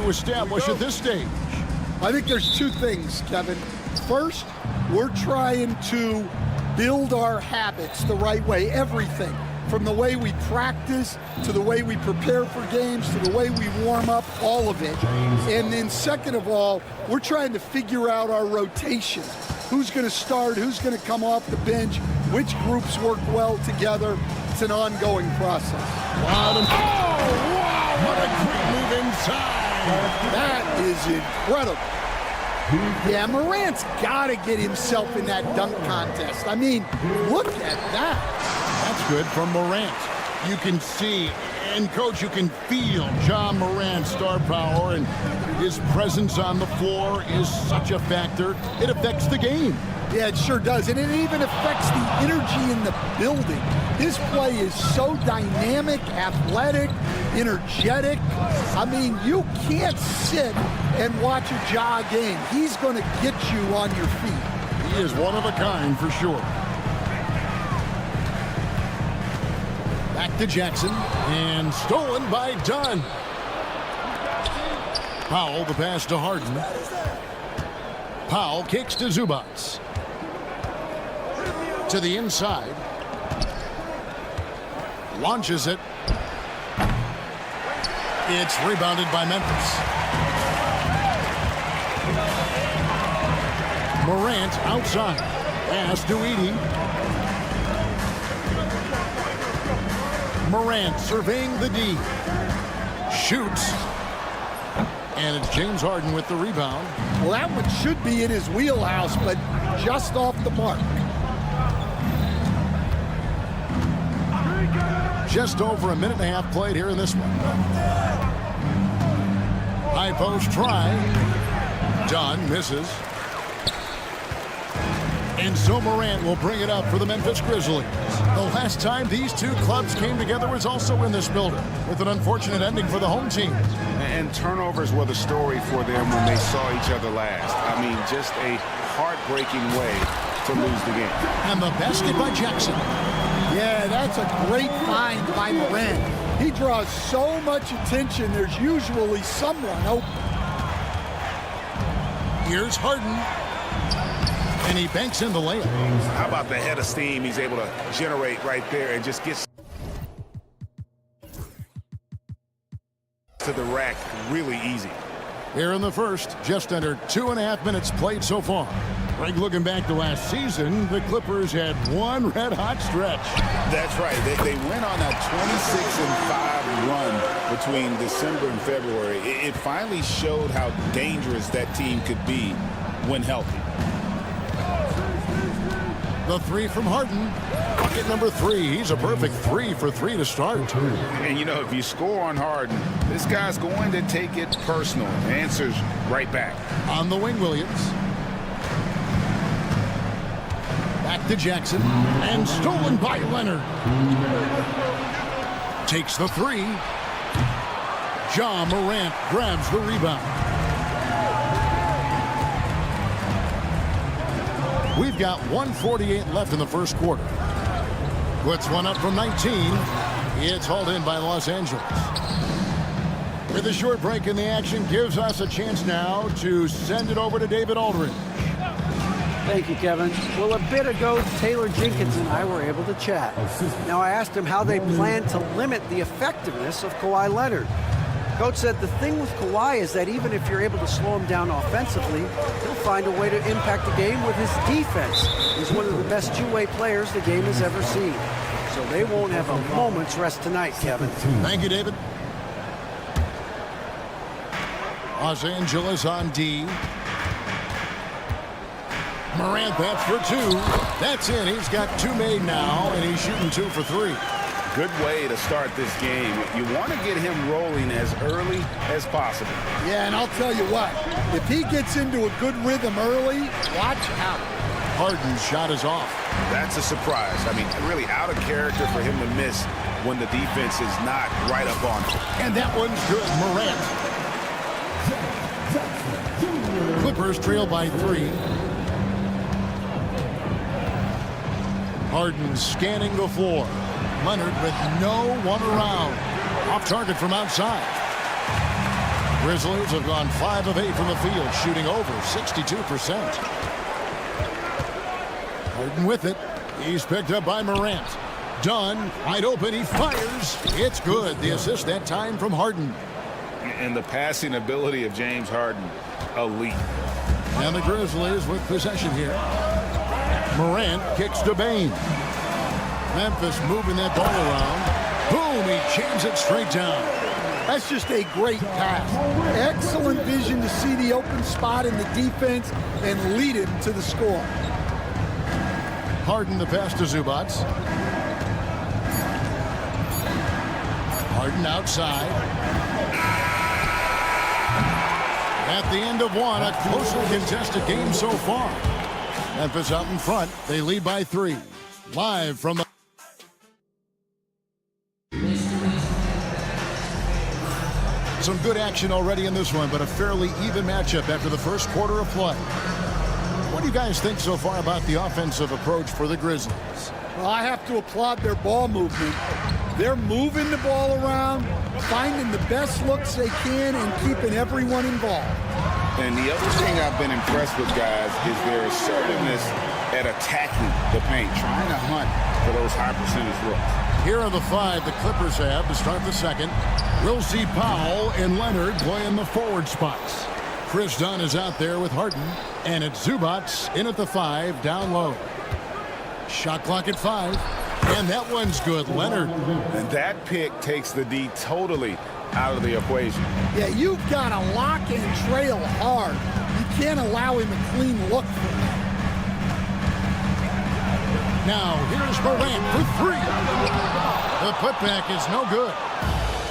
to establish at this stage? I think there's two things, Kevin. First, we're trying to build our habits the right way, everything. From the way we practice, to the way we prepare for games, to the way we warm up, all of it. And then second of all, we're trying to figure out our rotation. Who's going to start, who's going to come off the bench, which groups work well together. It's an ongoing process. Wow, what a quick move inside. That is incredible. Yeah, Morant's got to get himself in that dunk contest. I mean, look at that. That's good from Morant. You can see, and Coach, you can feel John Morant's star power, and his presence on the floor is such a factor. It affects the game. Yeah, it sure does, and it even affects the energy in the building. His play is so dynamic, athletic, energetic. I mean, you can't sit and watch a Ja game. He's going to get you on your feet. He is one of a kind for sure. Back to Jackson, and stolen by Dunn. Powell, the pass to Harden. Powell kicks to Zubats. To the inside. Launches it. It's rebounded by Memphis. Morant outside. Pass to Edey. Morant surveying the D. Shoots. And it's James Harden with the rebound. Well, that one should be in his wheelhouse, but just off the mark. Just over a minute and a half played here in this one. High post try. Dunn misses. And so Morant will bring it up for the Memphis Grizzlies. The last time these two clubs came together was also in this building, with an unfortunate ending for the home team. And turnovers were the story for them when they saw each other last. I mean, just a heartbreaking way to lose the game. And the basket by Jackson. Yeah, that's a great find by Morant. He draws so much attention, there's usually someone open. Here's Harden. And he banks in the layup. How about the head of steam he's able to generate right there and just gets to the rack really easy. Here in the first, just under 2.5 minutes played so far. Greg, looking back to last season, the Clippers had one red-hot stretch. That's right. They went on a 26-5 run between December and February. It finally showed how dangerous that team could be when healthy. The three from Harden. Bucket number 3. He's a perfect 3 for 3 to start. And, you know, if you score on Harden, this guy's going to take it personal. Answers right back. On the wing, Williams. Back to Jackson. And stolen by Leonard. Takes the 3. John Morant grabs the rebound. We've got 1:48 left in the first quarter. Puts one up from 19. It's hauled in by Los Angeles. With a short break in the action, gives us a chance now to send it over to David Aldridge. Thank you, Kevin. Well, a bit ago, Taylor Jenkins and I were able to chat. Now, I asked him how they plan to limit the effectiveness of Kawhi Leonard. Coach said the thing with Kawhi is that even if you're able to slow him down offensively, he'll find a way to impact the game with his defense. He's one of the best two-way players the game has ever seen. So they won't have a moment's rest tonight, Kevin. Thank you, David. Los Angeles on D. Morant, that's for 2. That's in. He's got 2 made now, and he's shooting 2 for 3. Good way to start this game. You want to get him rolling as early as possible. Yeah, and I'll tell you what, if he gets into a good rhythm early, watch out. Harden's shot is off. That's a surprise. I mean, really out of character for him to miss when the defense is not right up on him. And that one's good. Morant. Clippers trail by 3. Harden scanning the floor. Leonard with no one around. Off target from outside. Grizzlies have gone 5 of 8 from the field, shooting over 62%. Harden with it. He's picked up by Morant. Dunn, wide open, he fires. It's good. The assist that time from Harden. And the passing ability of James Harden, elite. And the Grizzlies with possession here. Morant kicks to Bane. Memphis moving that ball around. Boom, he jams it straight down. That's just a great pass. Excellent vision to see the open spot in the defense and lead him to the score. Harden the pass to Zubac. Harden outside. At the end of one, a closely contested game so far. Memphis out in front. They lead by 3. Live from the... Some good action already in this one, but a fairly even matchup after the first quarter of play. What do you guys think so far about the offensive approach for the Grizzlies? Well, I have to applaud their ball movement. They're moving the ball around, finding the best looks they can, and keeping everyone involved. And the other thing I've been impressed with, guys, is their assertiveness at attacking the paint, trying to hunt for those high percentage looks. Here are the 5 the Clippers have to start the second. We'll see Powell and Leonard playing the forward spots. Chris Dunn is out there with Harden, and it's Zubac in at the 5 down low. Shot clock at 5, and that one's good. Leonard. And that pick takes the D totally out of the equation. Yeah, you've got to lock and trail hard. You can't allow him a clean look for him. Now, here's Morant for 3. The putback is no good.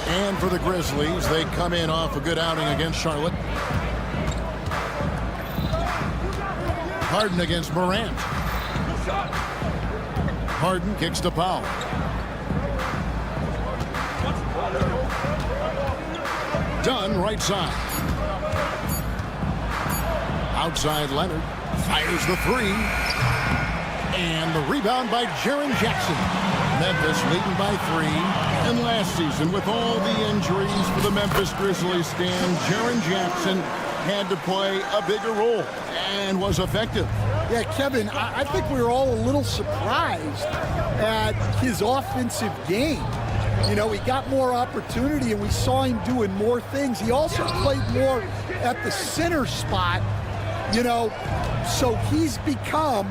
And for the Grizzlies, they come in off a good outing against Charlotte. Harden against Morant. Harden kicks to Powell. Dunn right side. Outside Leonard. Fires the 3. And the rebound by Jaren Jackson. Memphis leading by 3. And last season, with all the injuries for the Memphis Grizzlies stand, Jaren Jackson had to play a bigger role and was effective. Yeah, Kevin, I think we were all a little surprised at his offensive game. You know, he got more opportunity and we saw him doing more things. He also played more at the center spot, you know, so he's become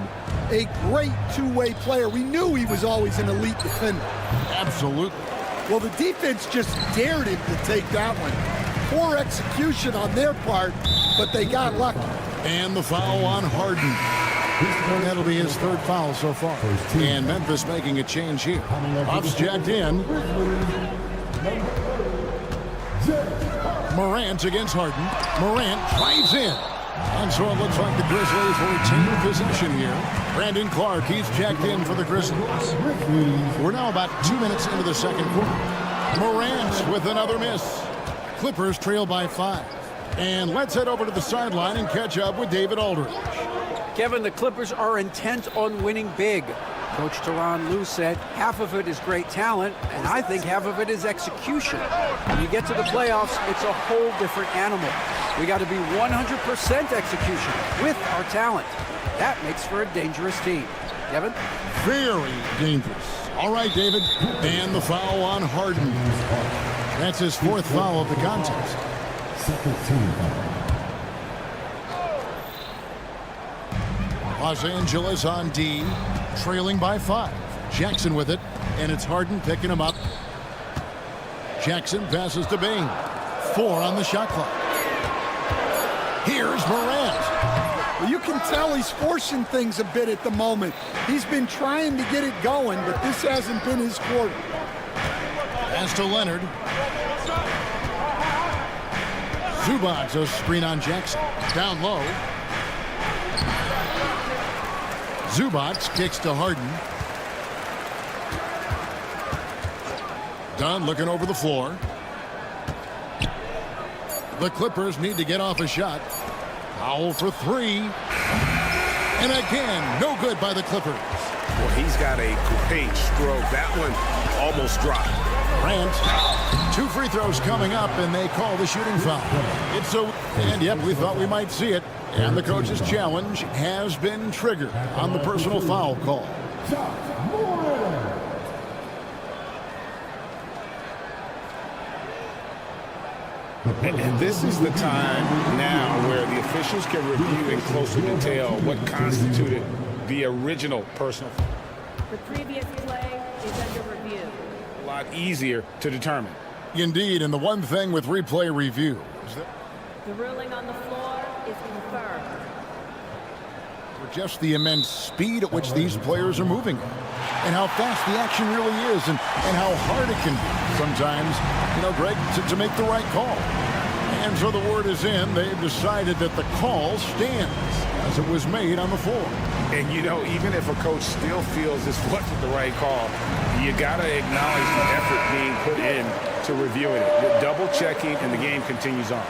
a great two-way player. We knew he was always an elite defender. Absolutely. Well, the defense just dared him to take that one. Poor execution on their part, but they got lucky. And the foul on Harden. That'll be his 3rd foul so far. And Memphis making a change here. Buffs jacked in. Morant against Harden. Morant drives in. And so it looks like the Grizzlies will retain possession here. Brandon Clark, he's jacked in for the Grizzlies. We're now about 2 minutes into the second quarter. Morant with another miss. Clippers trail by 5. And let's head over to the sideline and catch up with David Aldridge. Kevin, the Clippers are intent on winning big. Coach Tyronn Lue said half of it is great talent, and I think half of it is execution. When you get to the playoffs, it's a whole different animal. We got to be 100% execution with our talent. That makes for a dangerous team. Kevin? Very dangerous. All right, David. And the foul on Harden. That's his 4th foul of the contest. Los Angeles on D, trailing by 5. Jackson with it, and it's Harden picking him up. Jackson passes to Bane. 4 on the shot clock. Here's Morant. Well, you can tell he's forcing things a bit at the moment. He's been trying to get it going, but this hasn't been his quarter. Pass to Leonard. Zubac, a screen on Jackson. Down low. Zubac kicks to Harden. Dunn looking over the floor. The Clippers need to get off a shot. Powell for 3. And again, no good by the Clippers. Well, he's got a great stroke. That one almost dropped. Grant 2 free throws coming up, and they call the shooting foul. And yep, we thought we might see it. And the coach's challenge has been triggered on the personal foul call. And this is the time now where the officials can review in closer detail what constituted the original personal foul. The previous play is under review. A lot easier to determine. Indeed, and the one thing with replay review is that The ruling on the floor is confirmed. for just the immense speed at which these players are moving and how fast the action really is and how hard it can be sometimes, Greg, to make the right call. And so the word is in. They've decided that the call stands as it was made on the floor. And, even if a coach still feels this wasn't the right call, you got to acknowledge the effort being put in to reviewing it. You're double-checking, and the game continues on.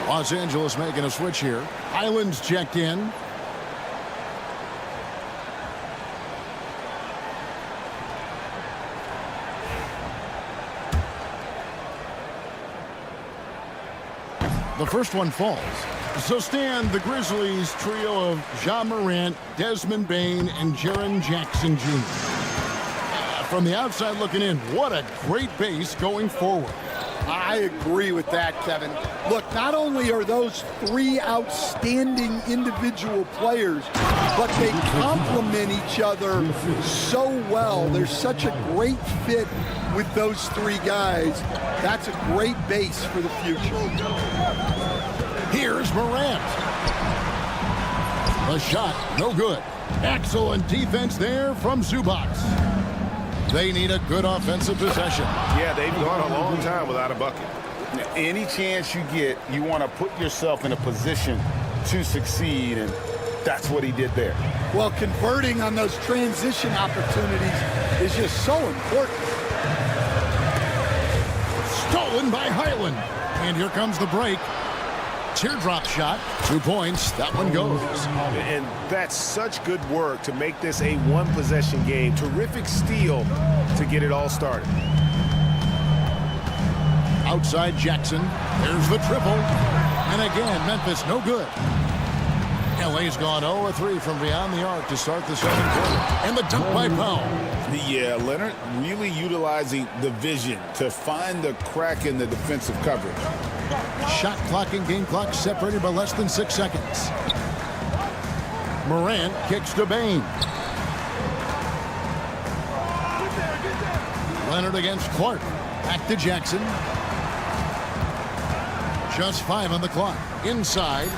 Los Angeles making a switch here. Highlands checked in. The first one falls. So stand the Grizzlies trio of Ja Morant, Desmond Bane, and Jaren Jackson Jr. From the outside looking in, what a great base going forward. I agree with that, Kevin. Look, not only are those 3 outstanding individual players, but they complement each other so well. There's such a great fit with those 3 guys. That's a great base for the future. Here's Morant. The shot, no good. Excellent defense there from Zubac. They need a good offensive possession. Yeah, they've gone a long time without a bucket. Any chance you get, you want to put yourself in a position to succeed, and that's what he did there. Well, converting on those transition opportunities is just so important. Stolen by Highland. And here comes the break. Teardrop shot. 2 points. That one goes. And that's such good work to make this a one-possession game. Terrific steal to get it all started. Outside Jackson. There's the triple. And again, Memphis no good. LA's gone 0-3 from beyond the arc to start the second quarter. And the dunk by Powell. Yeah, Leonard really utilizing the vision to find the crack in the defensive coverage. Shot clock and game clock separated by less than 6 seconds. Morant kicks to Bane. Leonard against Clark. Back to Jackson. Just 5 on the clock. Inside.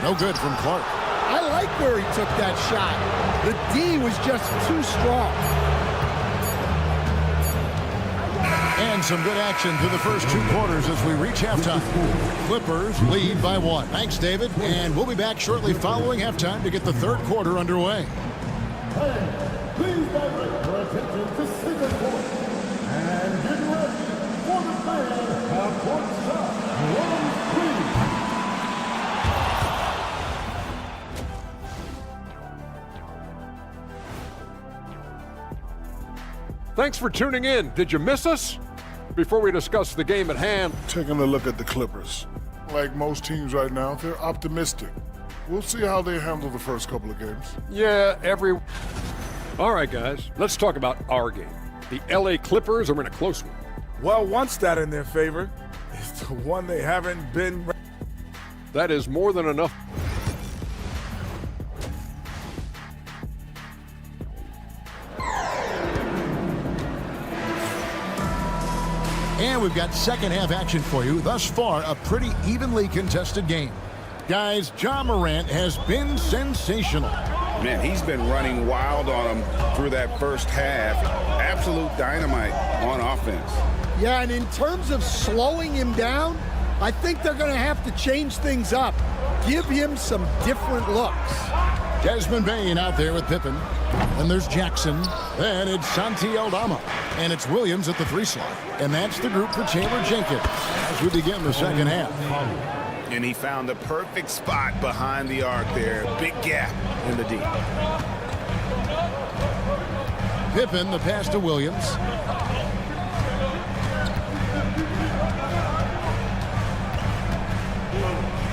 No good from Clark. I like where he took that shot. The D was just too strong. And some good action through the first 2 quarters as we reach halftime. Clippers lead by 1. Thanks, David. And we'll be back shortly following halftime to get the third quarter underway. Please direct your attention to center court. And get ready for the fan half-court shot. Freez. Thanks for tuning in. Did you miss us? Before we discuss the game at hand, Taking a look at the Clippers. Like most teams right now, they're optimistic. We'll see how they handle the first couple of games. All right, guys, let's talk about our game. The LA Clippers are in a close one. Well, one stat in their favor is the one they haven't been. That is more than enough. And we've got second half action for you. Thus far, a pretty evenly contested game. Guys, Ja Morant has been sensational. Man, he's been running wild on him through that first half. Absolute dynamite on offense. Yeah, and in terms of slowing him down, I think they're going to have to change things up. Give him some different looks. Desmond Bane out there with Pippen. And there's Jackson. Then it's Santi Aldama. And it's Williams at the 3 slot. And that's the group for Taylor Jenkins as we begin the second half. And he found the perfect spot behind the arc there. Big gap in the D. Pippen, the pass to Williams.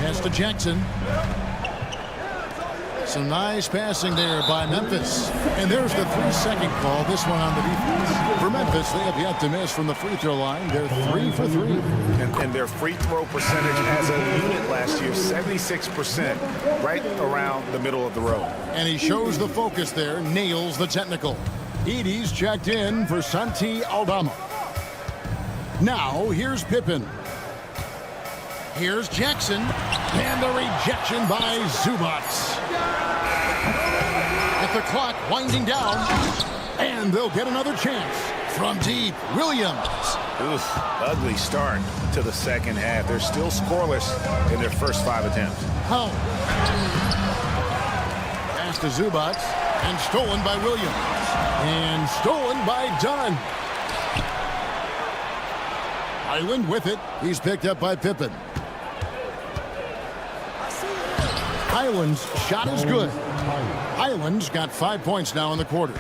Pass to Jackson. Some nice passing there by Memphis. And there's the 3-second call, this one on the defense. For Memphis, they have yet to miss from the free throw line. They're 3 for 3. And their free throw percentage as a unit last year, 76%, right around the middle of the road. And he shows the focus there, nails the technical. Edie's checked in for Santi Aldama. Now, here's Pippen. Here's Jackson. And the rejection by Zubats. With the clock winding down. And they'll get another chance. From deep, Williams. Oof, ugly start to the second half. They're still scoreless in their first 5 attempts. How? Pass to Zubats. And stolen by Williams. And stolen by Dunn. Highland with it. He's picked up by Pippen. Highland's shot is good. Highland's got 5 points now in the quarter.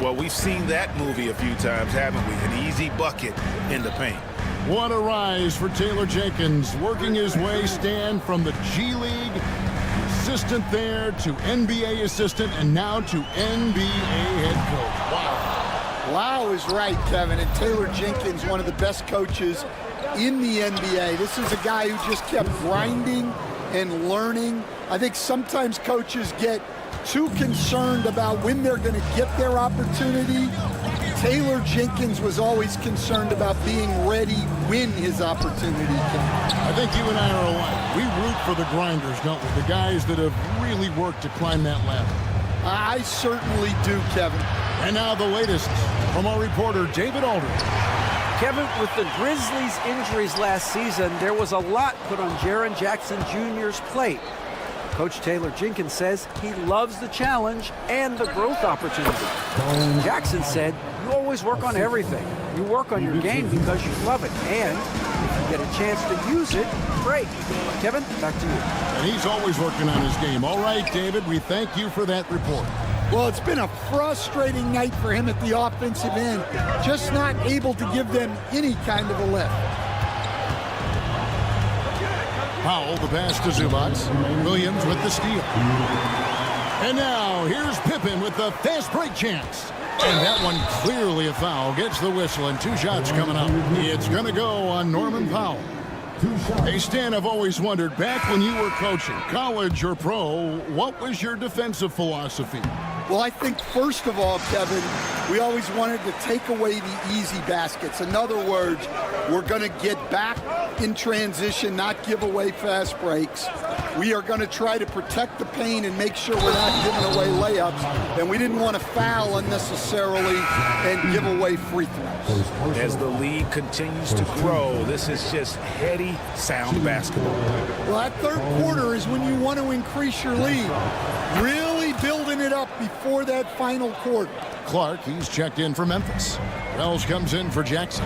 Well, we've seen that movie a few times, haven't we? An easy bucket in the paint. What a rise for Taylor Jenkins, working his way, stand from the G League assistant there to NBA assistant and now to NBA head coach. Wow. Wow is right, Kevin. And Taylor Jenkins, one of the best coaches in the NBA. This is a guy who just kept grinding and learning. I think sometimes coaches get too concerned about when they're going to get their opportunity. Taylor Jenkins was always concerned about being ready when his opportunity came. I think you and I are alike. We root for the grinders, don't we? The guys that have really worked to climb that ladder. I certainly do, Kevin. And now the latest from our reporter, David Aldridge. Kevin, with the Grizzlies' injuries last season, there was a lot put on Jaren Jackson Jr.'s plate. Coach Taylor Jenkins says he loves the challenge and the growth opportunity. Jackson said, you always work on everything. You work on your game because you love it. And if you get a chance to use it, great. Kevin, back to you. And he's always working on his game. All right, David, we thank you for that report. Well, it's been a frustrating night for him at the offensive end, just not able to give them any kind of a lift. Powell, the pass to Zubats. Williams with the steal. And now, here's Pippen with the fast break chance. And that one clearly a foul. Gets the whistle, and 2 shots coming up. It's going to go on Norman Powell. Hey, Stan, I've always wondered, back when you were coaching, college or pro, what was your defensive philosophy? Well, I think first of all, Kevin, we always wanted to take away the easy baskets. In other words, we're going to get back in transition, not give away fast breaks. We are going to try to protect the paint and make sure we're not giving away layups. And we didn't want to foul unnecessarily and give away free throws. As the league continues to grow, this is just heady, sound basketball. Well, that third quarter is when you want to increase your lead. Really building it up before that final quarter. Clark, he's checked in for Memphis. Wells comes in for Jackson.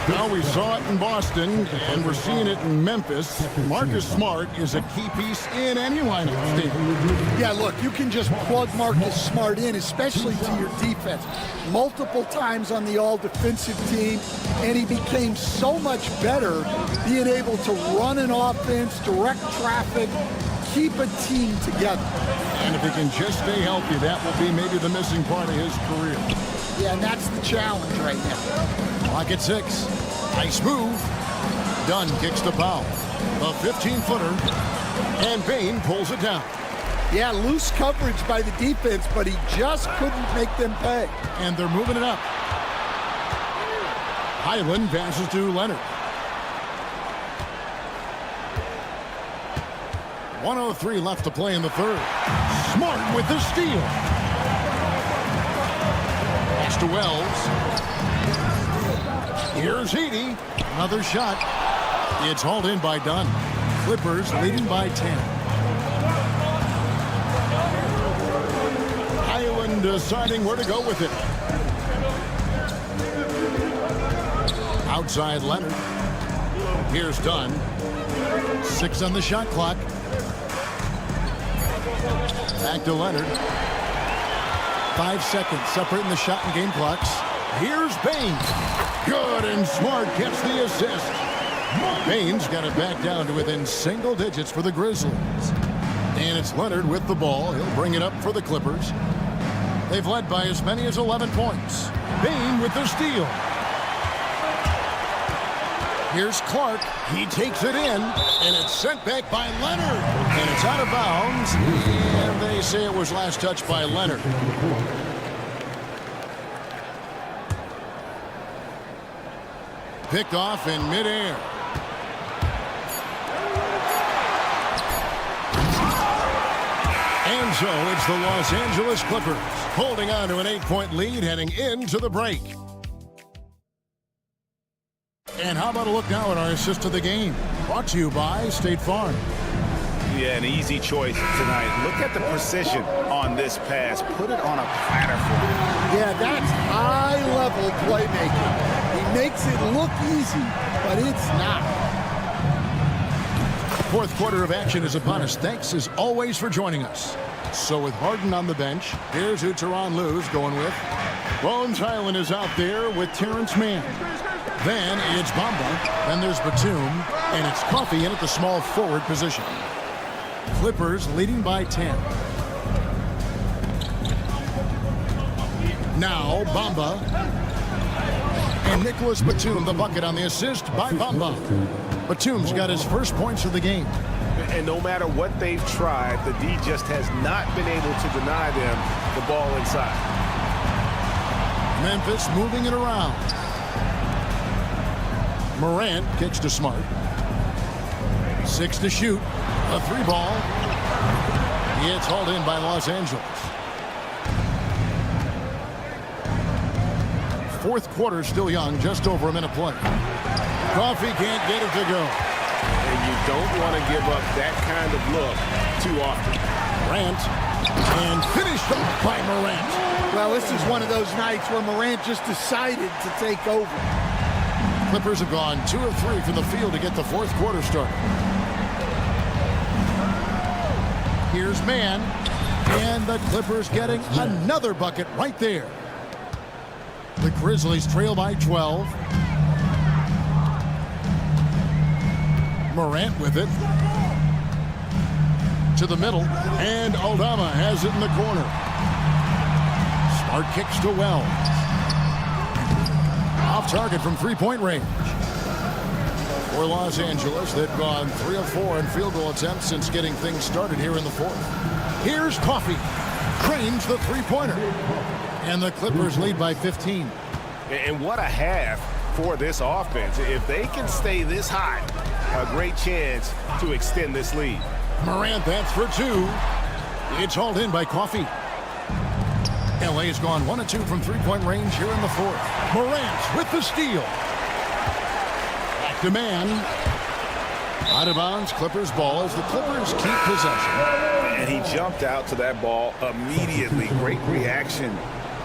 Now we saw it in Boston, and we're seeing it in Memphis. Marcus Smart is a key piece in any lineup, Steve. Yeah, look, you can just plug Marcus Smart in, especially to your defense. Multiple times on the all-defensive team, and he became so much better being able to run an offense, direct traffic, keep a team together. And if he can just stay healthy, that will be maybe the missing part of his career. Yeah, and that's the challenge right now. Clock at 6. Nice move. Dunn kicks to Powell. A 15-footer. And Bain pulls it down. Yeah, loose coverage by the defense, but he just couldn't make them pay. And they're moving it up. Highland passes to Leonard. 1:03 left to play in the third. Smart with the steal. Pass to Wells. Here's Edie. Another shot. It's hauled in by Dunn. Clippers leading by 10. Highland deciding where to go with it. Outside Leonard. Here's Dunn. 6 on the shot clock. Back to Leonard. 5 seconds separating the shot and game clocks. Here's Bain. Good, and Smart gets the assist. Bane's got it back down to within single digits for the Grizzlies. And it's Leonard with the ball. He'll bring it up for the Clippers. They've led by as many as 11 points. Bane with the steal. Here's Clark. He takes it in, and it's sent back by Leonard. And it's out of bounds, and they say it was last touched by Leonard. Picked off in midair. And so it's the Los Angeles Clippers holding on to an 8-point lead heading into the break. And how about a look now at our assist of the game? Brought to you by State Farm. Yeah, an easy choice tonight. Look at the precision on this pass. Put it on a platter for him. Yeah, that's high-level playmaking. He makes it look easy, but it's not. Fourth quarter of action is upon us. Thanks as always for joining us. So with Harden on the bench, here's who Tyronn Lue's going with. Bones Highland is out there with Terrence Mann. Then it's Bamba. Then there's Batum. And it's Coffey in at the small forward position. Clippers leading by 10. Now Bamba. And Nicholas Batum, the bucket on the assist by Bamba. Batum's got his first points of the game. And no matter what they've tried, the D just has not been able to deny them the ball inside. Memphis moving it around. Morant kicks to Smart. 6 to shoot. A 3-ball. It's hauled in by Los Angeles. Fourth quarter still young, just over a minute play. Coffey can't get it to go. And you don't want to give up that kind of look too often. Morant. And finished off by Morant. Well, this is one of those nights where Morant just decided to take over. Clippers have gone 2 of 3 from the field to get the fourth quarter started. Here's Mann. And the Clippers getting another bucket right there. The Grizzlies trail by 12. Morant with it. To the middle. And Aldama has it in the corner. Smart kicks to Wells. Off target from three-point range. For Los Angeles, they've gone 3 of 4 in field goal attempts since getting things started here in the fourth. Here's Coffey. Cranes the three-pointer. And the Clippers lead by 15. And what a half for this offense. If they can stay this high, a great chance to extend this lead. Morant, that's for 2. It's hauled in by Coffey. LA's gone 1 of 2 from three-point range here in the fourth. Morant with the steal. Back to Mann. Out of bounds, Clippers ball as the Clippers keep possession. And he jumped out to that ball immediately. Great reaction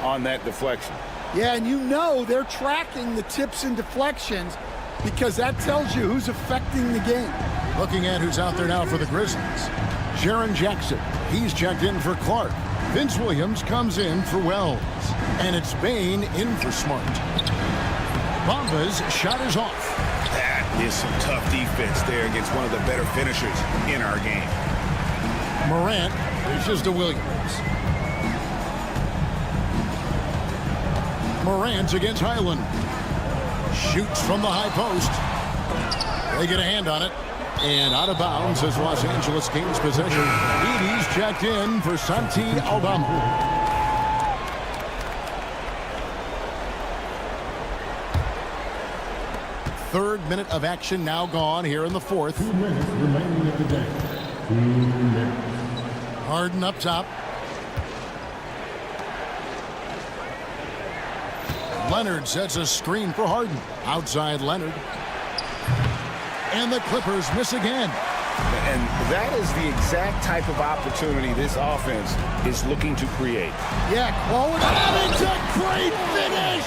on that deflection. Yeah, and you know they're tracking the tips and deflections because that tells you who's affecting the game. Looking at who's out there now for the Grizzlies. Jaren Jackson. He's checked in for Clark. Vince Williams comes in for Wells. And it's Bane in for Smart. Bamba's shot is off. That is some tough defense there against one of the better finishers in our game. Morant reaches to Williams. Morant against Highland. Shoots from the high post. They get a hand on it. And out of bounds as Los Angeles gains possession. Edey's checked in for Santi Aldama. Third minute of action now gone here in the fourth. 2 minutes remaining in the game. 2 minutes. Harden up top. Leonard sets a screen for Harden. Outside Leonard. And the Clippers miss again. And that is the exact type of opportunity this offense is looking to create. Yeah, quality. And it's a great finish.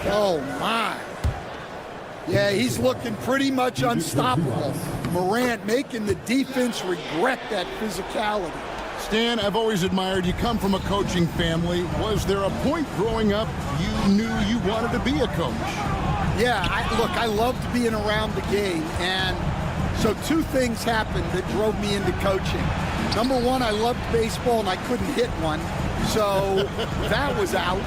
Oh, my. Yeah, he's looking pretty much unstoppable. Morant making the defense regret that physicality. Stan, I've always admired you. Come from a coaching family. Was there a point growing up you knew you wanted to be a coach? Yeah, look, I loved being around the game, and so two things happened that drove me into coaching. Number one, I loved baseball, and I couldn't hit one, so that was out.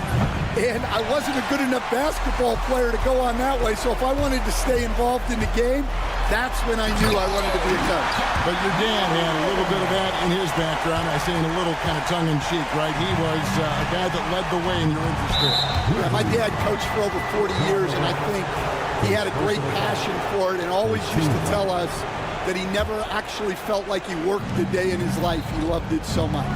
And I wasn't a good enough basketball player to go on that way, so if I wanted to stay involved in the game, that's when I knew I wanted to be a coach. But your dad had a little bit of that in his background. I say in a little kind of tongue-in-cheek, right? He was a guy that led the way in your interest there. Yeah, my dad coached for over 40 years, and I think he had a great passion for it and always used to tell us that he never actually felt like he worked a day in his life. He loved it so much.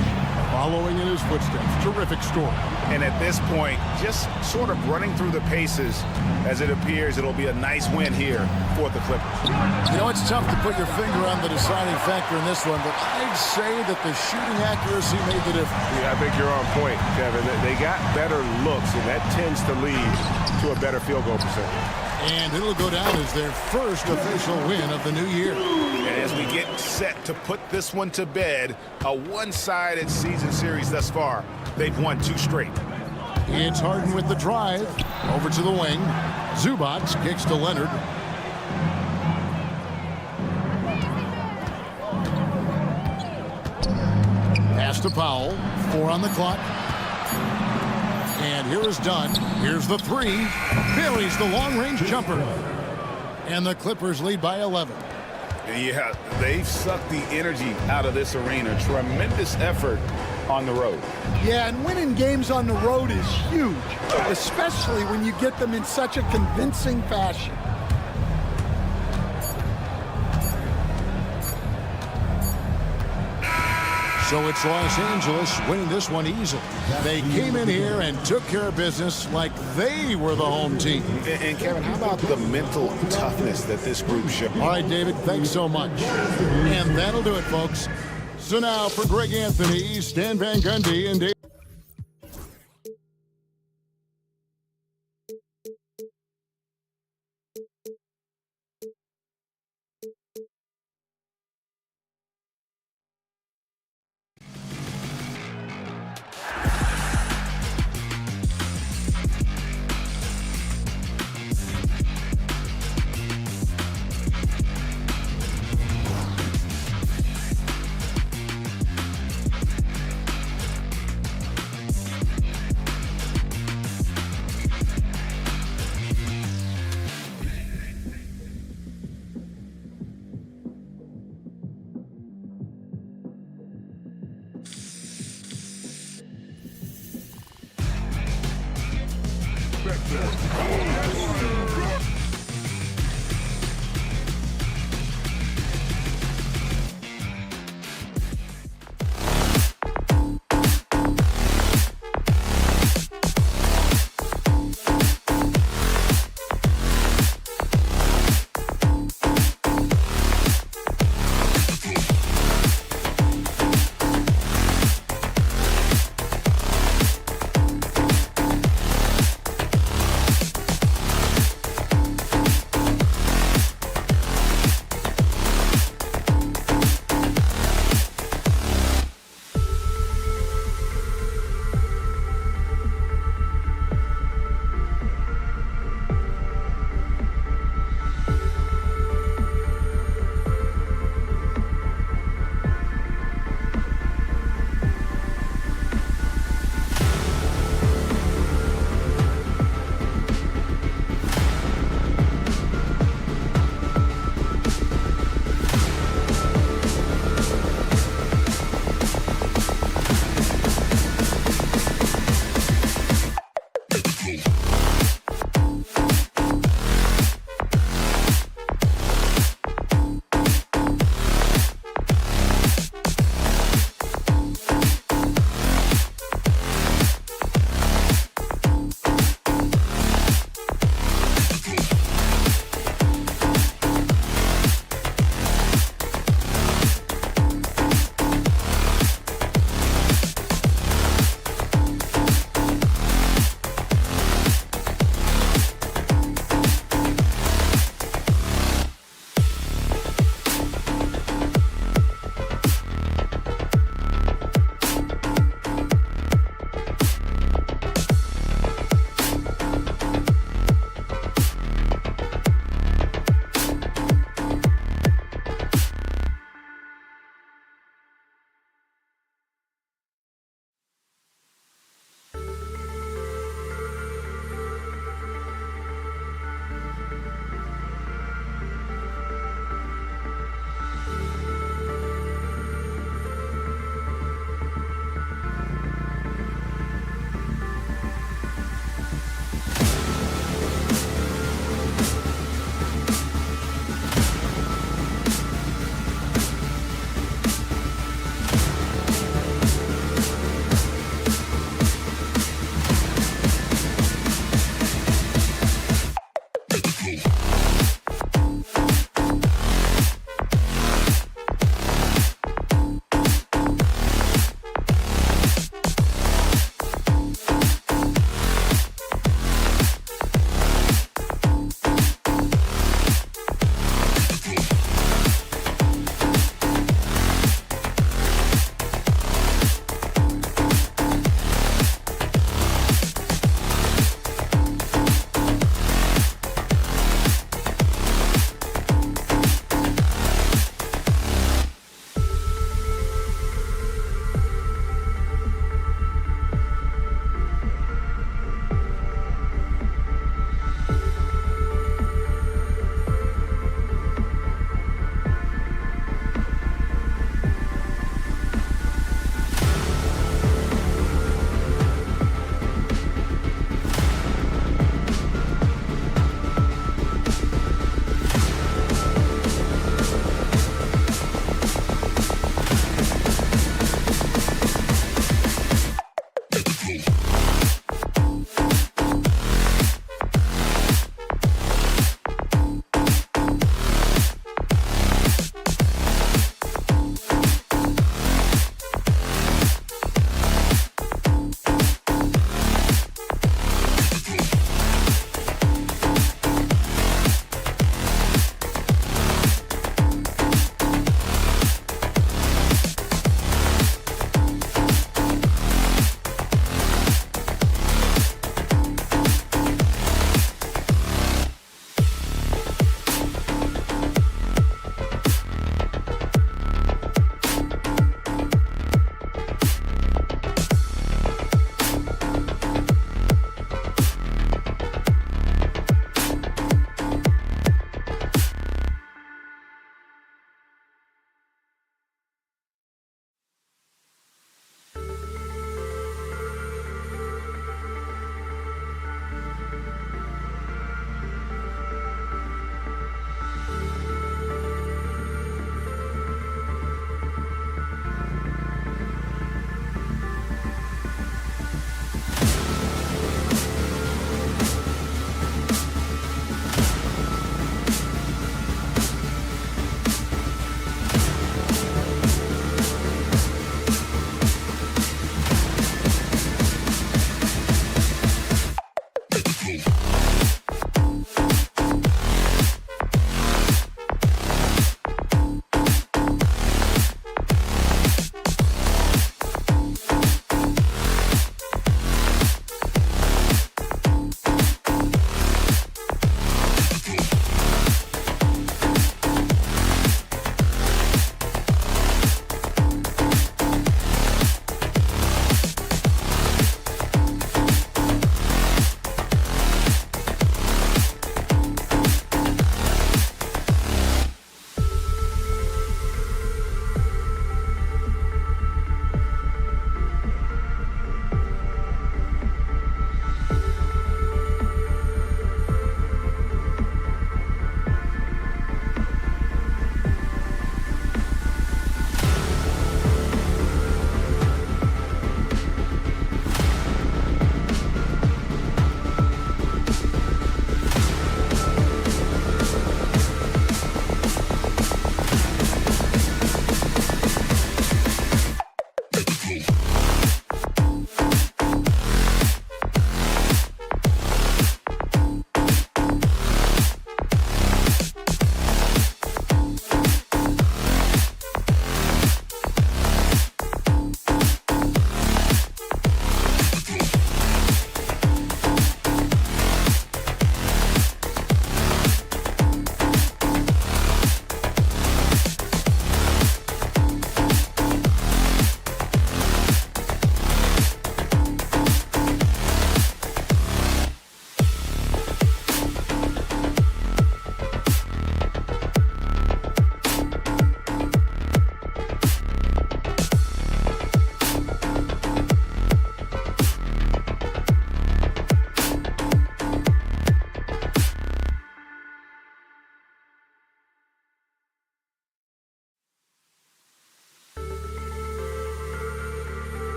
Following in his footsteps. Terrific story. And at this point, just sort of running through the paces as it appears it'll be a nice win here for the Clippers. You know, it's tough to put your finger on the deciding factor in this one, but I'd say that the shooting accuracy made the difference. Yeah, I think you're on point, Kevin. They got better looks, and that tends to lead to a better field goal percentage. And it'll go down as their first official win of the new year. And as we get set to put this one to bed, a one-sided season series thus far. They've won 2 straight. It's Harden with the drive. Over to the wing. Zubac kicks to Leonard. Pass to Powell. 4 on the clock. And here is Dunn. Here's the 3. Buries the long-range jumper. And the Clippers lead by 11. Yeah, they've sucked the energy out of this arena. Tremendous effort on the road. Yeah, and winning games on the road is huge, especially when you get them in such a convincing fashion. So it's Los Angeles winning this one easily. They came in here and took care of business like they were the home team. And Kevin, how about the mental toughness that this group showed? All right, David, thanks so much. And that'll do it, folks. So now for Greg Anthony, Stan Van Gundy, and Dave.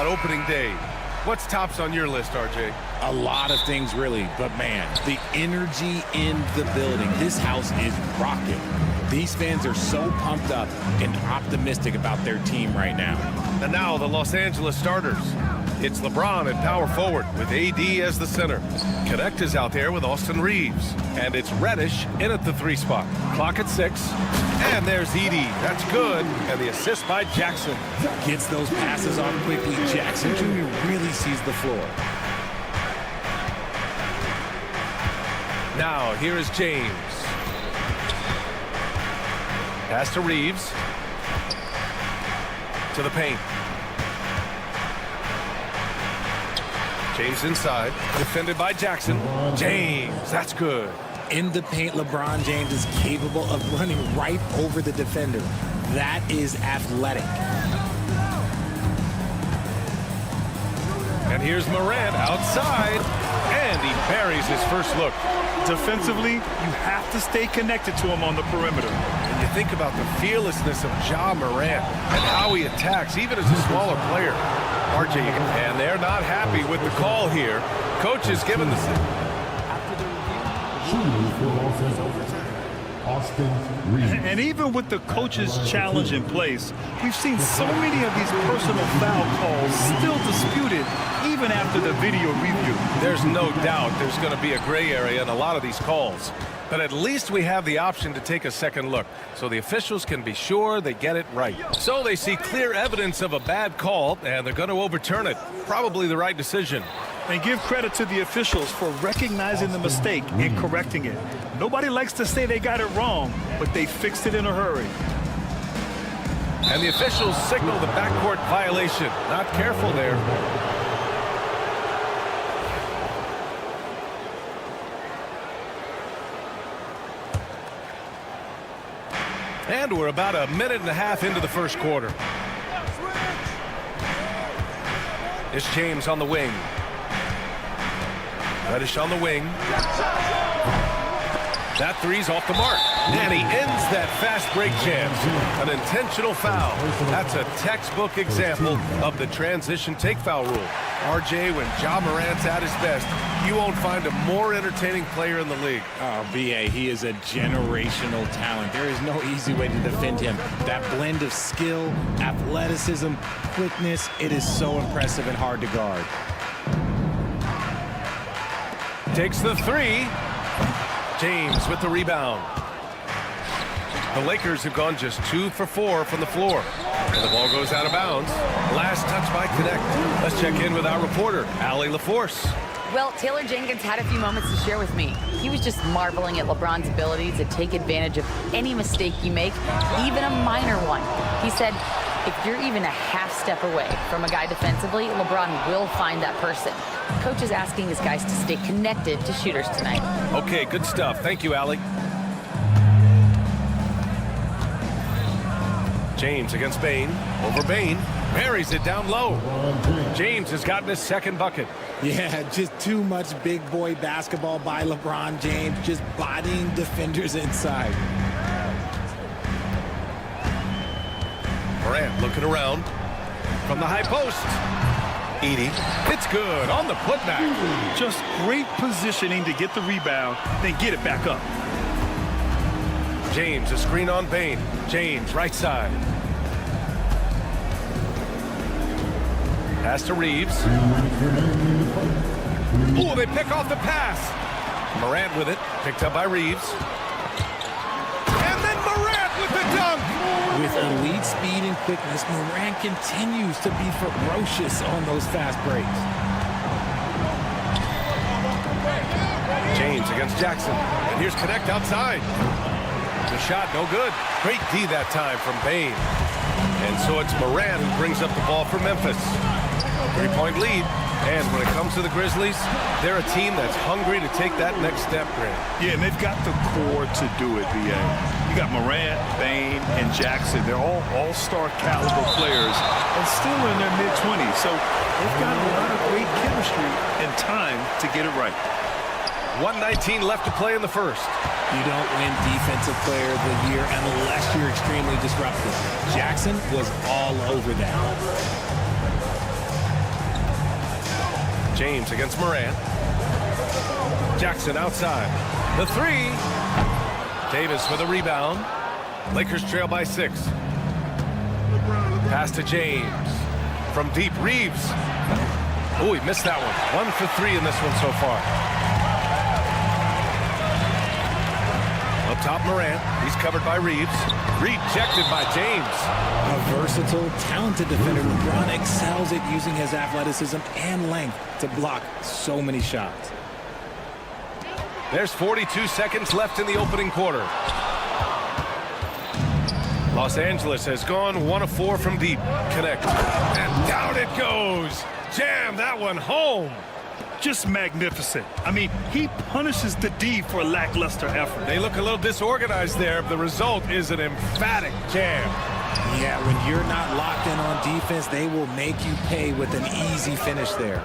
about opening day. What's tops on your list, RJ? A lot of things, really. But, man, the energy in the building. This house is rocking. These fans are so pumped up and optimistic about their team right now. And now the Los Angeles starters. It's LeBron at power forward with AD as the center. Connect is out there with Austin Reeves. And it's Reddish in at the 3 spot. Clock at 6. And there's Edie. That's good. And the assist by Jackson. Gets those passes off quickly. Jackson Jr. really sees the floor. Now here is James. Pass to Reeves. To the paint. James inside. Defended by Jackson. James, that's good. In the paint, LeBron James is capable of running right over the defender. That is athletic. And here's Morant outside. And he buries his first look. Defensively, you have to stay connected to him on the perimeter. And you think about the fearlessness of Ja Morant and how he attacks, even as a smaller player. RJ, and they're not happy with the call here. Coach is given the... And even with the coach's challenge in place, we've seen so many of these personal foul calls still disputed even after the video review. There's no doubt there's going to be a gray area in a lot of these calls. But at least we have the option to take a second look, so the officials can be sure they get it right. So they see clear evidence of a bad call, and they're going to overturn it. Probably the right decision. And give credit to the officials for recognizing the mistake and correcting it. Nobody likes to say they got it wrong, but they fixed it in a hurry. And the officials signal the backcourt violation. Not careful there. And we're about a minute and a half into the first quarter. It's James on the wing. Reddish on the wing. That three's off the mark. And he ends that fast break chance. An intentional foul. That's a textbook example of the transition take foul rule. RJ, when Ja Morant's at his best, you won't find a more entertaining player in the league. Oh, B.A., he is a generational talent. There is no easy way to defend him. That blend of skill, athleticism, quickness, it is so impressive and hard to guard. Takes the three. James with the rebound. The Lakers have gone just 2 for 4 from the floor. And the ball goes out of bounds. Last touch by Connect. Let's check in with our reporter, Allie LaForce. Well, Taylor Jenkins had a few moments to share with me. He was just marveling at LeBron's ability to take advantage of any mistake you make, even a minor one. He said, if you're even a half step away from a guy defensively, LeBron will find that person. Coach is asking his guys to stay connected to shooters tonight. Okay, good stuff. Thank you, Allie. James against Bane. Over Bane. Buries it down low. James has gotten his second bucket. Yeah, just too much big boy basketball by LeBron James, just bodying defenders inside. Morant looking around from the high post. Edie, it's good on the putback. Just great positioning to get the rebound, then get it back up. James, a screen on Bane. James, right side. Pass to Reeves. Oh, they pick off the pass. Morant with it, picked up by Reeves. And then Morant with the dunk. With elite speed and quickness, Morant continues to be ferocious on those fast breaks. James against Jackson. And here's Connect outside. The shot, no good. Great D that time from Bane. And so it's Morant who brings up the ball for Memphis. 3-point lead. And when it comes to the Grizzlies, they're a team that's hungry to take that next step, Grant. Yeah, and they've got the core to do it, B.A. You got Morant, Bane, and Jackson. They're all all-star caliber players and still in their mid-20s. So they've got a lot of great chemistry and time to get it right. 1:19 left to play in the first. You don't win Defensive Player of the Year unless you're extremely disruptive. Jackson was all over that. James against Morant. Jackson outside. The three. Davis with a rebound. Lakers trail by 6. Pass to James. From deep, Reeves. Oh, he missed that one. 1 for 3 in this one so far. Up top, Morant. He's covered by Reeves. Rejected by James. A versatile, talented defender. LeBron excels at using his athleticism and length to block so many shots. There's 42 seconds left in the opening quarter. Los Angeles has gone 1 of 4 from deep. Connect. And down it goes. Jam that one home. Just magnificent. I mean, he punishes the D for lackluster effort. They look a little disorganized there. The result is an emphatic jam. Yeah, when you're not locked in on defense, they will make you pay with an easy finish there.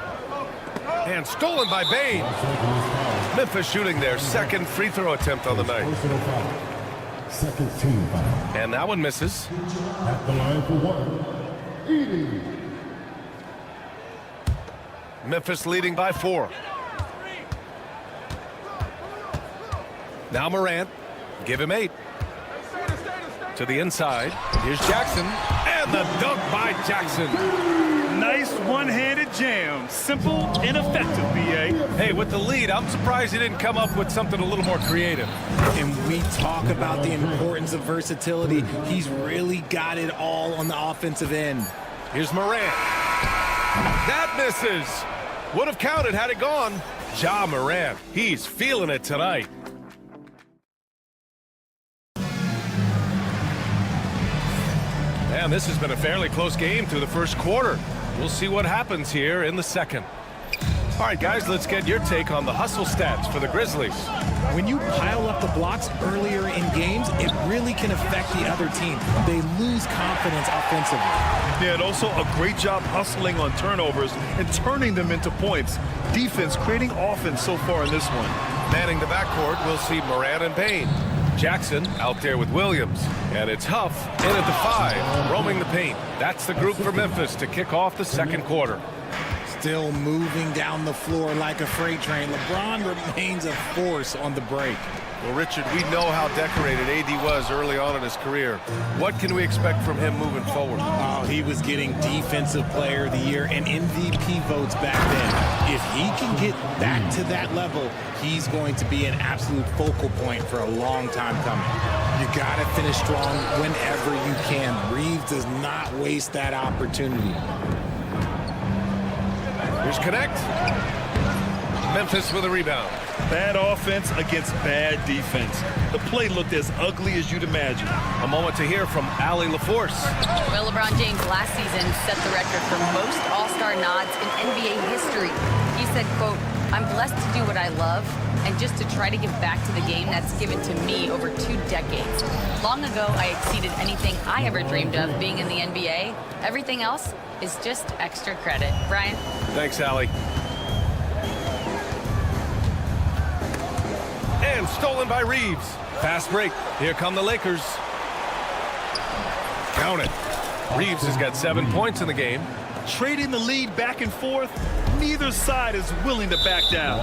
And stolen by Bane. Memphis shooting their second free throw attempt on the night. Second team foul. And that one misses. At the line for 1, Edie. Memphis leading by 4. Now Morant. Give him 8. To the inside. Here's Jackson. And the dunk by Jackson. Nice one-handed jam. Simple and effective, B.A. Hey, with the lead, I'm surprised he didn't come up with something a little more creative. And we talk about the importance of versatility. He's really got it all on the offensive end. Here's Morant. That misses. Would have counted had it gone. Ja Morant. He's feeling it tonight. And this has been a fairly close game through the first quarter. We'll see what happens here in the second. All right, guys, let's get your take on the hustle stats for the Grizzlies. When you pile up the blocks earlier in games, it really can affect the other team. They lose confidence offensively. Yeah, and also a great job hustling on turnovers and turning them into points. Defense creating offense so far in this one. Manning the backcourt, we'll see Morant and Bane. Jackson out there with Williams. And it's Huff in at the 5, roaming the paint. That's the group for Memphis to kick off the second quarter. Still moving down the floor like a freight train. LeBron remains a force on the break. Well, Richard, we know how decorated AD was early on in his career. What can we expect from him moving forward? Oh, he was getting Defensive Player of the Year and MVP votes back then. If he can get back to that level, he's going to be an absolute focal point for a long time coming. You got to finish strong whenever you can. Reeves does not waste that opportunity. Here's Connect. Memphis with a rebound. Bad offense against bad defense. The play looked as ugly as you'd imagine. A moment to hear from Allie LaForce. Well, LeBron James last season set the record for most All-Star nods in NBA history. He said, quote, "I'm blessed to do what I love and just to try to give back to the game that's given to me over 2 decades. Long ago, I exceeded anything I ever dreamed of being in the NBA. Everything else is just extra credit." Brian? Thanks, Allie. And stolen by Reeves. Fast break. Here come the Lakers. Count it. Reeves has got 7 points in the game. Trading the lead back and forth, neither side is willing to back down.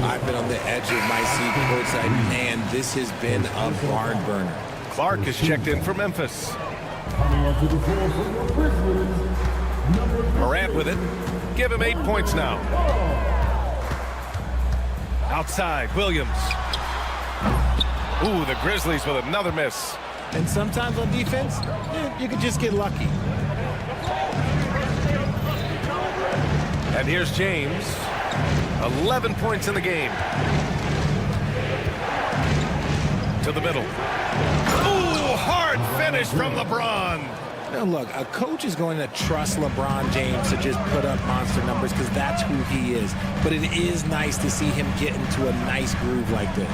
I've been on the edge of my seat courtside. Man, this has been a barn burner. Clark is checked in for Memphis. Coming onto the floor for your Grizzlies, number 13. Morant with it. Give him 8 points now. Outside, Williams. Ooh, the Grizzlies with another miss. And sometimes on defense, you can just get lucky. And here's James. 11 points in the game. To the middle. Ooh, hard finish from LeBron. Now look, a coach is going to trust LeBron James to just put up monster numbers because that's who he is. But it is nice to see him get into a nice groove like this.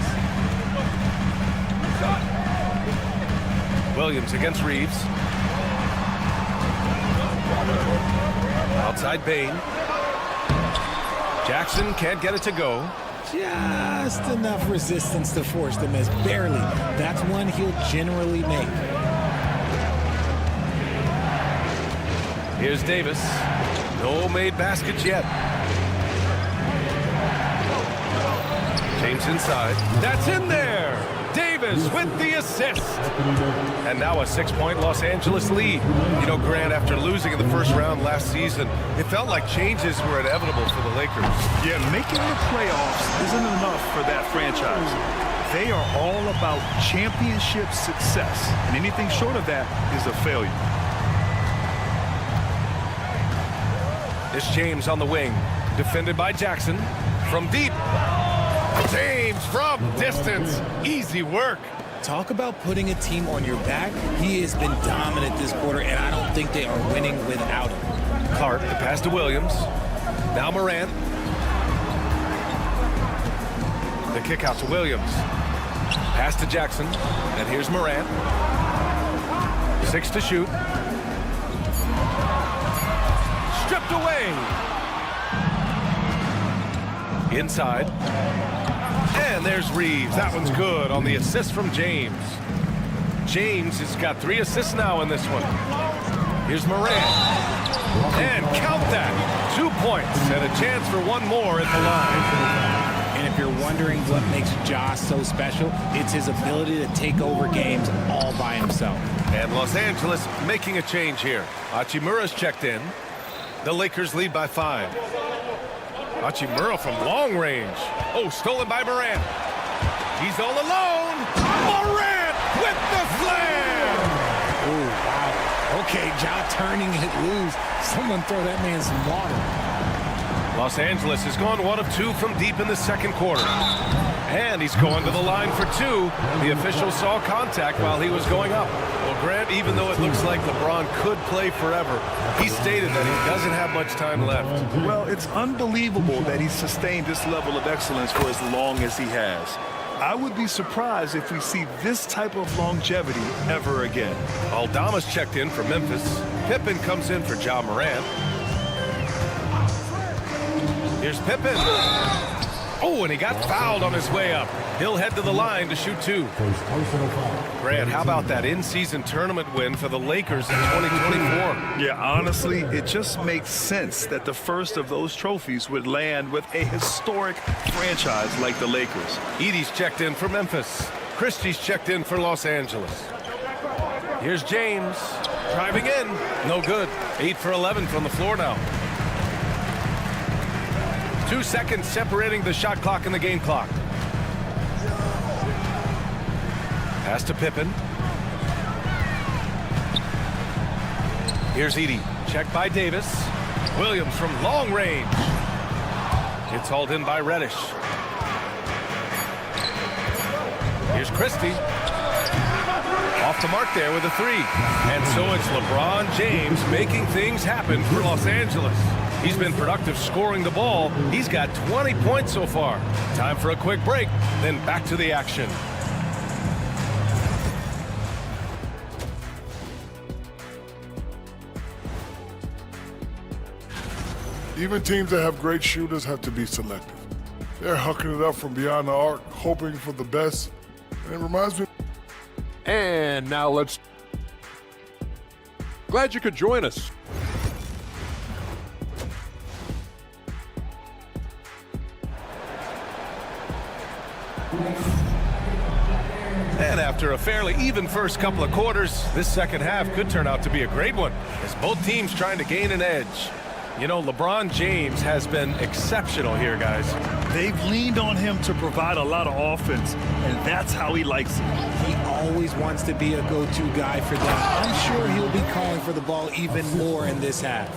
Williams against Reeves. Outside Bane. Jackson can't get it to go. Just enough resistance to force the miss. Barely. That's one he'll generally make. Here's Davis. No made baskets yet. James inside. That's in there. Davis with the assist. And now a 6-point Los Angeles lead. You know, Grant, after losing in the first round last season, it felt like changes were inevitable for the Lakers. Yeah, making the playoffs isn't enough for that franchise. They are all about championship success, and anything short of that is a failure. It's James on the wing, defended by Jackson. From deep, James from distance. Easy work. Talk about putting a team on your back. He has been dominant this quarter, and I don't think they are winning without him. Clark, the pass to Williams. Now Morant. The kick out to Williams. Pass to Jackson. And here's Morant. 6 to shoot. Stripped away. Inside. And there's Reeves. That one's good on the assist from James. James has got 3 assists now in this one. Here's Morant. And count that. 2 points and a chance for one more at the line. And if you're wondering what makes Josh so special, it's his ability to take over games all by himself. And Los Angeles making a change here. Hachimura's checked in. The Lakers lead by 5. Hachimura from long range. Oh, stolen by Morant. He's all alone. Morant with the slam. Oh, wow. Okay, Ja turning it loose. Someone throw that man some water. Los Angeles has gone 1 of 2 from deep in the second quarter. And he's going to the line for 2. The official saw contact while he was going up. Well, Grant, even though it looks like LeBron could play forever, he stated that he doesn't have much time left. Well, it's unbelievable that he's sustained this level of excellence for as long as he has. I would be surprised if we see this type of longevity ever again. Aldama's checked in for Memphis. Pippen comes in for Ja Morant. Here's Pippen. Oh, and he got fouled on his way up. He'll head to the line to shoot 2. Grant, how about that in-season tournament win for the Lakers in 2024? Yeah, honestly, it just makes sense that the first of those trophies would land with a historic franchise like the Lakers. Edey's checked in for Memphis. Christie's checked in for Los Angeles. Here's James. Driving in. No good. 8 for 11 from the floor now. 2 seconds separating the shot clock and the game clock. Pass to Pippen. Here's Edey. Checked by Davis. Williams from long range. It's hauled in by Reddish. Here's Christie. Off the mark there with a 3. And so it's LeBron James making things happen for Los Angeles. He's been productive scoring the ball. He's got 20 points so far. Time for a quick break, then back to the action. Even teams that have great shooters have to be selective. They're hucking it up from beyond the arc, hoping for the best. And it reminds me. And now let's... Glad you could join us. And after a fairly even first couple of quarters, this second half could turn out to be a great one, as both teams trying to gain an edge. You know, LeBron James has been exceptional here, guys. They've leaned on him to provide a lot of offense, and that's how he likes it. He always wants to be a go-to guy for them. I'm sure he'll be calling for the ball even more in this half.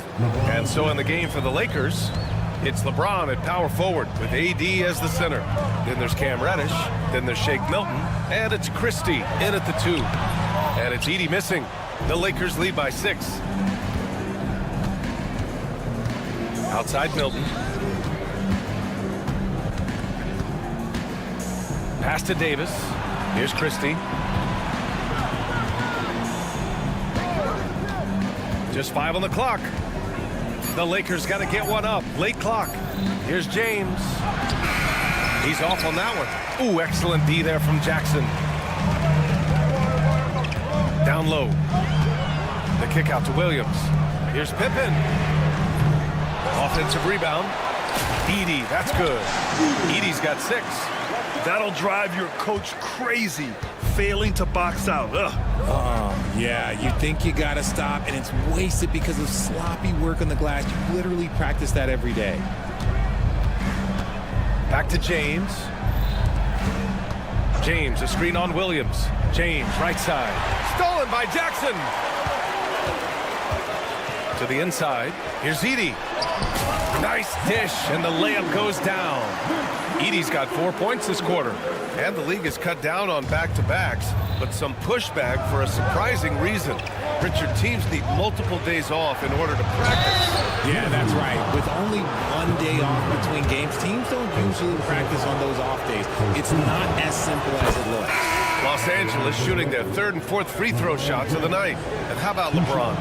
And so in the game for the Lakers, it's LeBron at power forward with AD as the center. Then there's Cam Reddish. Then there's Shake Milton. And it's Christie in at the 2. And it's Edey missing. The Lakers lead by 6. Outside Milton. Pass to Davis. Here's Christie. Just 5 on the clock. The Lakers got to get one up. Late clock. Here's James. He's off on that one. Ooh, excellent D there from Jackson. Down low. The kick out to Williams. Here's Pippen. Offensive rebound. Edey, that's good. Edey's got 6. That'll drive your coach crazy, failing to box out. Ugh. Yeah, you think you got to stop, and it's wasted because of sloppy work on the glass. You literally practice that every day. Back to James. James, a screen on Williams. James, right side. Stolen by Jackson. To the inside. Here's Edey. Nice dish, and the layup goes down. Edey's got 4 points this quarter. And the league has cut down on back-to-backs, but some pushback for a surprising reason. Richard, teams need multiple days off in order to practice. Yeah, that's right. With only 1 day off between games, teams don't usually practice on those off days. It's not as simple as it looks. Los Angeles shooting their third and fourth free throw shots of the night. And how about LeBron?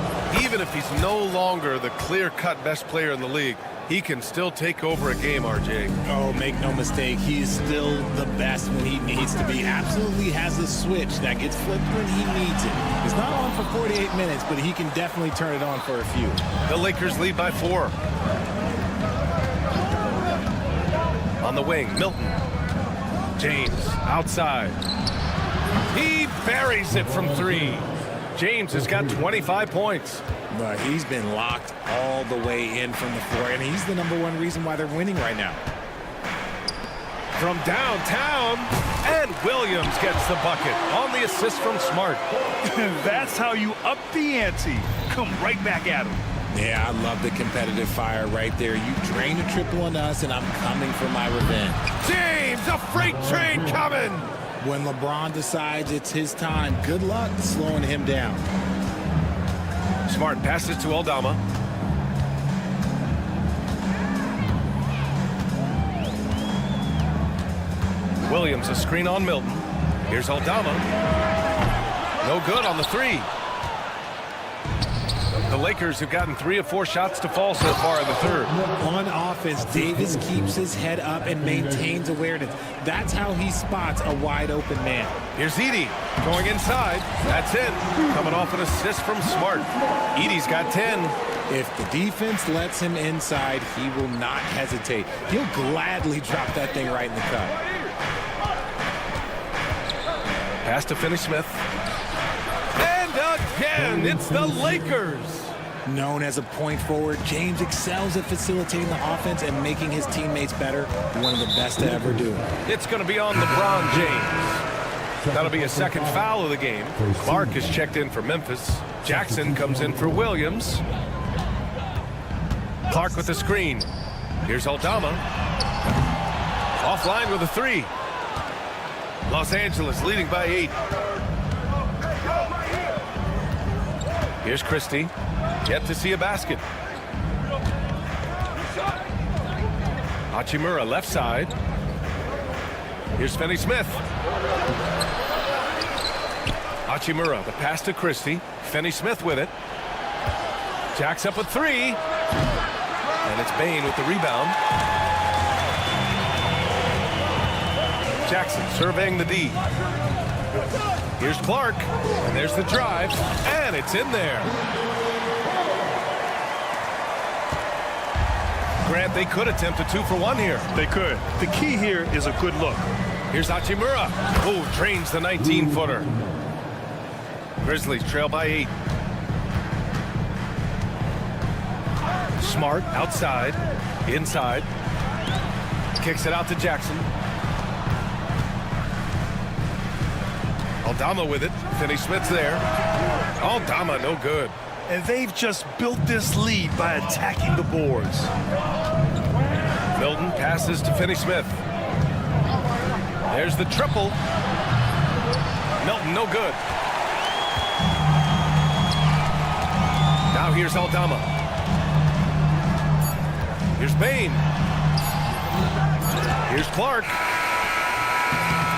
Even if he's no longer the clear-cut best player in the league, he can still take over a game, RJ. Oh, make no mistake, he is still the best when he needs to be. Absolutely has a switch that gets flipped when he needs it. It's not on for 48 minutes, but he can definitely turn it on for a few. The Lakers lead by 4. On the wing, Milton. James, outside. He buries it from 3. James has got 25 points. But he's been locked all the way in from the floor, and he's the #1 reason why they're winning right now. From downtown, and Williams gets the bucket on the assist from Smart. That's how you up the ante. Come right back at him. Yeah, I love the competitive fire right there. You drain a triple on us, and I'm coming for my revenge. James, a freight train coming. When LeBron decides it's his time, good luck slowing him down. Smart passes to Aldama. Williams, a screen on Milton. Here's Aldama. No good on the 3. The Lakers have gotten 3 of 4 shots to fall so far in the third. On offense, Davis keeps his head up and maintains awareness. That's how he spots a wide open man. Here's Edey going inside. That's it. Coming off an assist from Smart. Edey's got 10. If the defense lets him inside, he will not hesitate. He'll gladly drop that thing right in the cup. Pass to Finney-Smith. And again, it's the Lakers. Known as a point forward, James excels at facilitating the offense and making his teammates better. One of the best to ever do. It's going to be on LeBron James. That'll be a second foul of the game. Clark is checked in for Memphis. Jackson comes in for Williams. Clark with the screen. Here's Aldama. Offline with a 3. Los Angeles leading by 8. Here's Christie. Yet to see a basket. Hachimura left side. Here's Finney-Smith. Hachimura, the pass to Christie. Finney-Smith with it. Jacks up a 3. And it's Bane with the rebound. Jackson surveying the D. Here's Clark. And there's the drive. And it's in there. Grant, they could attempt a 2-for-1 here. They could. The key here is a good look. Here's Hachimura. Oh, drains the 19-footer. Grizzlies trail by 8. Smart outside, inside. Kicks it out to Jackson. Aldama with it. Finney-Smith's there. Aldama, no good. And they've just built this lead by attacking the boards. Milton passes to Finney-Smith. There's the triple. Milton, no good. Now here's Aldama. Here's Bane. Here's Clark.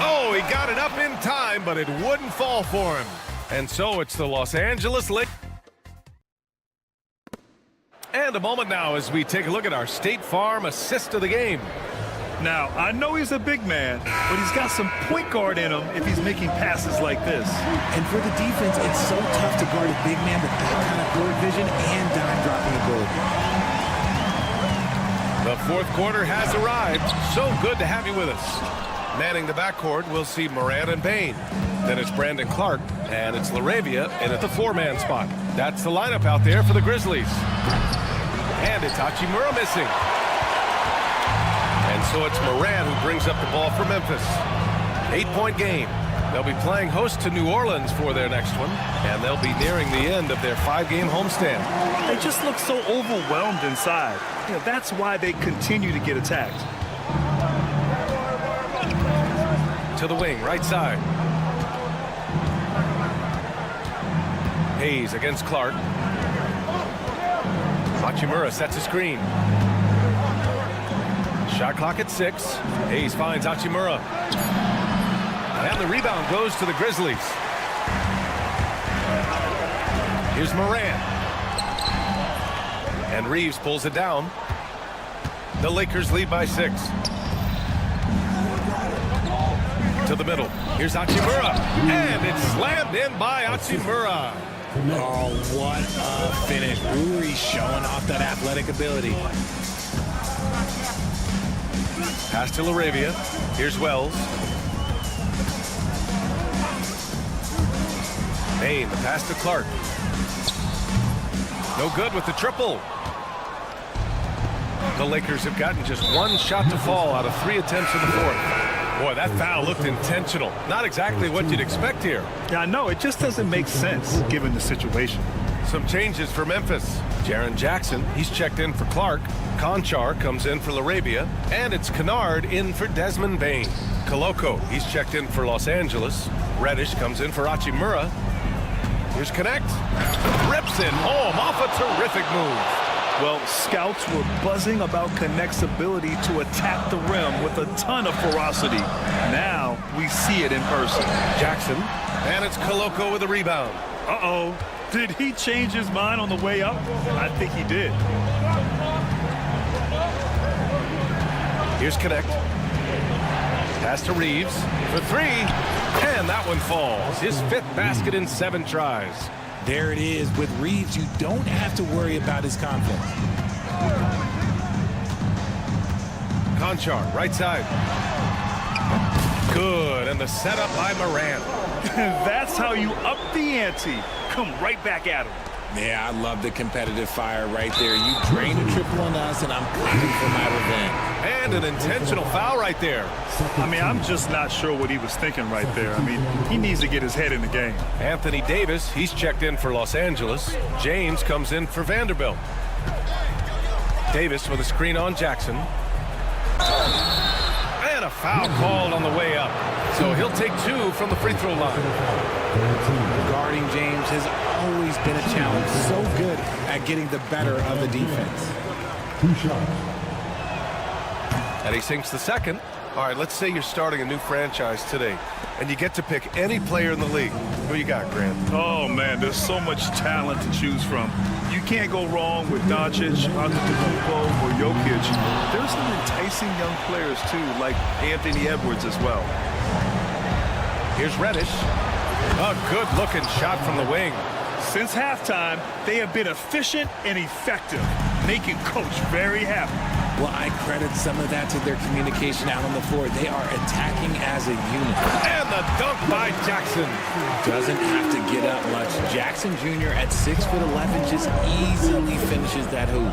Oh, he got it up in time, but it wouldn't fall for him. And so it's the Los Angeles Lakers. And a moment now as we take a look at our State Farm assist of the game. Now, I know he's a big man, but he's got some point guard in him if he's making passes like this. And for the defense, it's so tough to guard a big man with that kind of court vision and dime-dropping ability. The fourth quarter has arrived. So good to have you with us. Manning the backcourt, we'll see Moran and Bain. Then it's Brandon Clark, and it's LaRavia in at the 4-man spot. That's the lineup out there for the Grizzlies. And it's Hachimura missing. And so it's Moran who brings up the ball for Memphis. 8-point game. They'll be playing host to New Orleans for their next one, and they'll be nearing the end of their 5-game homestand. They just look so overwhelmed inside. You know, that's why they continue to get attacked. To the wing, right side. Hayes against Clark. Hachimura sets a screen. Shot clock at 6. Hayes finds Hachimura. And the rebound goes to the Grizzlies. Here's Moran. And Reeves pulls it down. The Lakers lead by 6. To the middle. Here's Hachimura. And it's slammed in by Hachimura. Oh, what a finish. Uri showing off that athletic ability. Pass to LaRavia. Here's Wells. Bain, the pass to Clark. No good with the triple. The Lakers have gotten just 1 shot to fall out of 3 attempts in the 4th. Boy, that foul looked intentional. Not exactly what you'd expect here. Yeah, I know. It just doesn't make sense given the situation. Some changes for Memphis. Jaren Jackson, he's checked in for Clark. Conchar comes in for LaRavia. And it's Kennard in for Desmond Bain. Koloko, he's checked in for Los Angeles. Reddish comes in for Hachimura. Here's Connect. Rips it home off a terrific move. Well, scouts were buzzing about Connect's ability to attack the rim with a ton of ferocity. Now we see it in person. Jackson, and it's Koloko with a rebound. Uh-oh. Did he change his mind on the way up? I think he did. Here's Connect. Pass to Reeves for 3. And that one falls. His 5th basket in 7 tries. There it is. With Reeves, you don't have to worry about his confidence. Conchar, right side. Good, and the setup by Moran. That's how you up the ante. Come right back at him. Yeah, I love the competitive fire right there. You drain a triple on us, and I'm coming for my revenge. And an intentional foul right there. I mean, I'm just not sure what he was thinking right there. I mean, he needs to get his head in the game. Anthony Davis, he's checked in for Los Angeles. James comes in for Vanderbilt. Davis with a screen on Jackson. And a foul called on the way up. So he'll take 2 from the free throw line. Guarding James has always been a challenge. So good at getting the better of the defense. 2 shots. And he sinks the second. All right, let's say you're starting a new franchise today, and you get to pick any player in the league. Who you got, Grant? Oh, man, there's so much talent to choose from. You can't go wrong with Doncic, Antetokounmpo, or Jokic. There's some enticing young players, too, like Anthony Edwards as well. Here's Reddish. A good-looking shot from the wing. Since halftime, they have been efficient and effective, making Coach very happy. Well, I credit some of that to their communication out on the floor. They are attacking as a unit. And the dunk by Jackson. Doesn't have to get up much. Jackson Jr. at 6'11" just easily finishes that hoop.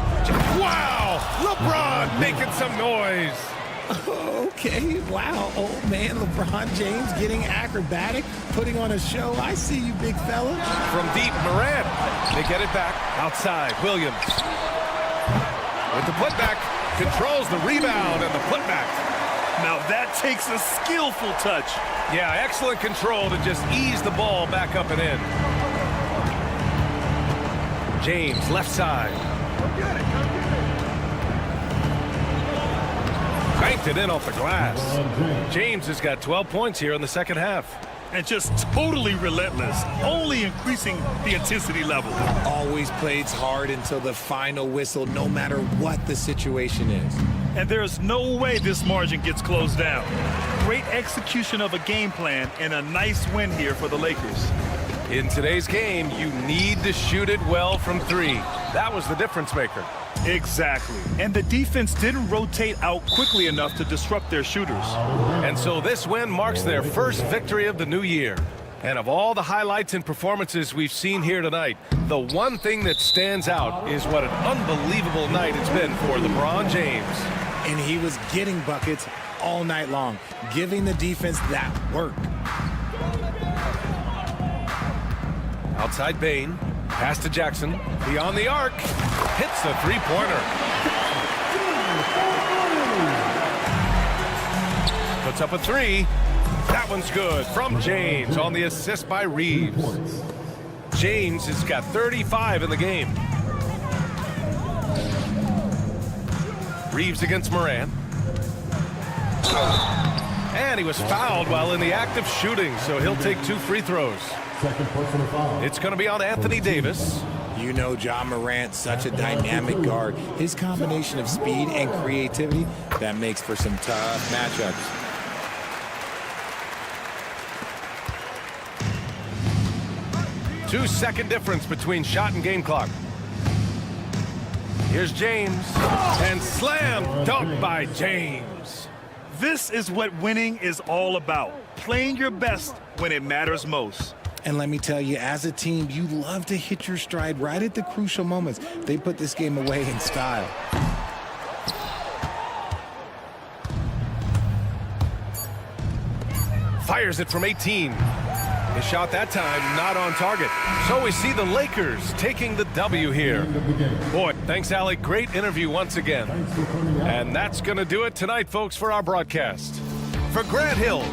Wow! LeBron making some noise. Okay, wow, old man LeBron James getting acrobatic, putting on a show. I see you, big fella. From deep, Moran. They get it back outside. Williams with the putback, controls the rebound and the putback. Now that takes a skillful touch. Yeah, excellent control to just ease the ball back up and in. James, left side. Banked it in off the glass. James has got 12 points here in the second half. And just totally relentless, only increasing the intensity level. Always plays hard until the final whistle, no matter what the situation is. And there's no way this margin gets closed down. Great execution of a game plan and a nice win here for the Lakers. In today's game, you need to shoot it well from 3. That was the difference maker. Exactly. And the defense didn't rotate out quickly enough to disrupt their shooters. And so this win marks their first victory of the new year. And of all the highlights and performances we've seen here tonight, the one thing that stands out is what an unbelievable night it's been for LeBron James. And he was getting buckets all night long, giving the defense that work. Outside Bane, pass to Jackson, beyond the arc, hits the three-pointer. Puts up a three. That one's good from James on the assist by Reeves. James has got 35 in the game. Reeves against Moran. And he was fouled while in the act of shooting, so he'll take 2 free throws. It's going to be on Anthony Davis. You know Ja Morant's such a dynamic guard. His combination of speed and creativity, that makes for some tough matchups. Two-second difference between shot and game clock. Here's James, and slam dunk by James. This is what winning is all about. Playing your best when it matters most. And let me tell you, as a team, you love to hit your stride right at the crucial moments. They put this game away in style. Fires it from 18. His shot that time not on target. So we see the Lakers taking the W here. Boy, thanks, Alec. Great interview once again. And that's going to do it tonight, folks, for our broadcast. For Grant Hill.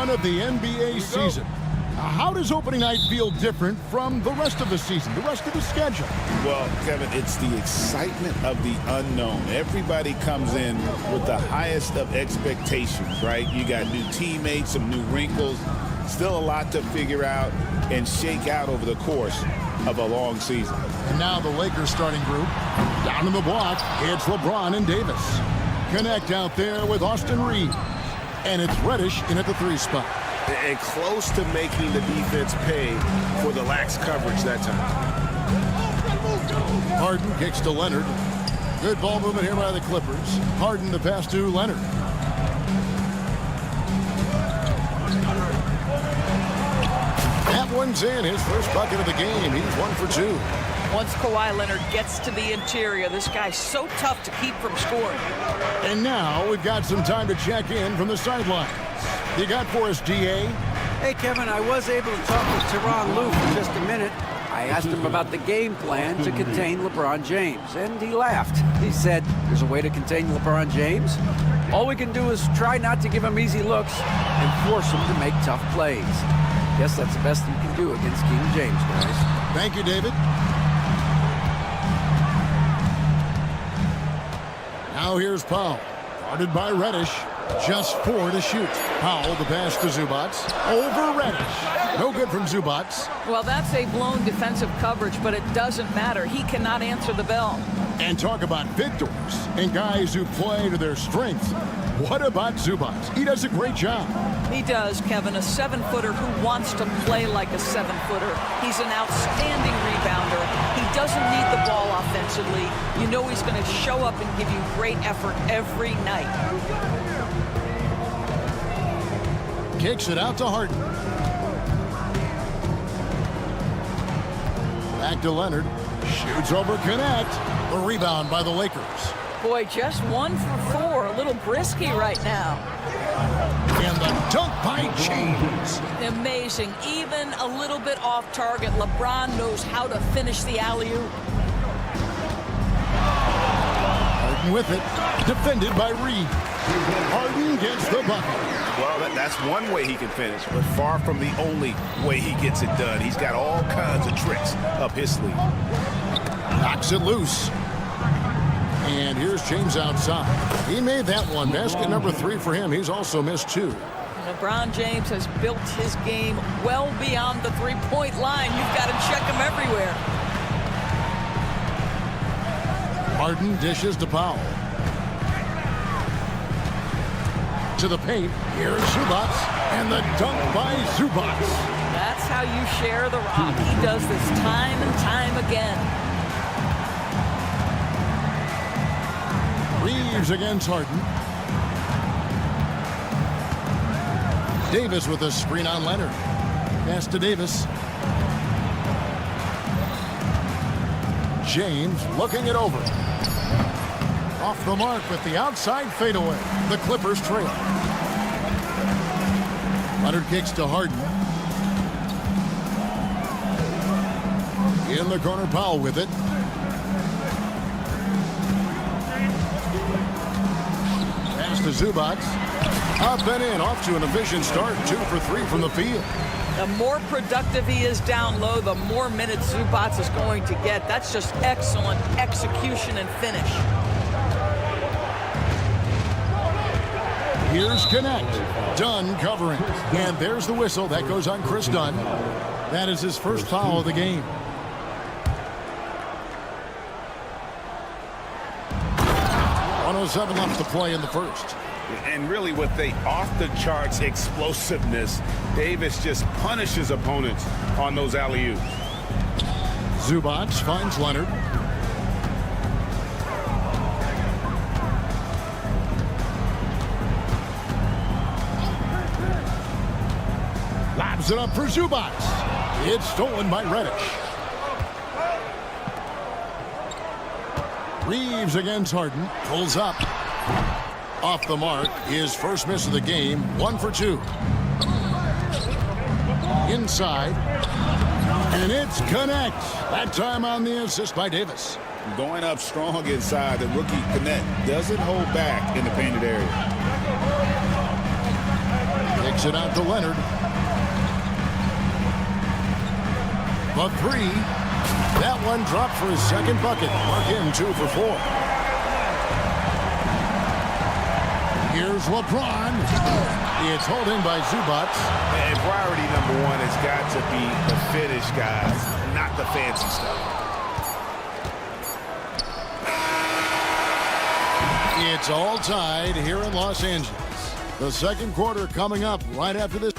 one of the NBA season. How does opening night feel different from the rest of the season, the rest of the schedule? Well, Kevin, it's the excitement of the unknown. Everybody comes in with the highest of expectations, right? You got new teammates, some new wrinkles, still a lot to figure out and shake out over the course of a long season. And now the Lakers starting group. Down in the block, it's LeBron and Davis. Connect out there with Austin Reeves. And it's Reddish in at the 3 spot. And close to making the defense pay for the lax coverage that time. Harden kicks to Leonard. Good ball movement here by the Clippers. Harden to pass to Leonard. That one's in. His first bucket of the game. He's 1 for 2. Once Kawhi Leonard gets to the interior, this guy's so tough to keep from scoring. And now we've got some time to check in from the sidelines. You got for us, DA? Hey, Kevin, I was able to talk with Tyronn Lue for just a minute. I asked him about the game plan to contain LeBron James, and he laughed. He said, there's a way to contain LeBron James. All we can do is try not to give him easy looks and force him to make tough plays. Guess that's the best you can do against King James, guys. Thank you, David. Now here's Powell, guarded by Reddish. Just 4 to shoot. Powell, the pass to Zubac. Over Reddish. No good from Zubac. Well, that's a blown defensive coverage, but it doesn't matter. He cannot answer the bell. And talk about victors and guys who play to their strengths. What about Zubac? He does a great job. He does, Kevin. A 7-footer who wants to play like a 7-footer. He's an outstanding rebounder. He doesn't need the ball offensively. You know he's going to show up and give you great effort every night. Kicks it out to Harden. Back to Leonard. Shoots over Connect. The rebound by the Lakers. Boy, just 1 for 4. A little brisky right now. And the dunk by James. Amazing. Even a little bit off target. LeBron knows how to finish the alley-oop. Harden with it. Defended by Reed. Harden gets the bucket. Well, that's one way he can finish, but far from the only way he gets it done. He's got all kinds of tricks up his sleeve. Knocks it loose. And here's James outside. He made that one. Basket number 3 for him. He's also missed 2. LeBron James has built his game well beyond the three-point line. You've got to check him everywhere. Harden dishes to Powell. To the paint. Here's Zubac. And the dunk by Zubac. That's how you share the rock. He does this time and time again. Reeves against Harden. Davis with a screen on Leonard. Pass to Davis. James looking it over. Off the mark with the outside fadeaway. The Clippers trail. Leonard kicks to Harden. In the corner, Powell with it. Pass to Zubac. Up and in, off to an efficient start. 2 for 3 from the field. The more productive he is down low, the more minutes Zubac is going to get. That's just excellent execution and finish. Here's Connect. Dunn covering. And there's the whistle. That goes on Chris Dunn. That is his first foul of the game. .107 left to play in the first. And really with the off-the-charts explosiveness, Davis just punishes opponents on those alley-oops. Zubac finds Leonard. Lobs it up for Zubac. It's stolen by Reddish. Reeves against Harden. Pulls up. Off the mark. His first miss of the game. 1 for 2. Inside. And it's Connect. That time on the assist by Davis. Going up strong inside. The rookie Connect doesn't hold back in the painted area. Kicks it out to Leonard. The three. That one dropped for his second bucket. Mark him 2 for 4. Here's LeBron. It's held in by Zubac. And priority number 1 has got to be the finish, guys, not the fancy stuff. It's all tied here in Los Angeles. The second quarter coming up right after this.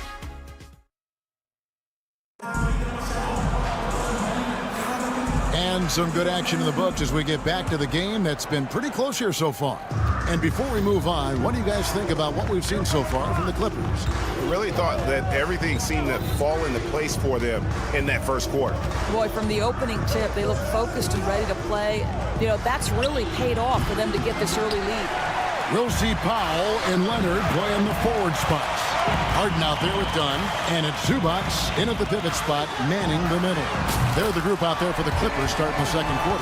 And some good action in the books as we get back to the game that's been pretty close here so far. And before we move on, what do you guys think about what we've seen so far from the Clippers? I really thought that everything seemed to fall into place for them in that first quarter. Boy, from the opening tip, they look focused and ready to play. You know, that's really paid off for them to get this early lead. We'll see Powell and Leonard playing the forward spots. Harden out there with Dunn, and it's Zubac in at the pivot spot, manning the middle. They're the group out there for the Clippers starting the second quarter.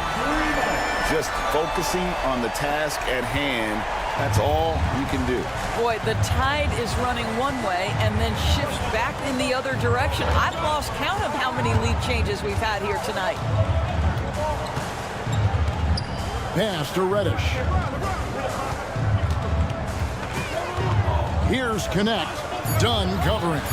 Just focusing on the task at hand, that's all you can do. Boy, the tide is running one way and then shifts back in the other direction. I've lost count of how many lead changes we've had here tonight. Pass to Reddish. Here's Connect. Dunn covering.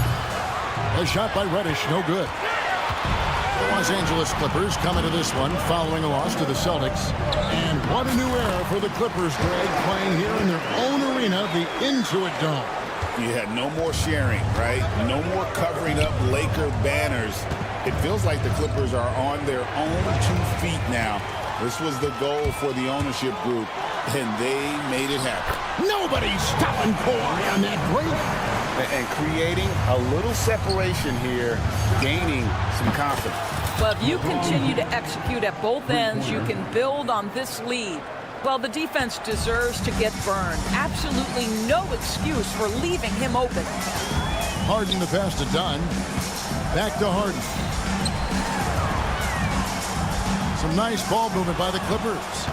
A shot by Reddish, no good. The Los Angeles Clippers come into this one following a loss to the Celtics. And what a new era for the Clippers, Greg, playing here in their own arena, the Intuit Dome. You had no more sharing, right? No more covering up Laker banners. It feels like the Clippers are on their own 2 feet now. This was the goal for the ownership group, and they made it happen. Nobody's stopping Kawhi on that break. And creating a little separation here, gaining some confidence. Well, if you continue to execute at both ends, you can build on this lead. Well, the defense deserves to get burned. Absolutely no excuse for leaving him open. Harden the pass to Dunn. Back to Harden. Some nice ball movement by the Clippers.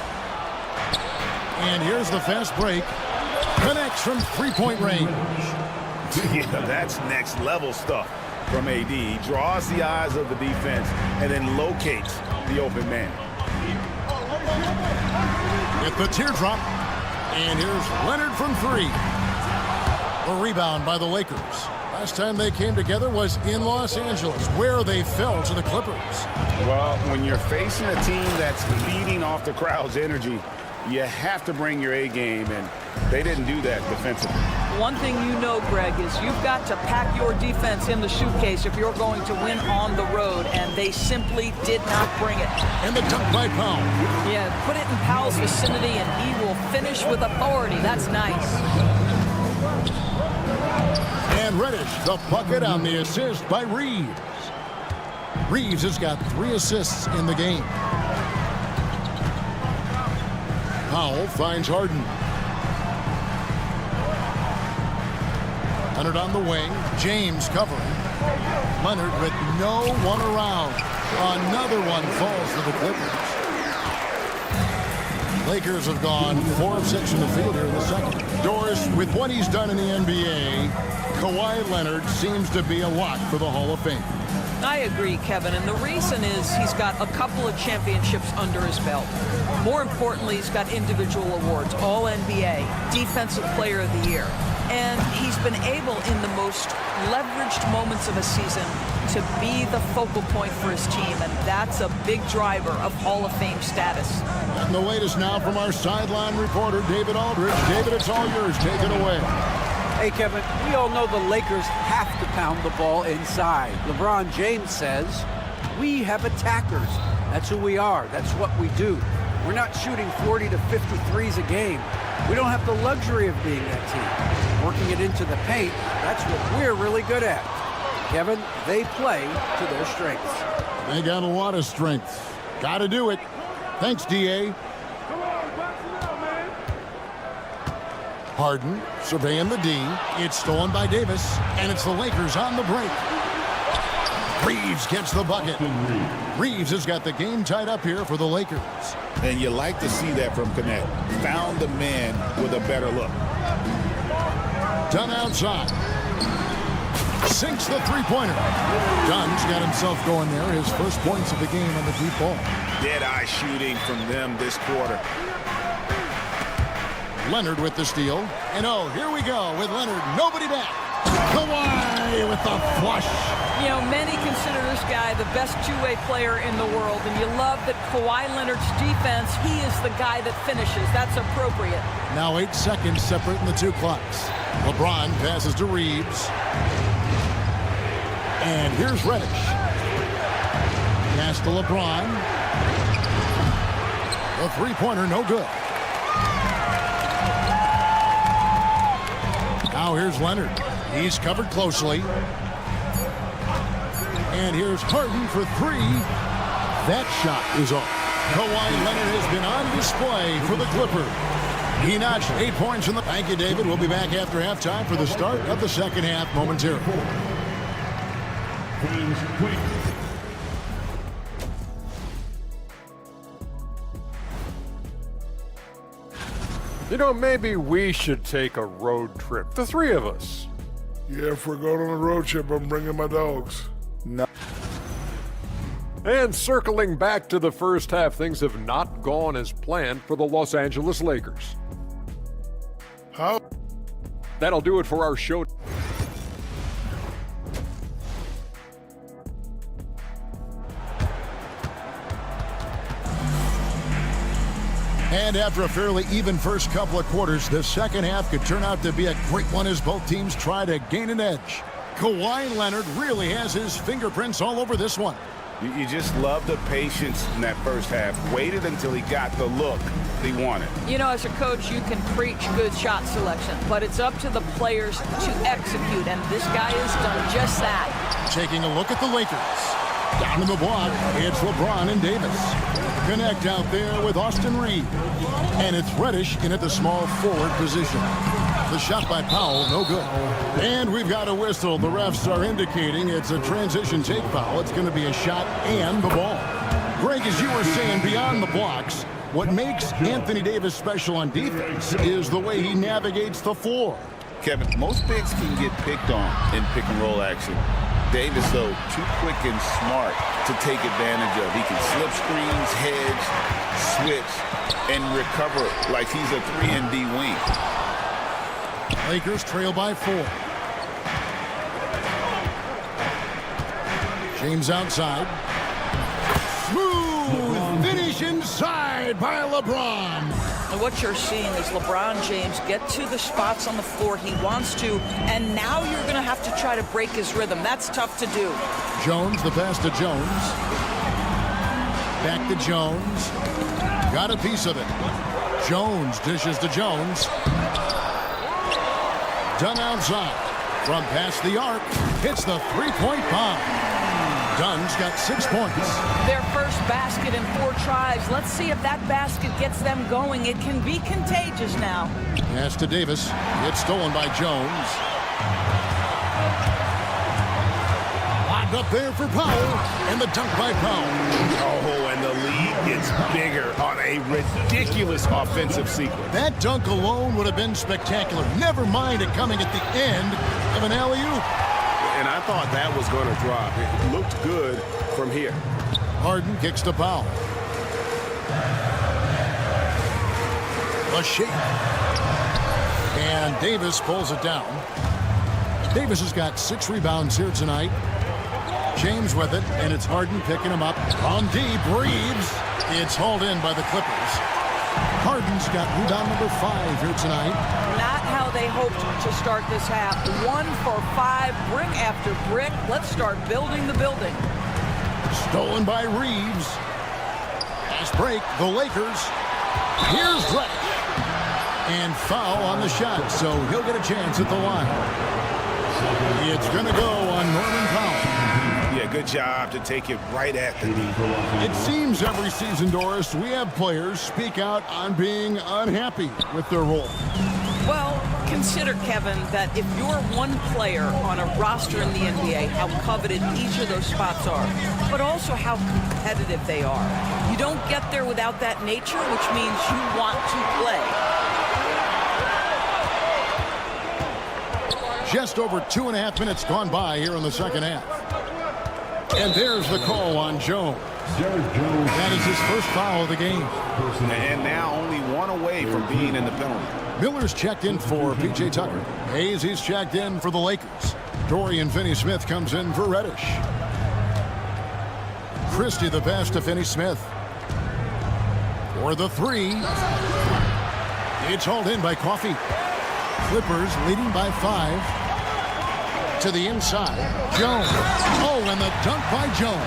And here's the fast break. Connects from three-point range. Yeah, that's next level stuff from AD. He draws the eyes of the defense and then locates the open man. With the teardrop. And here's Leonard from 3. A rebound by the Lakers. Last time they came together was in Los Angeles, where they fell to the Clippers. Well, when you're facing a team that's feeding off the crowd's energy, you have to bring your A game, and they didn't do that defensively. One thing you know, Greg, is you've got to pack your defense in the suitcase if you're going to win on the road, and they simply did not bring it. And the dunk by Powell. Yeah, put it in Powell's vicinity, and he will finish with authority. That's nice. And Reddish, the bucket on the assist by Reeves. Reeves has got 3 assists in the game. Powell finds Harden. Leonard on the wing. James covering. Leonard with no one around. Another one falls for the Clippers. Lakers have gone 4 of 6 in the field here in the second. Doris, with what he's done in the NBA, Kawhi Leonard seems to be a lock for the Hall of Fame. I agree, Kevin, and the reason is he's got a couple of championships under his belt. More importantly, he's got individual awards, All-NBA, Defensive Player of the Year. And he's been able, in the most leveraged moments of a season, to be the focal point for his team, and that's a big driver of Hall of Fame status. And the latest now from our sideline reporter, David Aldridge. David, it's all yours. Take it away. Hey, Kevin, we all know the Lakers have to pound the ball inside. LeBron James says, we have attackers. That's who we are. That's what we do. We're not shooting 40 to 53s a game. We don't have the luxury of being that team. Working it into the paint, that's what we're really good at. Kevin, they play to their strengths. They got a lot of strength. Got to do it. Thanks, D.A. Harden surveying the D. It's stolen by Davis, and it's the Lakers on the break. Reeves gets the bucket. Reeves has got the game tied up here for the Lakers. And you like to see that from Connect. Found the man with a better look. Done outside. Sinks the three-pointer. Dunn's got himself going there. His first points of the game on the deep ball. Dead-eye shooting from them this quarter. Leonard with the steal. And oh, here we go with Leonard. Nobody back. Kawhi with the flush. You know, many consider this guy the best two-way player in the world, and you love that Kawhi Leonard's defense, he is the guy that finishes. That's appropriate. Now 8 seconds separating the two clocks. LeBron passes to Reeves. And here's Reddish. Pass to LeBron. The three-pointer, no good. Now here's Leonard. He's covered closely. And here's Harden for three. That shot is off. Kawhi Leonard has been on display for the Clippers. He notched 8 points in the... Thank you, David. We'll be back after halftime for the start of the second half momentarily. You know, maybe we should take a road trip, the three of us. Yeah, if we're going on a road trip, I'm bringing my dogs. No. And circling back to the first half, things have not gone as planned for the Los Angeles Lakers. How? That'll do it for our show. And after a fairly even first couple of quarters, the second half could turn out to be a great one as both teams try to gain an edge. Kawhi Leonard really has his fingerprints all over this one. You just love the patience in that first half. Waited until he got the look he wanted. You know, as a coach, you can preach good shot selection, but it's up to the players to execute, and this guy has done just that. Taking a look at the Lakers. Down in the block, it's LeBron and Davis. Connect out there with Austin Reeves. And it's Reddish in at the small forward position. The shot by Powell, no good. And we've got a whistle. The refs are indicating it's a transition take foul. It's going to be a shot and the ball. Greg, as you were saying, beyond the blocks, what makes Anthony Davis special on defense is the way he navigates the floor. Kevin, most bigs can get picked on in pick-and-roll action. Davis, though, too quick and smart to take advantage of. He can slip screens, hedge, switch, and recover like he's a 3-and-D wing. Lakers trail by 4. James outside. Smooth finish inside by LeBron. And what you're seeing is LeBron James get to the spots on the floor he wants to, and now you're going to have to try to break his rhythm. That's tough to do. Jones, the pass to Jones. Back to Jones. Got a piece of it. Jones dishes to Jones. Dunn outside. From past the arc, hits the three-point bomb. Dunn's got 6 points. Their first basket in 4 tries. Let's see if that basket gets them going. It can be contagious now. Pass to Davis. It's stolen by Jones. Locked up there for Powell. And the dunk by Powell. Oh, and the lead gets bigger on a ridiculous offensive sequence. That dunk alone would have been spectacular. Never mind it coming at the end of an alley-oop. And I thought that was going to drop. It looked good from here. Harden kicks to Powell. A shake. And Davis pulls it down. Davis has got 6 rebounds here tonight. James with it, and it's Harden picking him up. On deep, Reeves. It's hauled in by the Clippers. Harden's got rebound number 5 here tonight. Not how they hoped to start this half. 1 for 5, brick after brick. Let's start building the building. Stolen by Reeves. Fast break, the Lakers. Here's Reddish. And foul on the shot, so he'll get a chance at the line. It's going to go on Norman Powell. Yeah, good job to take it right at the knee. It seems every season, Doris, we have players speak out on being unhappy with their role. Well, consider, Kevin, that if you're one player on a roster in the NBA, how coveted each of those spots are, but also how competitive they are. You don't get there without that nature, which means you want to play. Just over 2.5 minutes gone by here in the second half. And there's the call on Jones. That is his first foul of the game. And now only one away from being in the penalty. Miller's checked in for P.J. Tucker. Hayes, he's checked in for the Lakers. Dorian Finney-Smith comes in for Reddish. Christie the pass to Finney-Smith. For the three. It's hauled in by Coffey. Clippers leading by 5. To the inside. Jones. Oh, and the dunk by Jones.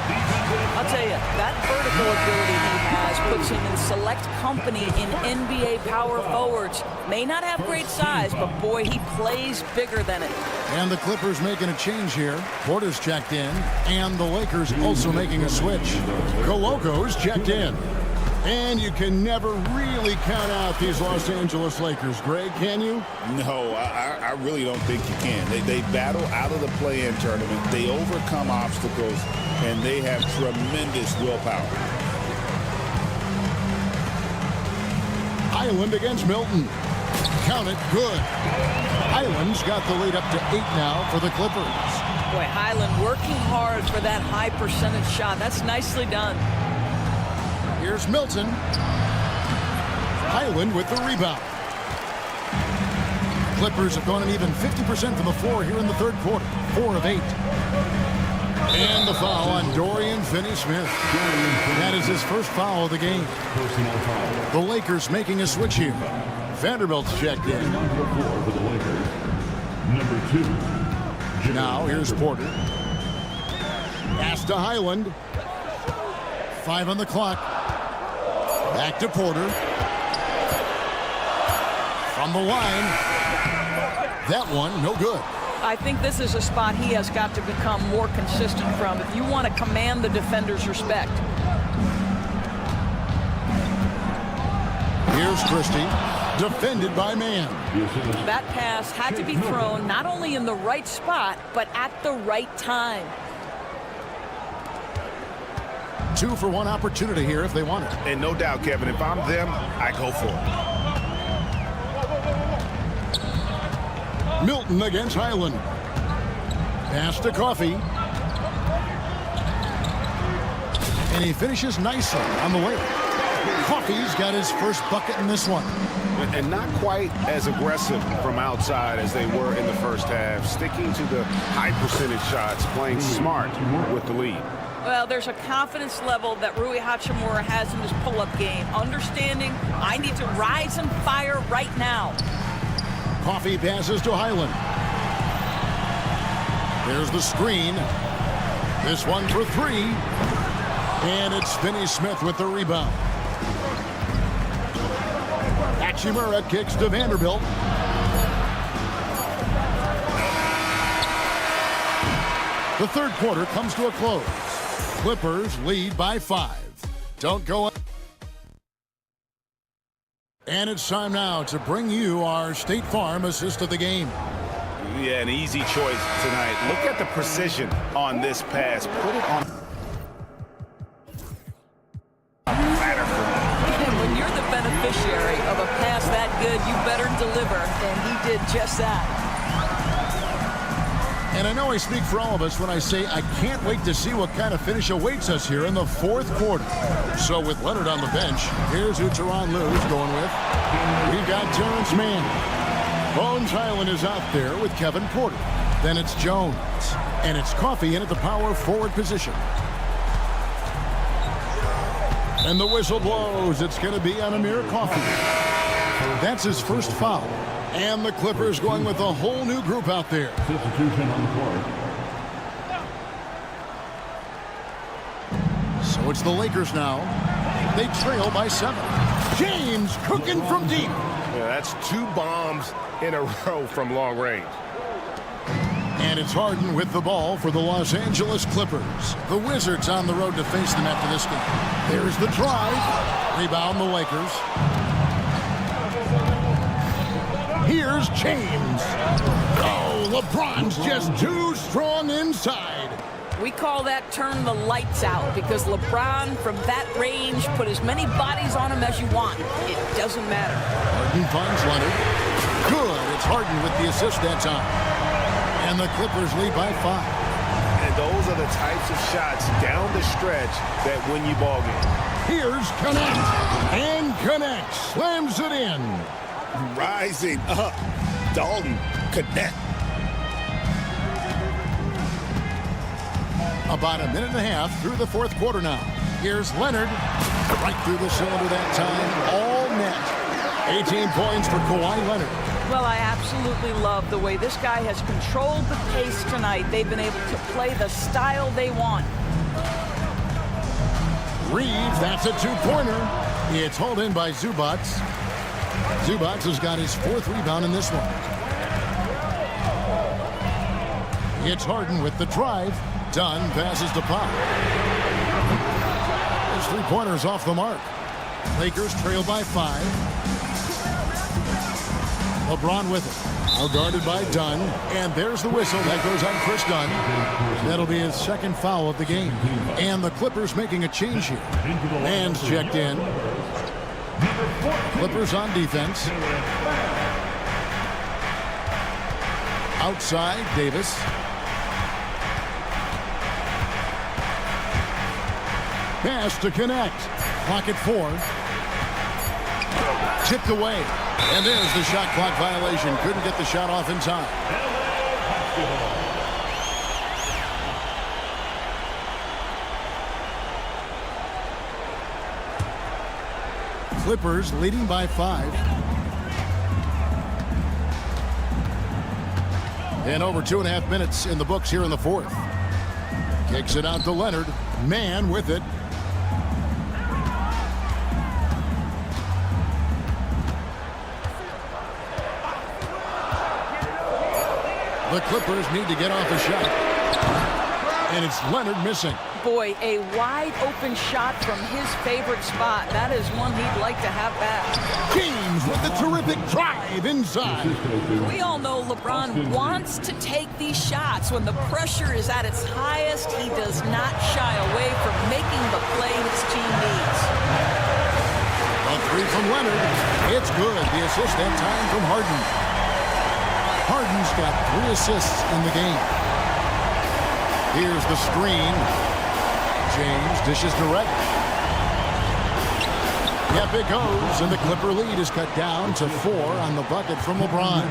I'll tell you, that vertical ability he has puts him in select company in NBA power forwards. May not have great size, but boy, he plays bigger than it. And the Clippers making a change here. Porter's checked in, and the Lakers also making a switch. Coloco's checked in. And you can never really count out these Los Angeles Lakers, Greg, can you? No, I really don't think you can. They battle out of the play-in tournament. They overcome obstacles, and they have tremendous willpower. Highland against Milton. Count it, good. Highland's got the lead up to 8 now for the Clippers. Boy, Highland working hard for that high percentage shot. That's nicely done. Here's Milton. Highland with the rebound. Clippers have gone an even 50% from the floor here in the third quarter. 4 of 8. And the foul on Dorian Finney-Smith. That is his first foul of the game. The Lakers making a switch here. Vanderbilt's checked in. Number 2. Now here's Porter. Pass to Highland. 5 on the clock. Back to Porter. From the line. That one, no good. I think this is a spot he has got to become more consistent from if you want to command the defender's respect. Here's Christie. Defended by Man. That pass had to be thrown not only in the right spot, but at the right time. 2 for 1 opportunity here if they want it. And no doubt, Kevin, if I'm them, I go for it. Milton against Highland. Pass to Coffey. And he finishes nicely on the way. Coffey's got his first bucket in this one. And not quite as aggressive from outside as they were in the first half. Sticking to the high percentage shots, playing smart with the lead. Well, there's a confidence level that Rui Hachimura has in his pull-up game. Understanding, I need to rise and fire right now. Coffey passes to Highland. There's the screen. This one for 3. And it's Finney-Smith with the rebound. Hachimura kicks to Vanderbilt. The third quarter comes to a close. Clippers lead by 5. Don't go. And it's time now to bring you our State Farm assist of the game. Yeah, an easy choice tonight. Look at the precision on this pass. Put it on. When you're the beneficiary of a pass that good, you better deliver, and he did just that. And I know I speak for all of us when I say I can't wait to see what kind of finish awaits us here in the fourth quarter. So with Leonard on the bench, here's who Tyronn Lue is going with. We've got Terrence Mann. Bones Highland is out there with Kevin Porter. Then it's Jones. And it's Coffey in at the power forward position. And the whistle blows. It's going to be on Amir Coffey. That's his first foul. And the Clippers going with a whole new group out there. Substitution on the court. So it's the Lakers now. They trail by 7. James cooking from deep. Yeah, that's 2 bombs in a row from long range. And it's Harden with the ball for the Los Angeles Clippers. The Wizards on the road to face them after this game. There's the drive. Rebound the Lakers. Here's James. Oh, LeBron's just too strong inside. We call that turn the lights out because LeBron, from that range, put as many bodies on him as you want. It doesn't matter. Harden finds Leonard. Good. It's Harden with the assist that time. And the Clippers lead by 5. And those are the types of shots down the stretch that win you ball games. Here's Connect. And Connect slams it in. Rising up. Dalton, Connect. About a minute and a half through the fourth quarter now. Here's Leonard. Right through the cylinder that time. All net. 18 points for Kawhi Leonard. Well, I absolutely love the way this guy has controlled the pace tonight. They've been able to play the style they want. Reeves, that's a two-pointer. It's hauled in by Zubac. Zubac has got his 4th rebound in this one. It's Harden with the drive. Dunn passes to Pop. His 3-pointer's off the mark. Lakers trail by 5. LeBron with it. Now guarded by Dunn. And there's the whistle. That goes on Chris Dunn. That'll be his 2nd foul of the game. And the Clippers making a change here. Man's checked in. Clippers on defense. Outside, Davis. Pass to Connect. Clock at 4. Chipped away. And there's the shot clock violation. Couldn't get the shot off in time. Clippers leading by 5. And over 2.5 minutes in the books here in the fourth. Kicks it out to Leonard. Man with it. The Clippers need to get off a shot. And it's Leonard missing. Boy, a wide open shot from his favorite spot. That is one he'd like to have back. James with the terrific drive inside. We all know LeBron wants to take these shots. When the pressure is at its highest, he does not shy away from making the play his team needs. A 3 from Leonard. It's good. The assist that time from Harden. Harden's got 3 assists in the game. Here's the screen. James dishes to Reddish. Yep, it goes, and the Clipper lead is cut down to 4 on the bucket from LeBron.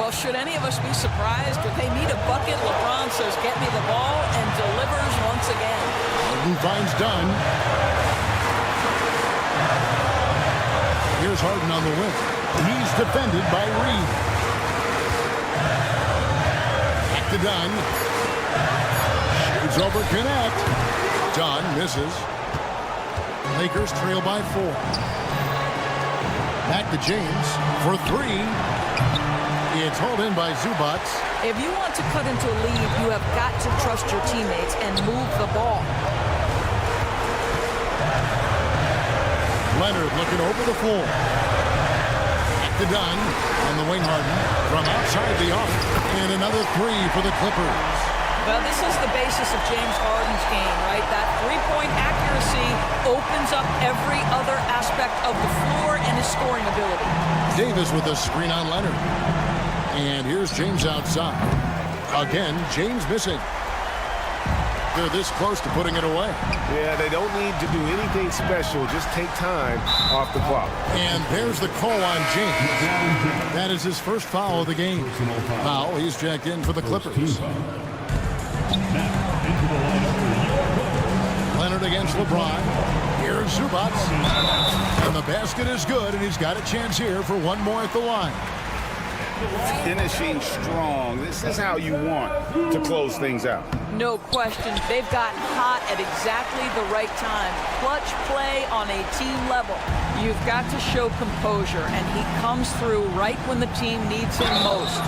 Well, should any of us be surprised if they need a bucket? LeBron says, "Get me the ball," and delivers once again. Harden finds Dunn. Here's Harden on the wing. He's defended by Reed. Back to Dunn. Shoots over Connect. Dunn misses. Lakers trail by 4. Back to James for 3. It's hauled in by Zubac. If you want to cut into a lead, you have got to trust your teammates and move the ball. Leonard looking over the floor. Back to Dunn on the wing. Harden from outside the arc. And another 3 for the Clippers. Well, this is the basis of James Harden's game, right? That three-point accuracy opens up every other aspect of the floor and his scoring ability. Davis with a screen on Leonard. And here's James outside. Again, James missing. They're this close to putting it away. Yeah, they don't need to do anything special. Just take time off the clock. And there's the call on James. That is his first foul of the game. Foul, he's jacked in for the Clippers. Leonard against LeBron. Here's Zubac. And the basket is good, and he's got a chance here for one more at the line. Finishing strong. This is how you want to close things out. No question. They've gotten hot at exactly the right time. Clutch play on a team level. You've got to show composure, and he comes through right when the team needs him most.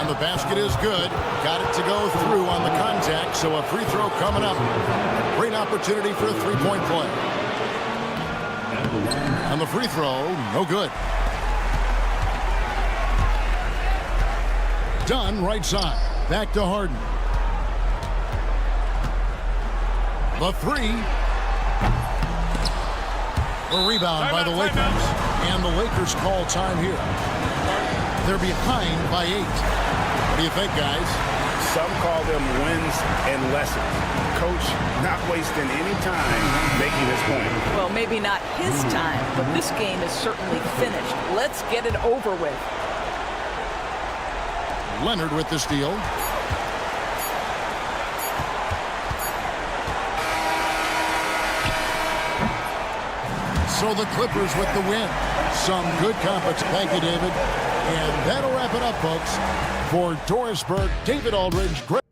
And the basket is good. Got it to go through on the contact, so a free throw coming up. Great opportunity for a three-point play. And the free throw, no good. Dunn, right side. Back to Harden. The 3. A rebound by the Lakers. And the Lakers call time here. They're behind by 8. What do you think, guys? Some call them wins and lessons. Coach not wasting any time making his point. Well, maybe not his time, but this game is certainly finished. Let's get it over with. Leonard with the steal. So the Clippers with the win. Some good competition. Thank you, David. And that'll wrap it up, folks. For Doris Burke, David Aldridge, Greg.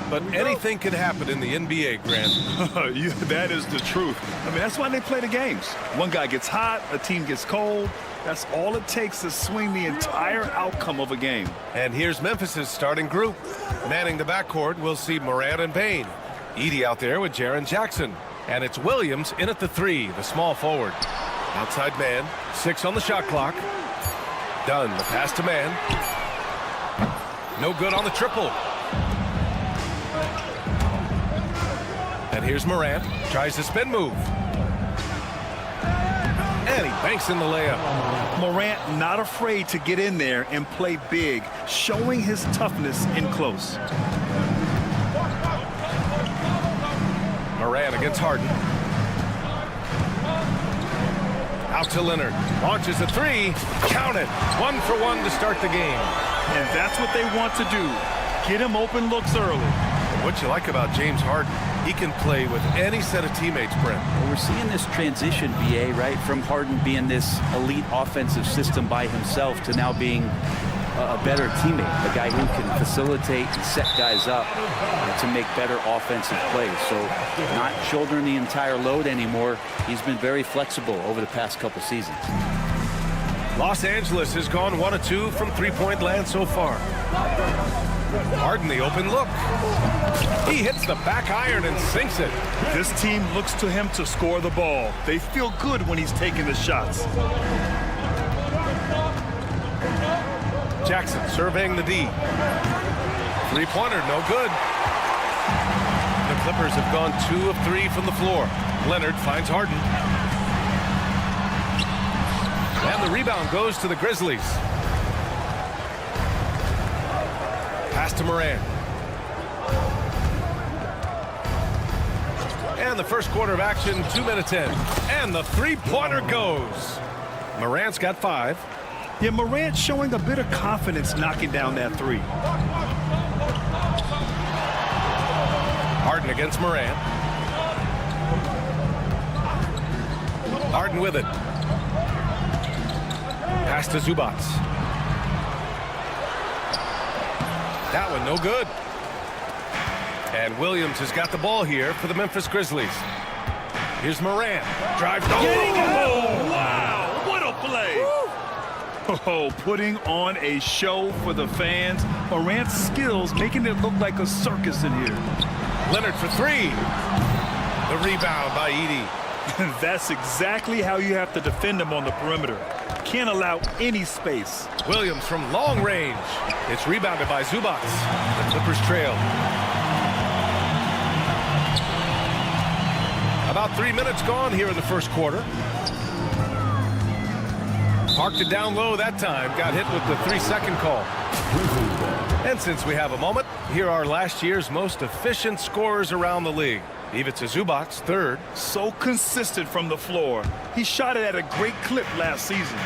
but anything can happen in the NBA, Grant. That is the truth. I mean, that's why they play the games. One guy gets hot, a team gets cold. That's all it takes to swing the entire outcome of a game. And here's Memphis' starting group. Manning the backcourt, we'll see Morant and Bane. Edey out there with Jaren Jackson. And it's Williams in at the 3, the small forward. Outside man, 6 on the shot clock. Dunn, the pass to man. No good on the triple. And here's Morant, tries the spin move. And he banks in the layup. Morant not afraid to get in there and play big, showing his toughness in close. Morant against Harden. Out to Leonard. Launches a 3. Count it. 1 for 1 to start the game. And that's what they want to do. Get him open looks early. What you like about James Harden, he can play with any set of teammates, Brent. Well, we're seeing this transition, BA, right? From Harden being this elite offensive system by himself to now being a better teammate, a guy who can facilitate and set guys up to make better offensive plays. So not shouldering the entire load anymore. He's been very flexible over the past couple seasons. Los Angeles has gone 1 of 2 from three-point land so far. Harden the open look. He hits the back iron and sinks it. This team looks to him to score the ball. They feel good when he's taking the shots. Jackson surveying the D. Three-pointer, no good. The Clippers have gone 2 of 3 from the floor. Leonard finds Harden. And the rebound goes to the Grizzlies. Pass to Morant. And the first quarter of action, 2 minutes in. And the three-pointer goes. Morant's got 5. Yeah, Morant showing a bit of confidence knocking down that 3. Harden against Morant. Harden with it. Pass to Zubac. That one no good. And Williams has got the ball here for the Memphis Grizzlies. Here's Morant. Drive. Oh, wow. What a play. Oh, putting on a show for the fans. Morant's skills making it look like a circus in here. Leonard for 3. The rebound by Edey. That's exactly how you have to defend him on the perimeter. Can't allow any space. Williams from long range. It's rebounded by Zubac. The Clippers trail. About 3 minutes gone here in the first quarter. Parked it down low that time. Got hit with the 3-second call. And since we have a moment, here are last year's most efficient scorers around the league. Ivica Zubac, 3rd. So consistent from the floor. He shot it at a great clip last season.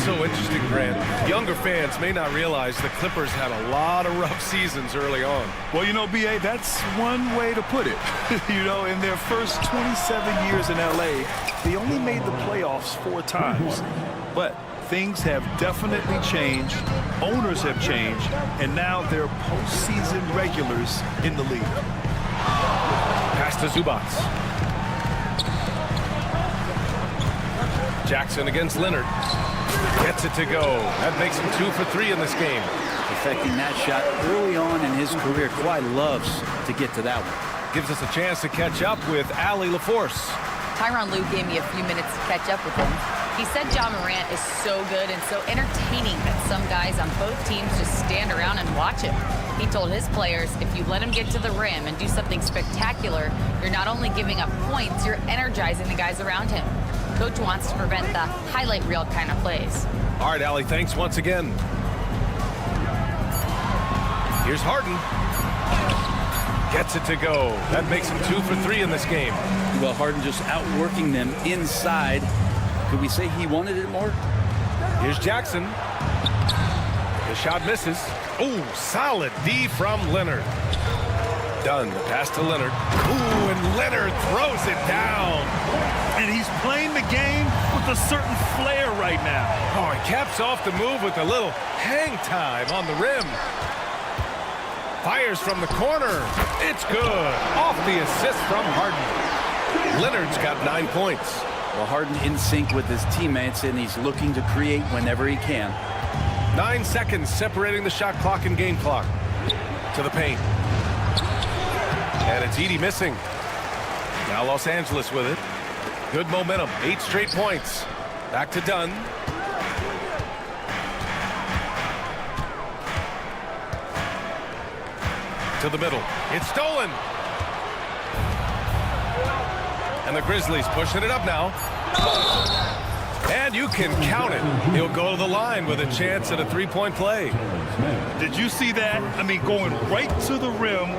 So interesting, Grant. Younger fans may not realize the Clippers had a lot of rough seasons early on. Well, you know, B.A., that's one way to put it. You know, in their first 27 years in L.A., they only made the playoffs 4 times. But things have definitely changed. Owners have changed. And now they're postseason regulars in the league. Pass to Zubac. Jackson against Leonard. Gets it to go. That makes him 2 for 3 in this game. Perfecting that shot early on in his career. Kawhi loves to get to that one. Gives us a chance to catch up with Allie LaForce. Tyronn Lue gave me a few minutes to catch up with him. He said John Morant is so good and so entertaining that some guys on both teams just stand around and watch him. He told his players, if you let him get to the rim and do something spectacular, you're not only giving up points, you're energizing the guys around him. Coach wants to prevent the highlight reel kind of plays. All right, Allie, thanks once again. Here's Harden. Gets it to go. That makes him 2 for 3 in this game. Well, Harden just outworking them inside. Could we say he wanted it more? Here's Jackson. The shot misses. Oh, solid D from Leonard. Done. The pass to Leonard. Ooh, and Leonard throws it down. And he's playing the game with a certain flair right now. Oh, he caps off the move with a little hang time on the rim. Fires from the corner. It's good. Off the assist from Harden. Leonard's got 9 points. Well, Harden in sync with his teammates, and he's looking to create whenever he can. 9 seconds separating the shot clock and game clock. To the paint. And it's Edey missing. Now Los Angeles with it. Good momentum. 8 straight points. Back to Dunn. To the middle. It's stolen. And the Grizzlies pushing it up now. And you can count it. He'll go to the line with a chance at a three-point play. Did you see that? I mean, going right to the rim.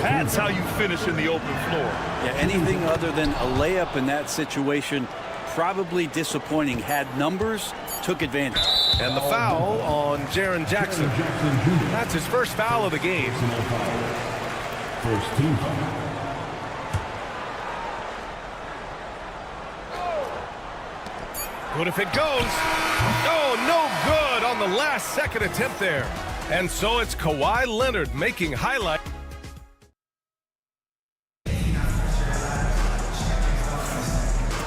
That's how you finish in the open floor. Yeah, anything other than a layup in that situation, probably disappointing. Had numbers, took advantage. And the foul on Jaren Jackson. That's his first foul of the game. First team foul. Good if it goes. Oh, no good on the last second attempt there. And so it's Kawhi Leonard making highlight.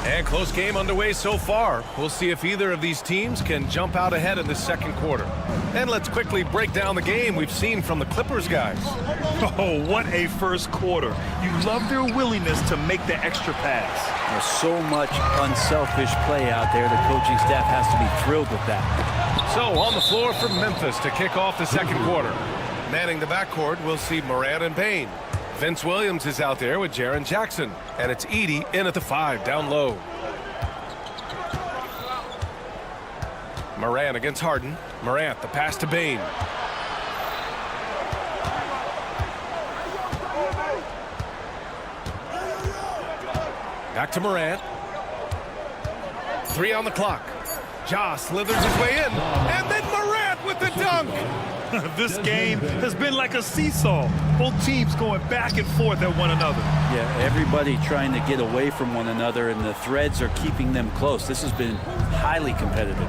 And close game underway so far. We'll see if either of these teams can jump out ahead in the second quarter. And let's quickly break down the game we've seen from the Clippers guys. Oh, what a first quarter. You love their willingness to make the extra pass. There's so much unselfish play out there. The coaching staff has to be thrilled with that. So on the floor for Memphis to kick off the second quarter. Manning the backcourt, we'll see Morant and Payne. Vince Williams is out there with Jaren Jackson. And it's Edey in at the 5, down low. Morant against Harden. Morant, the pass to Bane. Back to Morant. 3 on the clock. Ja slithers his way in. And then Morant with the dunk. This game has been like a seesaw. Both teams going back and forth at one another. Yeah, everybody trying to get away from one another, and the threads are keeping them close. This has been highly competitive.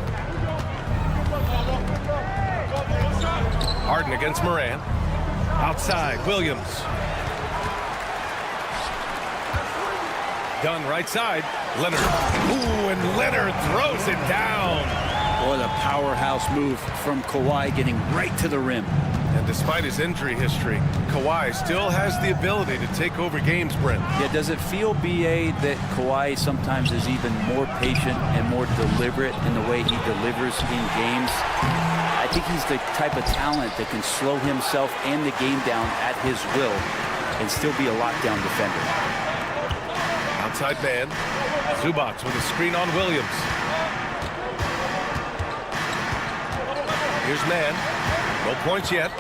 Harden against Morant. Outside, Williams. Dunn right side. Leonard. Ooh, and Leonard throws it down. What a powerhouse move from Kawhi, getting right to the rim. And despite his injury history, Kawhi still has the ability to take over games, Brent. Yeah, does it feel, BA, that Kawhi sometimes is even more patient and more deliberate in the way he delivers in games? I think he's the type of talent that can slow himself and the game down at his will and still be a lockdown defender. Outside man. Zubac with a screen on Williams. Here's man. No points yet.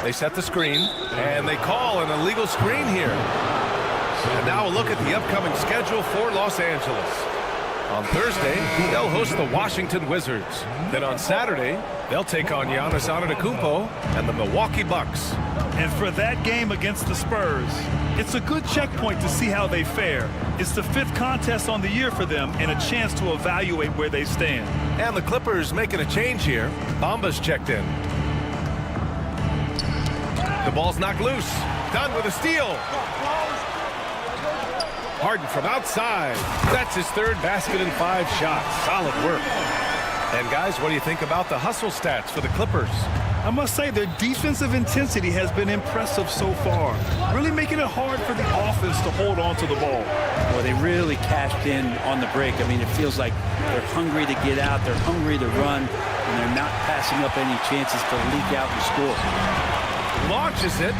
They set the screen, and they call an illegal screen here. And now a look at the upcoming schedule for Los Angeles. On Thursday, they'll host the Washington Wizards. Then on Saturday, they'll take on Giannis Antetokounmpo and the Milwaukee Bucks. And for that game against the Spurs, it's a good checkpoint to see how they fare. It's the 5th contest on the year for them and a chance to evaluate where they stand. And the Clippers making a change here. Bamba's checked in. The ball's knocked loose. Dunn with a steal. Harden from outside. That's his 3rd basket in 5 shots. Solid work. And guys, what do you think about the hustle stats for the Clippers? I must say their defensive intensity has been impressive so far, really making it hard for the offense to hold on to the ball. Well, they really cashed in on the break. I mean, it feels like they're hungry to get out, they're hungry to run, and they're not passing up any chances to leak out and score. Launches it.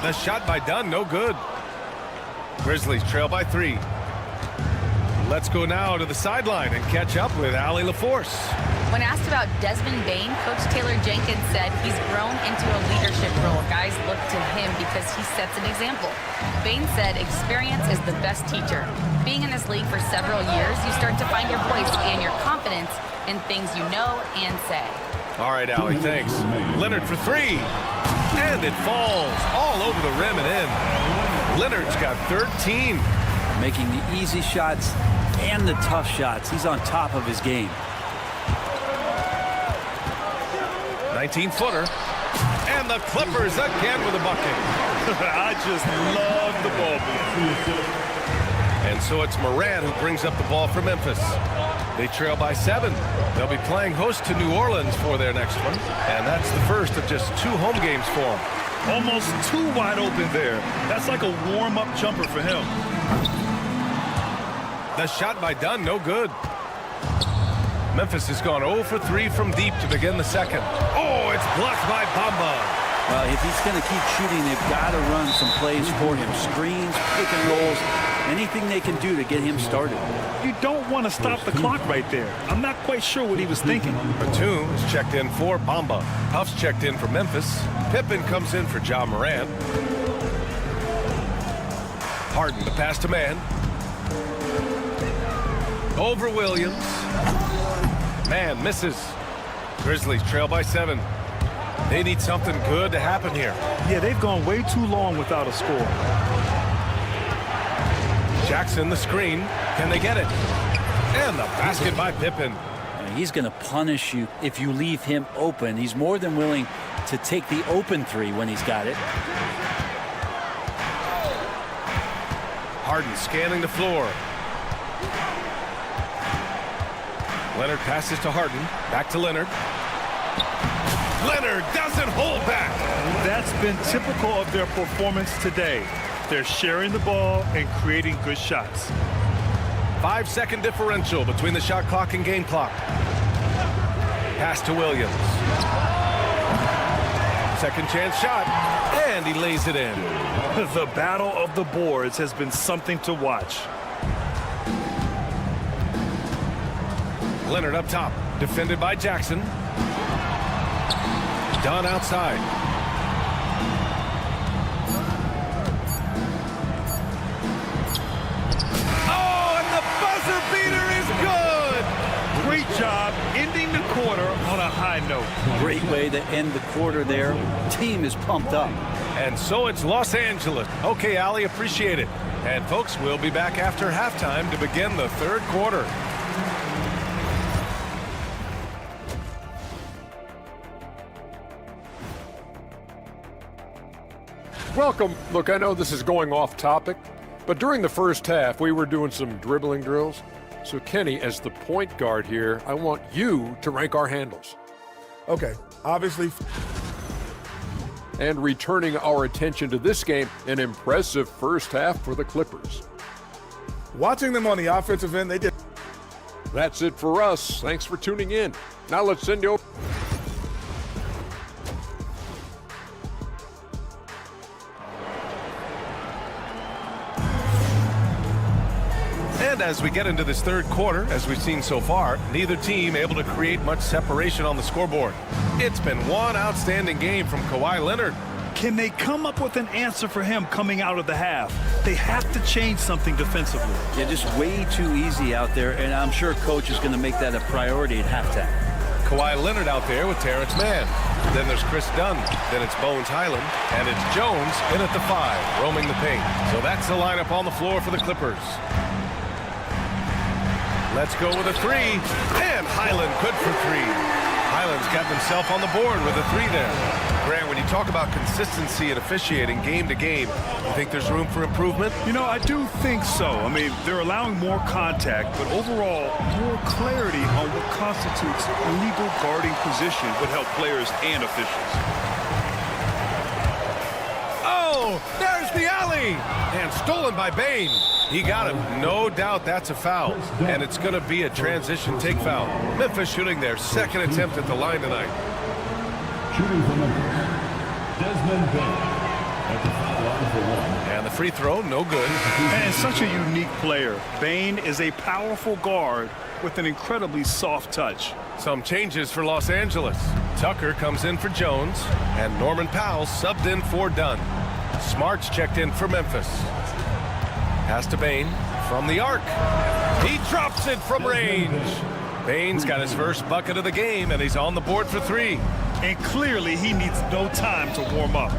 The shot by Dunn, no good. Grizzlies trail by 3. Let's go now to the sideline and catch up with Allie LaForce. When asked about Desmond Bane, Coach Taylor Jenkins said he's grown into a leadership role. Guys look to him because he sets an example. Bane said experience is the best teacher. Being in this league for several years, you start to find your voice and your confidence in things you know and say. All right, Allie, thanks. Leonard for 3. And it falls all over the rim and in. Leonard's got 13. Making the easy shots and the tough shots. He's on top of his game. 19-footer. And the Clippers again with a bucket. I just love the ball movement. And so it's Morant who brings up the ball for Memphis. They trail by 7. They'll be playing host to New Orleans for their next one. And that's the first of just 2 home games for them. Almost too wide open there. That's like a warm-up jumper for him. The shot by Dunn, no good. Memphis has gone 0 for 3 from deep to begin the second. Oh, it's blocked by Bamba. If he's going to keep shooting, they've got to run some plays for him. Screens, pick and rolls, anything they can do to get him started. You don't want to stop the clock right there. I'm not quite sure what he was thinking. Batum is checked in for Bamba. Huff's checked in for Memphis. Pippen comes in for Ja Morant. Harden, the pass to man. Over Williams. Man misses. Grizzlies trail by 7. They need something good to happen here. Yeah, they've gone way too long without a score. Jackson, the screen. Can they get it? And the basket by Pippen. He's going to punish you if you leave him open. He's more than willing to take the open 3 when he's got it. Harden scanning the floor. Leonard passes to Harden. Back to Leonard. Leonard doesn't hold back. That's been typical of their performance today. They're sharing the ball and creating good shots. 5-second differential between the shot clock and game clock. Pass to Williams. Second chance shot. And he lays it in. The battle of the boards has been something to watch. Leonard up top. Defended by Jackson. Dunn outside. Oh, and the buzzer beater is good! Great job ending the quarter on a high note. Great way to end the quarter there. Team is pumped up. And so it's Los Angeles. Okay, Allie, appreciate it. And folks, we'll be back after halftime to begin the third quarter. Welcome. Look, I know this is going off topic, but during the first half, we were doing some dribbling drills. So, Kenny, as the point guard here, I want you to rank our handles. Okay, obviously. And returning our attention to this game, an impressive first half for the Clippers. Watching them on the offensive end, they did. That's it for us. Thanks for tuning in. Now let's send you over. And as we get into this third quarter, as we've seen so far, neither team able to create much separation on the scoreboard. It's been one outstanding game from Kawhi Leonard. Can they come up with an answer for him coming out of the half? They have to change something defensively. Yeah, just way too easy out there, and I'm sure Coach is going to make that a priority at halftime. Kawhi Leonard out there with Terrence Mann. Then there's Chris Dunn. Then it's Bones Highland. And it's Jones in at the 5, roaming the paint. So that's the lineup on the floor for the Clippers. Let's go with a 3. And Highland good for 3. Highland's got himself on the board with a 3 there. Grant, when you talk about consistency and officiating game to game, you think there's room for improvement? You know, I do think so. I mean, they're allowing more contact, but overall, more clarity on what constitutes a legal guarding position would help players and officials. Oh, there's the alley! And stolen by Bane. He got him. No doubt that's a foul. And it's going to be a transition take foul. Memphis shooting their second attempt at the line tonight. Shooting for Memphis, Desmond Bane at the foul line for 1. And the free throw, no good. And such a unique player. Bane is a powerful guard with an incredibly soft touch. Some changes for Los Angeles. Tucker comes in for Jones, and Norman Powell subbed in for Dunn. Smart's checked in for Memphis. Pass to Bane from the arc. He drops it from range. Bane's got his first bucket of the game, and he's on the board for 3. And clearly he needs no time to warm up.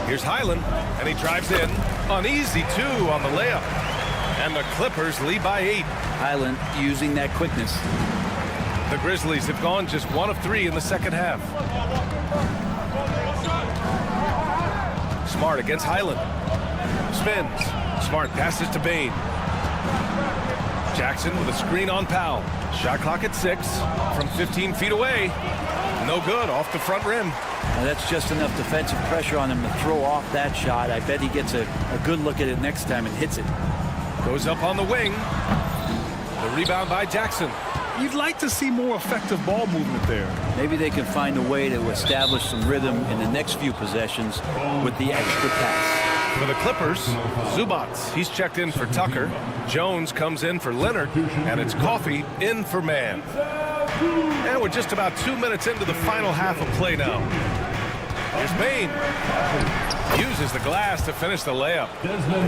Here's Highland, and he drives in. An easy 2 on the layup. And the Clippers lead by 8. Highland using that quickness. The Grizzlies have gone just 1 of 3 in the second half. Smart against Highland. Spins. Smart passes to Bain. Jackson with a screen on Powell. Shot clock at 6 from 15 feet away. No good, off the front rim. Now that's just enough defensive pressure on him to throw off that shot. I bet he gets a good look at it next time and hits it. Goes up on the wing. The rebound by Jackson. You'd like to see more effective ball movement there. Maybe they can find a way to establish some rhythm in the next few possessions with the extra pass. For the Clippers, Zubats. He's checked in for Tucker. Jones comes in for Leonard. And it's Coffey in for Mann. And we're just about 2 minutes into the final half of play now. Here's Bain. Uses the glass to finish the layup.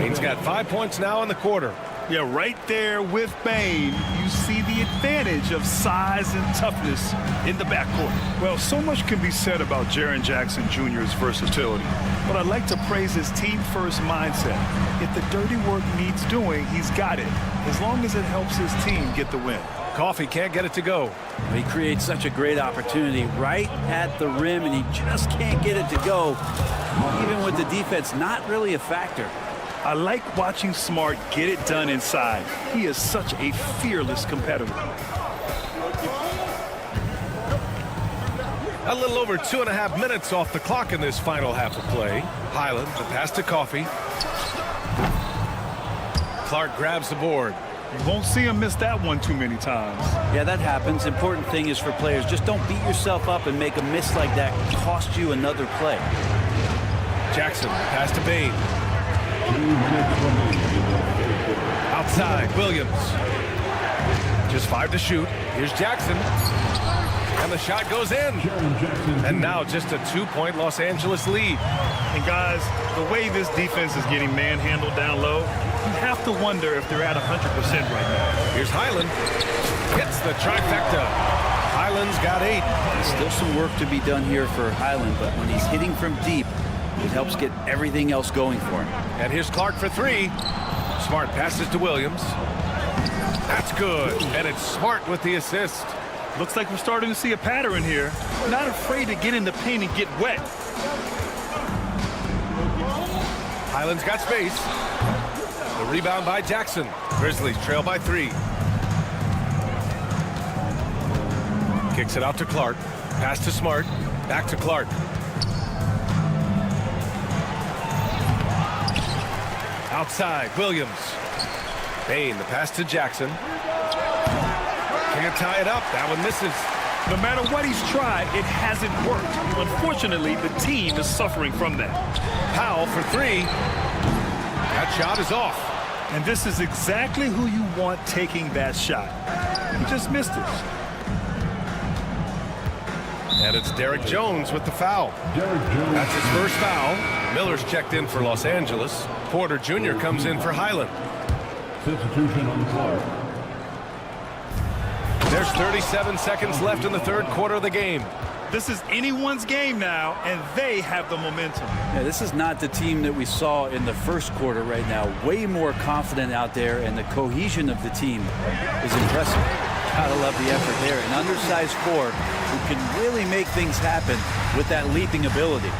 Bain's got 5 points now in the quarter. Yeah, right there with Bain, you see the advantage of size and toughness in the backcourt. Well, so much can be said about Jaren Jackson Jr.'s versatility, but I'd like to praise his team-first mindset. If the dirty work needs doing, he's got it, as long as it helps his team get the win. Coffey can't get it to go. He creates such a great opportunity right at the rim, and he just can't get it to go, even with the defense not really a factor. I like watching Smart get it done inside. He is such a fearless competitor. A little over 2.5 minutes off the clock in this final half of play. Highland, the pass to Coffey. Clark grabs the board. You won't see him miss that one too many times. Yeah, that happens. Important thing is for players, just don't beat yourself up and make a miss like that cost you another play. Jackson, pass to Bain. Outside, Williams. Just 5 to shoot. Here's Jackson. And the shot goes in. And now just a 2-point Los Angeles lead. And guys, the way this defense is getting manhandled down low, you have to wonder if they're at 100% right now. Here's Highland. Hits the trifecta. Highland's got 8. There's still some work to be done here for Highland, but when he's hitting from deep, it helps get everything else going for him. And here's Clark for 3. Smart passes to Williams. That's good. And it's Smart with the assist. Looks like we're starting to see a pattern here. Not afraid to get in the paint and get wet. Highland's got space. The rebound by Jackson. Grizzlies trail by 3. Kicks it out to Clark. Pass to Smart. Back to Clark. Outside, Williams. Bain, the pass to Jackson. Can't tie it up. That one misses. No matter what he's tried, it hasn't worked. Unfortunately, the team is suffering from that. Powell for 3. That shot is off. And this is exactly who you want taking that shot. He just missed it. And it's Derek Jones with the foul. That's his first foul. Miller's checked in for Los Angeles. Porter Jr. comes in for Highland. Substitution on the floor. There's 37 seconds left in the third quarter of the game. This is anyone's game now, and they have the momentum. Yeah, this is not the team that we saw in the first quarter right now. Way more confident out there, and the cohesion of the team is impressive. Gotta love the effort there. An undersized 4 who can really make things happen with that leaping ability.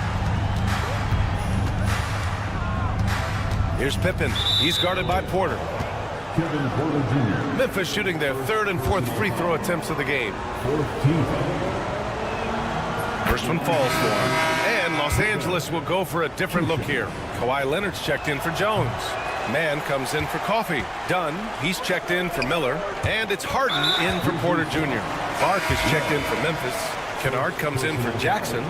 Here's Pippen. He's guarded by Porter. Kevin Porter Jr. Memphis shooting their 3rd and 4th free throw attempts of the game. 4th team foul. First one falls for him. And Los Angeles will go for a different look here. Kawhi Leonard's checked in for Jones. Mann comes in for Coffey. Dunn, he's checked in for Miller. And it's Harden in for Porter Jr. Clark is checked in for Memphis. Kennard comes in for Jackson.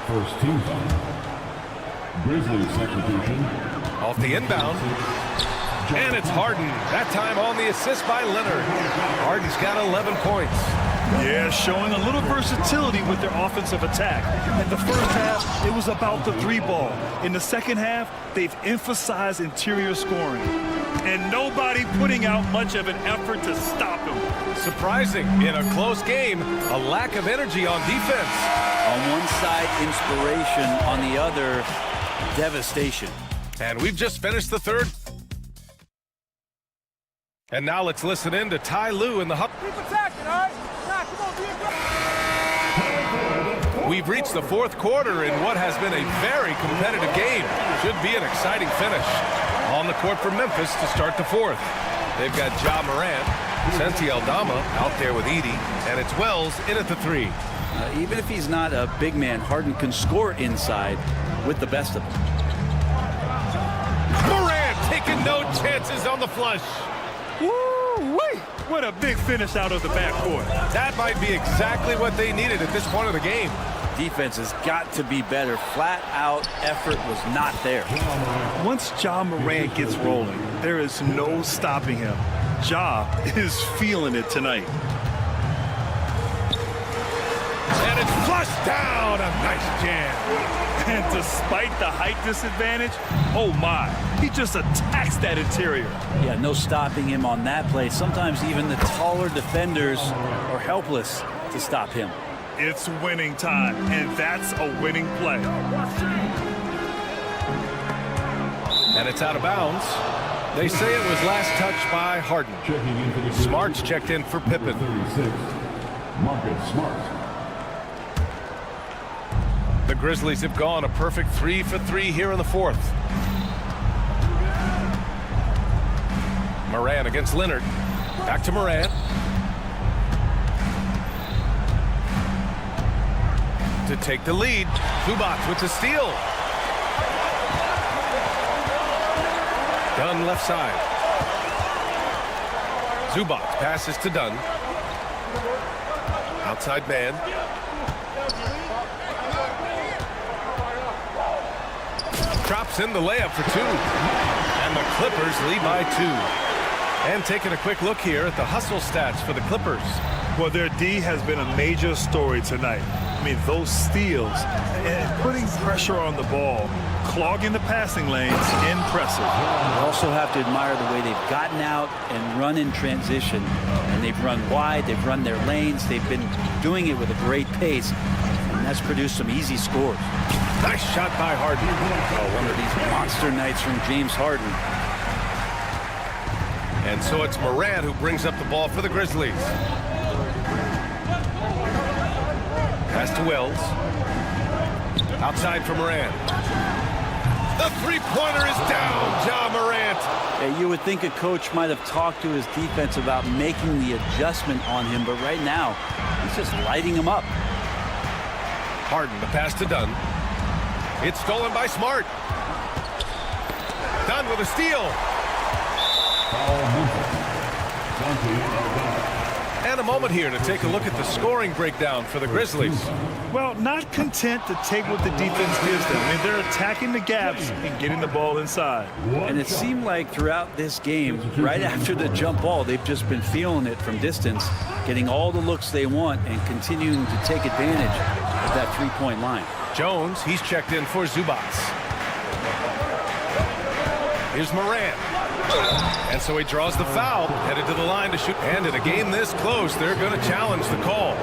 First team foul. Grizzlies substitution. Off the inbound. And it's Harden. That time on the assist by Leonard. Harden's got 11 points. Yeah, showing a little versatility with their offensive attack. In the first half, it was about the 3-ball. In the second half, they've emphasized interior scoring. And nobody putting out much of an effort to stop him. Surprising, in a close game, a lack of energy on defense. On one side, inspiration. On the other, devastation. And we've just finished the third. And now let's listen in to Ty Lue in the hub. Keep attacking, all right? We've reached the fourth quarter in what has been a very competitive game. Should be an exciting finish. On the court for Memphis to start the fourth. They've got Ja Morant, Santi Aldama out there with Edey, and it's Wells in at the three. Even if he's not a big man, Harden can score inside with the best of them. Morant taking no chances on the flush. Woo-wee! What a big finish out of the backcourt. That might be exactly what they needed at this point of the game. Defense has got to be better. Flat out effort was not there. Once Ja Morant gets rolling, there is no stopping him. Ja is feeling it tonight. And it's flushed down. A nice jam. And despite the height disadvantage, oh my, he just attacks that interior. Yeah, no stopping him on that play. Sometimes even the taller defenders are helpless to stop him. It's winning time, and that's a winning play. And it's out of bounds. They say it was last touched by Harden. Smart's checked in for Pippen. Marcus Smart. The Grizzlies have gone a perfect 3 for 3 here in the fourth. Morant against Leonard. Back to Morant. To take the lead. Zubac with the steal. Dunn left side. Zubac passes to Dunn. Outside man. Drops in the layup for two. And the Clippers lead by 2. And taking a quick look here at the hustle stats for the Clippers. Well, their D has been a major story tonight. I mean, those steals and putting pressure on the ball, clogging the passing lanes, impressive. You also have to admire the way they've gotten out and run in transition. And they've run wide, they've run their lanes, they've been doing it with a great pace. And that's produced some easy scores. Nice shot by Harden. Oh, one of these monster nights from James Harden. And so it's Morant who brings up the ball for the Grizzlies. Pass to Wells. Outside for Morant. The three-pointer is down, Ja Morant. Yeah, you would think a coach might have talked to his defense about making the adjustment on him, but right now, he's just lighting him up. Harden, the pass to Dunn. It's stolen by Smart. Dunn with a steal. And a moment here to take a look at the scoring breakdown for the Grizzlies. Well, not content to take what the defense gives them. I mean, they're attacking the gaps and getting the ball inside. And it seemed like throughout this game, right after the jump ball, they've just been feeling it from distance, getting all the looks they want and continuing to take advantage of that three-point line. Jones, he's checked in for Zubac. Here's Morant. And so he draws the foul, headed to the line to shoot. And in a game this close, they're going to challenge the call.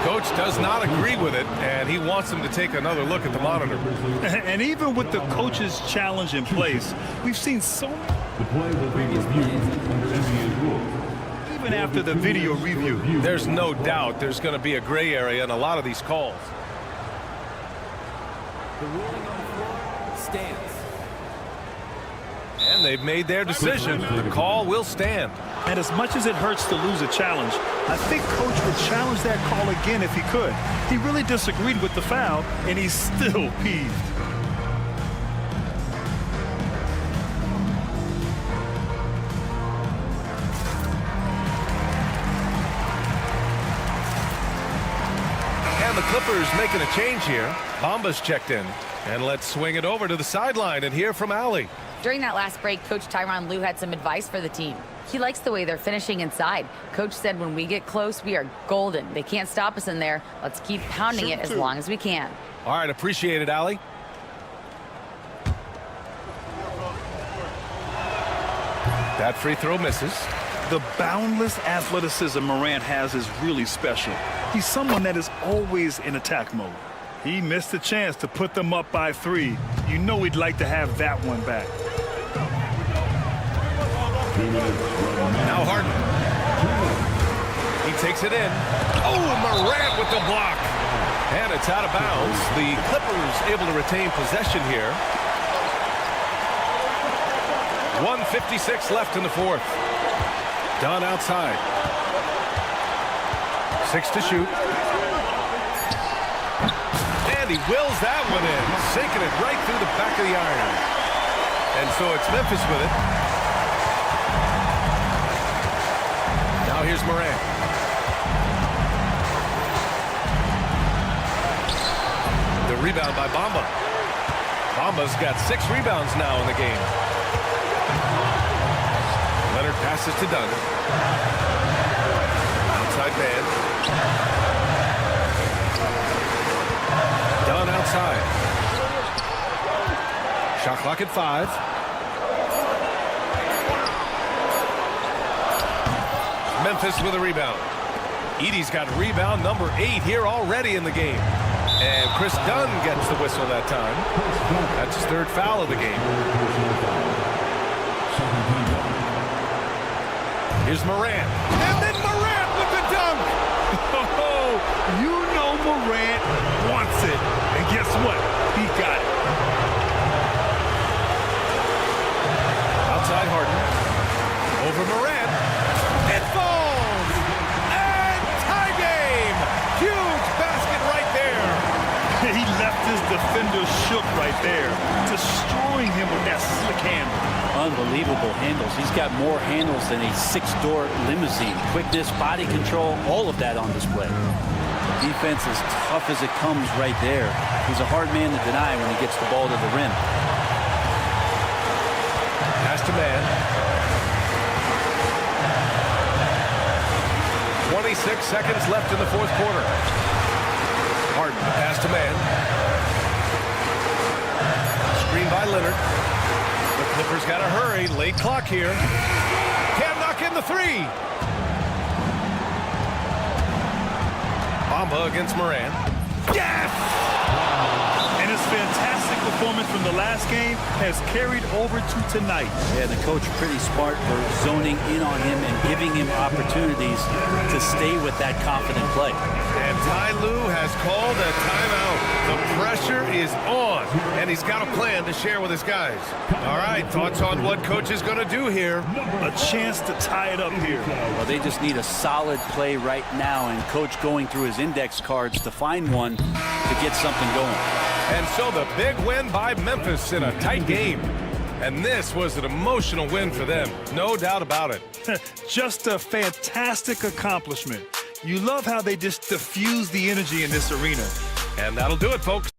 Coach does not agree with it, and he wants them to take another look at the monitor. And even with the coach's challenge in place, we've seen so many. The play will be reviewed under NBA rules. Even after the video review. There's no doubt there's going to be a gray area in a lot of these calls. The ruling on the floor stands. And they've made their decision. The call will stand. And as much as it hurts to lose a challenge, I think Coach would challenge that call again if he could. He really disagreed with the foul, and he's still peeved. And the Clippers making a change here. Bamba's checked in. And let's swing it over to the sideline and hear from Allie. During that last break, Coach Tyronn Lue had some advice for the team. He likes the way they're finishing inside. Coach said when we get close, we are golden. They can't stop us in there. Let's keep pounding it as long as we can. All right, appreciate it, Allie. That free throw misses. The boundless athleticism Morant has is really special. He's someone that is always in attack mode. He missed the chance to put them up by 3. You know he'd like to have that one back. Now Harden. He takes it in. Oh, Morant with the block. And it's out of bounds. The Clippers able to retain possession here. 1:56 left in the fourth. Dunn outside. 6 to shoot. And he wills that one in, sinking it right through the back of the iron. And so it's Memphis with it. Now here's Morant. The rebound by Bamba. Bamba's got 6 rebounds now in the game. Leonard passes to Dunn. Outside man. Dunn outside. Shot clock at 5. Memphis with a rebound. Edey's got rebound number 8 here already in the game. And Chris Dunn gets the whistle that time. That's his 3rd foul of the game. Here's Morant. And then Morant with the dunk. Oh, you know Morant wants it. And guess what? He got it. Outside Harden. Over Morant. It falls. And tie game. Huge basket right there. He left his defender shook right there, destroying him with that slick handle. Unbelievable handles. He's got more handles than a 6-door limousine. Quickness, body control, all of that on display. Defense as tough as it comes right there. He's a hard man to deny when he gets the ball to the rim. Pass to man. 26 seconds left in the fourth quarter. Harden, pass to man. Screen by Leonard. The Clippers got to hurry. Late clock here. Can't knock in the 3. Bamba against Morant. Yes! And his fantastic performance from the last game has carried over to tonight. Yeah, the coach pretty smart for zoning in on him and giving him opportunities to stay with that confident play. And Ty Lue has called a timeout. The pressure is on, and he's got a plan to share with his guys. All right, thoughts on what coach is going to do here? A chance to tie it up here. Well, they just need a solid play right now, and coach going through his index cards to find one to get something going. And so the big win by Memphis in a tight game. And this was an emotional win for them, no doubt about it. Just a fantastic accomplishment. You love how they just diffuse the energy in this arena. And that'll do it, folks.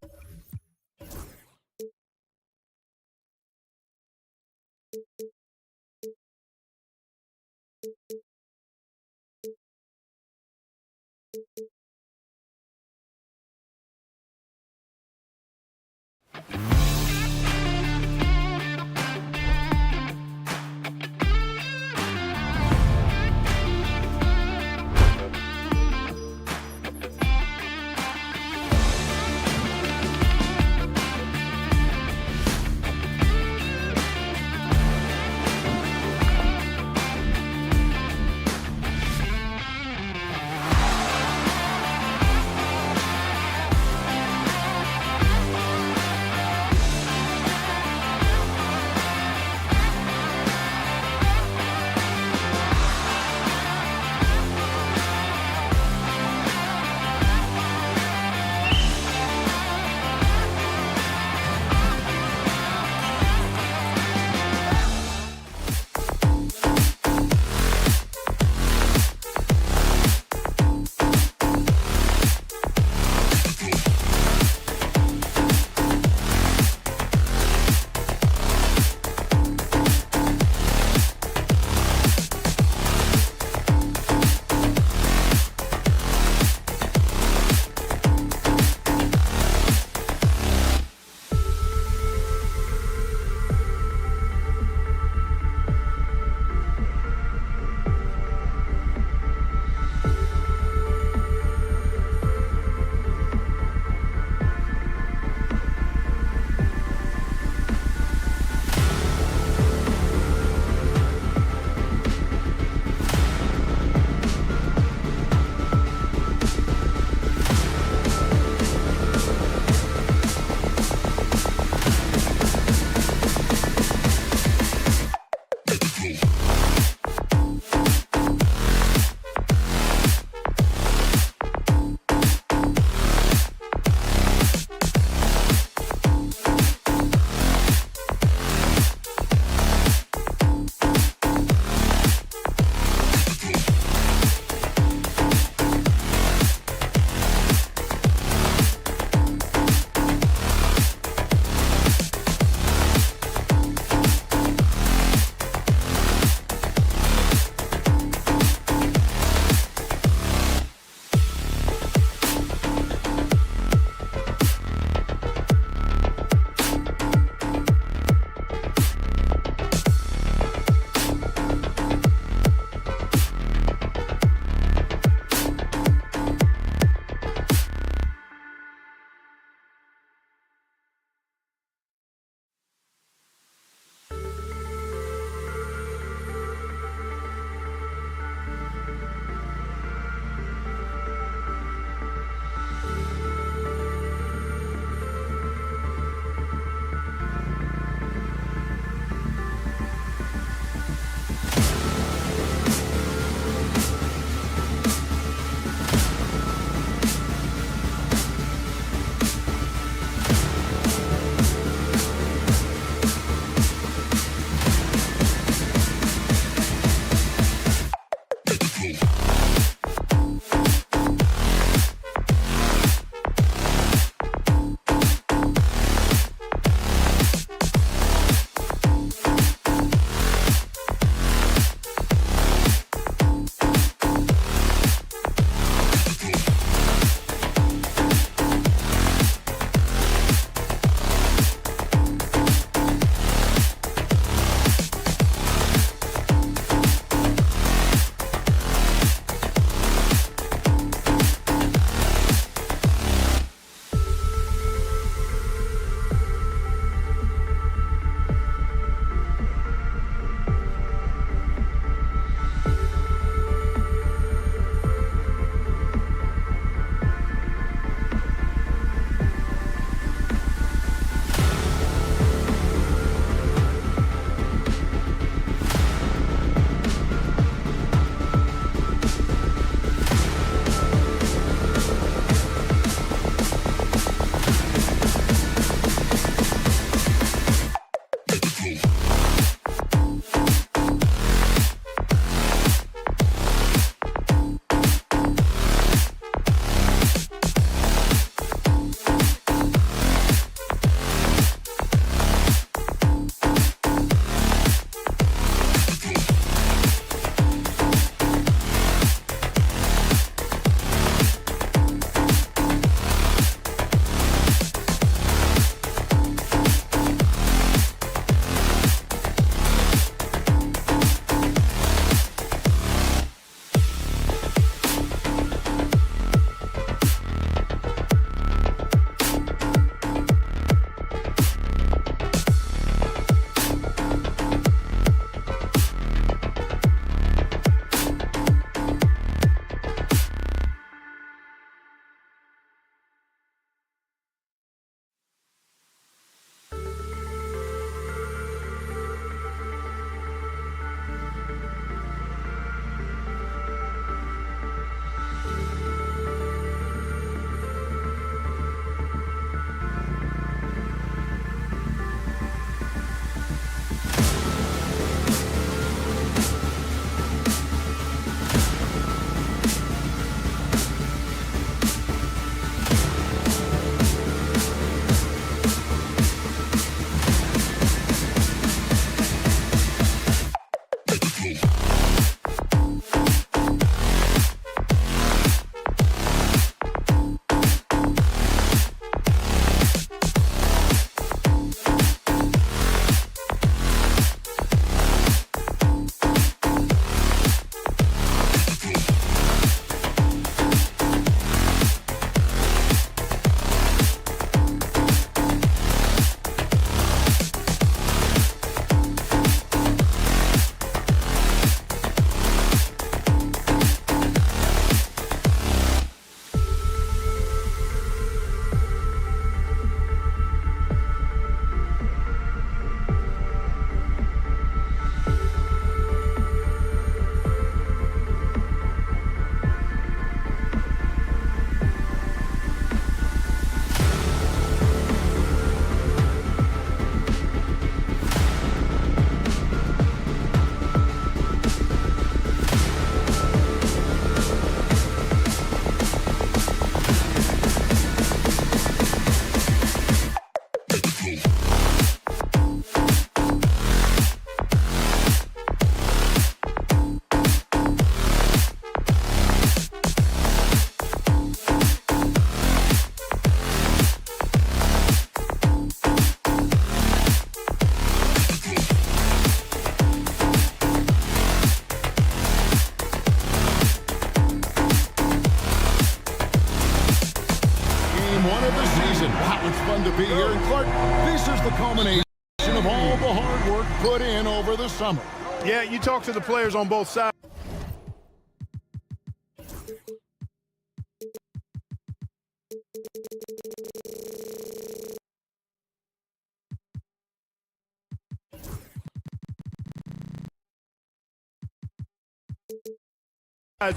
to be here. And Clark, this is the culmination of all the hard work put in over the summer. Yeah, you talk to the players on both sides.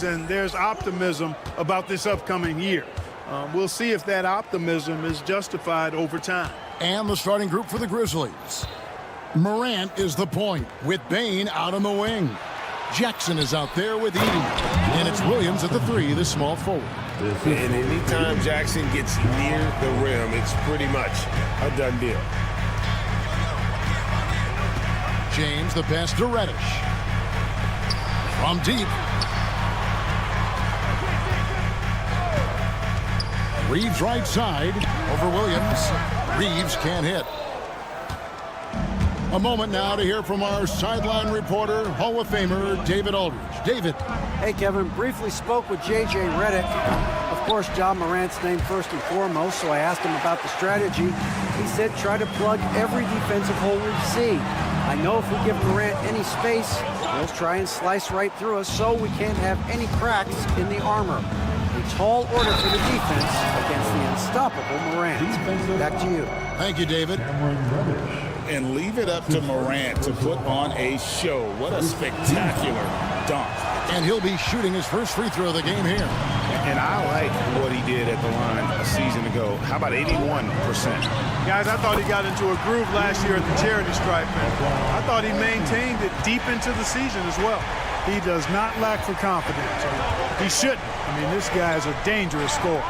And there's optimism about this upcoming year. We'll see if that optimism is justified over time. And the starting group for the Grizzlies. Morant is the point with Bane out on the wing. Jackson is out there with Edey. And it's Williams at the 3, the small forward. And anytime Jackson gets near the rim, it's pretty much a done deal. James, the pass to Reddish. From deep. Reeves right side over Williams. Reeves can't hit. A moment now to hear from our sideline reporter, Hall of Famer David Aldridge. David. Hey, Kevin. Briefly spoke with J.J. Redick. Of course, John Morant's named first and foremost, so I asked him about the strategy. He said try to plug every defensive hole we see. I know if we give Morant any space, he'll try and slice right through us so we can't have any cracks in the armor. A tall order for the defense against the unstoppable Morant. Back to you. Thank you, David. And leave it up to Morant to put on a show. What a spectacular dunk. And he'll be shooting his first free throw of the game here. And I like what he did at the line a season ago. How about 81%? Guys, I thought he got into a groove last year at the charity stripe. And I thought he maintained it deep into the season as well. He does not lack for confidence. He shouldn't. I mean, this guy is a dangerous scorer.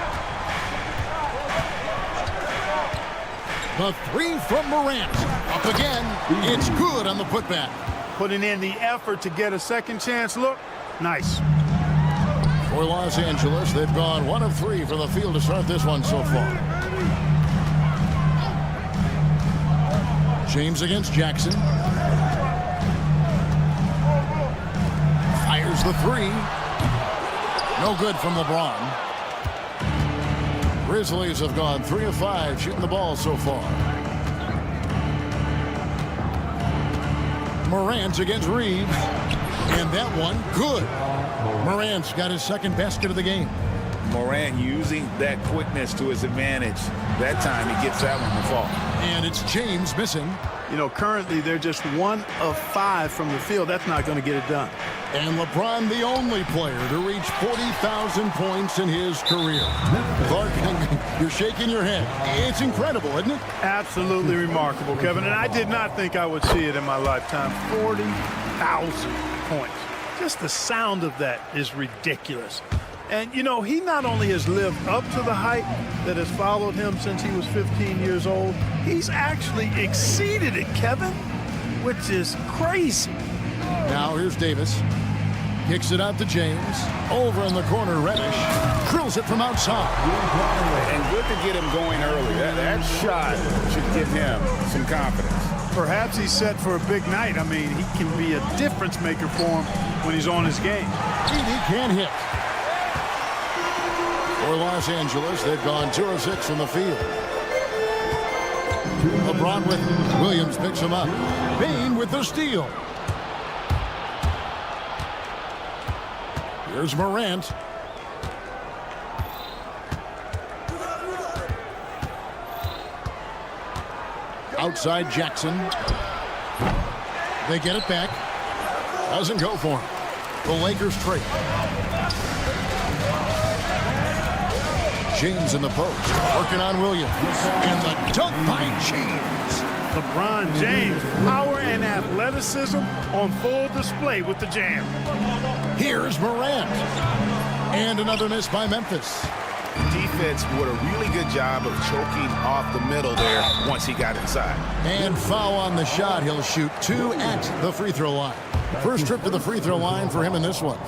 The 3 from Morant. Up again. It's good on the putback. Putting in the effort to get a second chance look. Nice. For Los Angeles, they've gone 1 of 3 from the field to start this one so far. James against Jackson. Fires the 3. No good from LeBron. Grizzlies have gone 3 of 5 shooting the ball so far. Morant against Reeves. And that one, good. Morant's got his second basket of the game. Morant using that quickness to his advantage. That time he gets that one to fall. And it's James missing. You know, currently they're just 1 of 5 from the field. That's not going to get it done. And LeBron, the only player to reach 40,000 points in his career. Clark, you're shaking your head. It's incredible, isn't it? Absolutely remarkable, Kevin. And I did not think I would see it in my lifetime. 40,000 points. Just the sound of that is ridiculous. And, you know, he not only has lived up to the hype that has followed him since he was 15 years old, he's actually exceeded it, Kevin, which is crazy. Now here's Davis. Kicks it out to James. Over in the corner, Reddish. Drills it from outside. And good to get him going early. That shot should give him some confidence. Perhaps he's set for a big night. I mean, he can be a difference maker for him when he's on his game. Edey can hit. For Los Angeles, they've gone 2 of 6 from the field. LeBron with Williams picks him up. Bane with the steal. Here's Morant. Outside Jackson. They get it back. Doesn't go for him. The Lakers trade. James in the post. Working on Williams. And the dunk by James. LeBron James, power and athleticism on full display with the jam. Here's Morant. And another miss by Memphis. Defense did a really good job of choking off the middle there once he got inside. And foul on the shot. He'll shoot 2 at the free throw line. First trip to the free throw line for him in this one.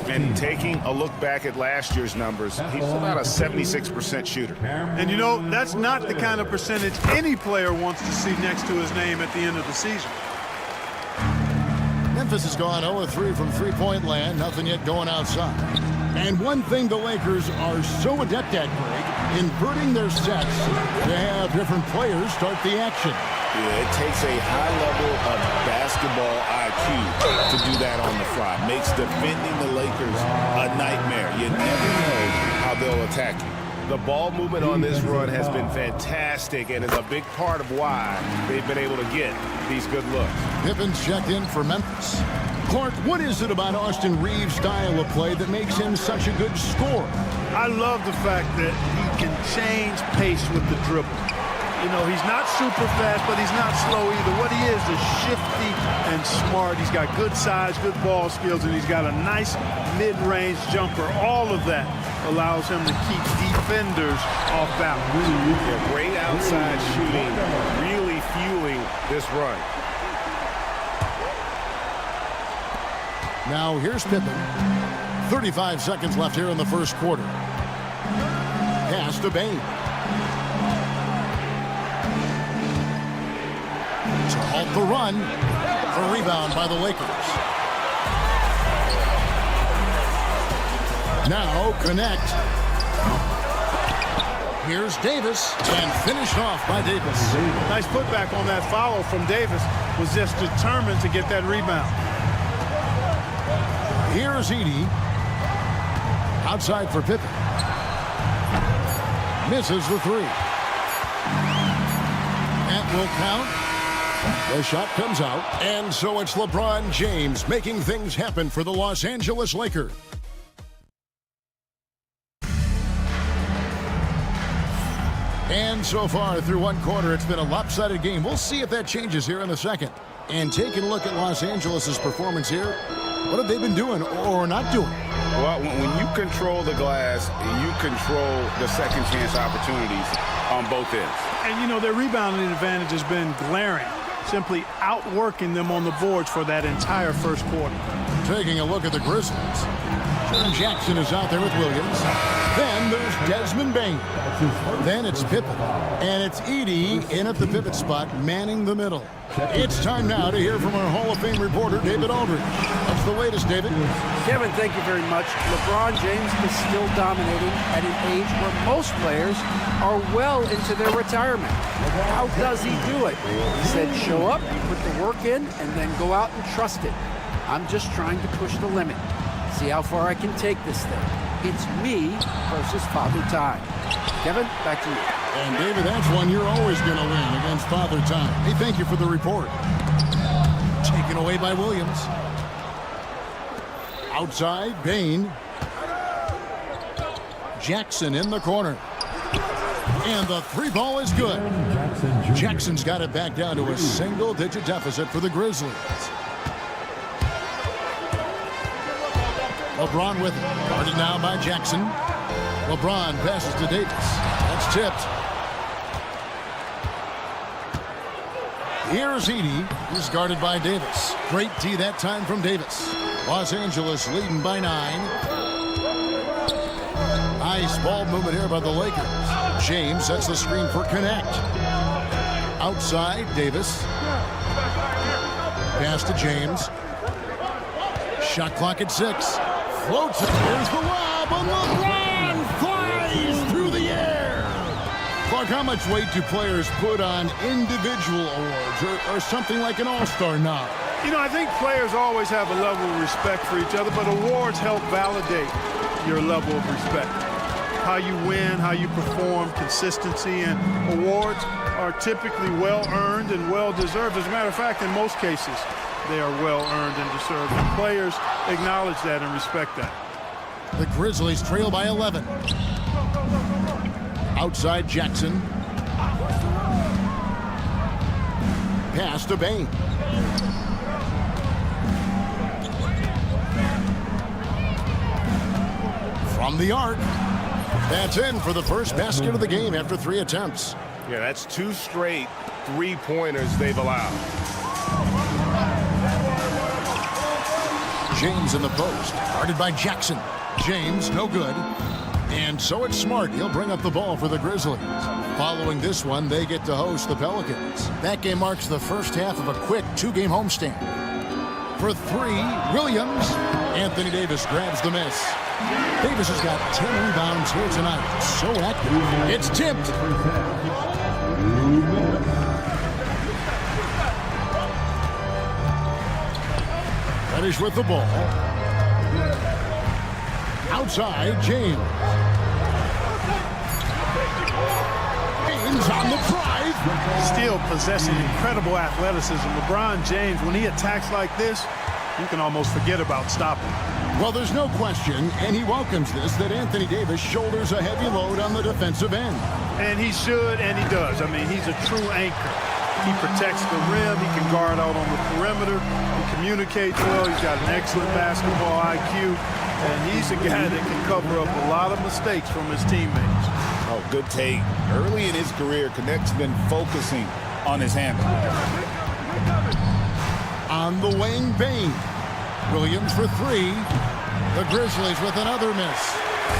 And taking a look back at last year's numbers, he's about a 76% shooter. And you know, that's not the kind of percentage any player wants to see next to his name at the end of the season. Memphis has gone 0-3 from three-point land. Nothing yet going outside. And one thing the Lakers are so adept at, Greg, inverting their sets to have different players start the action. Yeah, it takes a high level of basketball IQ to do that on the fly. Makes defending the Lakers a nightmare. You never know how they'll attack you. The ball movement on this run has been fantastic and is a big part of why they've been able to get these good looks. Pippen's checked in for Memphis. Clark, what is it about Austin Reeves' style of play that makes him such a good scorer? I love the fact that he can change pace with the dribble. You know, he's not super fast, but he's not slow either. What he is shifty and smart. He's got good size, good ball skills, and he's got a nice mid-range jumper. All of that allows him to keep defenders off balance. Yeah, great outside shooting, really fueling this run. Now here's Pippen. 35 seconds left here in the first quarter. Pass to Bane. To halt the run. A rebound by the Lakers. Now connect. Here's Davis, and finished off by Davis. Nice putback on that foul from Davis. Was just determined to get that rebound. Here's Edey. Outside for Pippen. Misses the three. That will count. The shot comes out. And so it's LeBron James making things happen for the Los Angeles Lakers. And so far through one quarter, it's been a lopsided game. We'll see if that changes here in the second. And taking a look at Los Angeles' performance here, what have they been doing or not doing? Well, when you control the glass, you control the second chance opportunities on both ends. And, you know, their rebounding advantage has been glaring, simply outworking them on the boards for that entire first quarter. Taking a look at the Grizzlies. John Jackson is out there with Williams. Then there's Desmond Bane. Then it's Pippen. And it's Edey in at the pivot spot, manning the middle. It's time now to hear from our Hall of Fame reporter, David Aldridge. What's the latest, David? Kevin, thank you very much. LeBron James is still dominating at an age where most players are well into their retirement. How does he do it? He said, show up, put the work in, and then go out and trust it. I'm just trying to push the limit. See how far I can take this thing. It's me versus Father Time. Kevin, back to you. And David, that's one you're always going to win against Father Time. Hey, thank you for the report. Taken away by Williams. Outside, Bane. Jackson in the corner. And the three ball is good. Jackson's got it back down to a single-digit deficit for the Grizzlies. LeBron with it. Guarded now by Jackson. LeBron passes to Davis. That's tipped. Here's Edey. He's guarded by Davis. Great D that time from Davis. Los Angeles leading by 9. Nice ball movement here by the Lakers. James sets the screen for connect. Outside, Davis. Pass to James. Shot clock at 6. Floats it. Here's the lob, and LeBron flies through the air. Clark, how much weight do players put on individual awards or something like an all-star nod? You know, I think players always have a level of respect for each other, but awards help validate your level of respect. How you win, how you perform, consistency, and awards are typically well-earned and well-deserved. As a matter of fact, in most cases, they are well-earned and deserved. And players acknowledge that and respect that. The Grizzlies trail by 11. Outside Jackson. Pass to Bane. From the arc. That's in for the first basket of the game after 3 attempts. Yeah, that's 2 straight three-pointers they've allowed. James in the post, guarded by Jackson. James, no good. And so it's Smart. He'll bring up the ball for the Grizzlies. Following this one, they get to host the Pelicans. That game marks the first half of a quick 2-game homestand. For three, Williams. Anthony Davis grabs the miss. Davis has got 10 rebounds here tonight. So active. It's tipped. Finish with the ball. Outside, James. James on the drive. Still possessing incredible athleticism. LeBron James, when he attacks like this, you can almost forget about stopping. Well, there's no question, and he welcomes this, that Anthony Davis shoulders a heavy load on the defensive end. And he should, and he does. I mean, he's a true anchor. He protects the rim. He can guard out on the perimeter. He communicates well. He's got an excellent basketball IQ. And he's a guy that can cover up a lot of mistakes from his teammates. Oh, good take. Early in his career, Connect's been focusing on his handle. On the wing, Bain. Williams for three. The Grizzlies with another miss.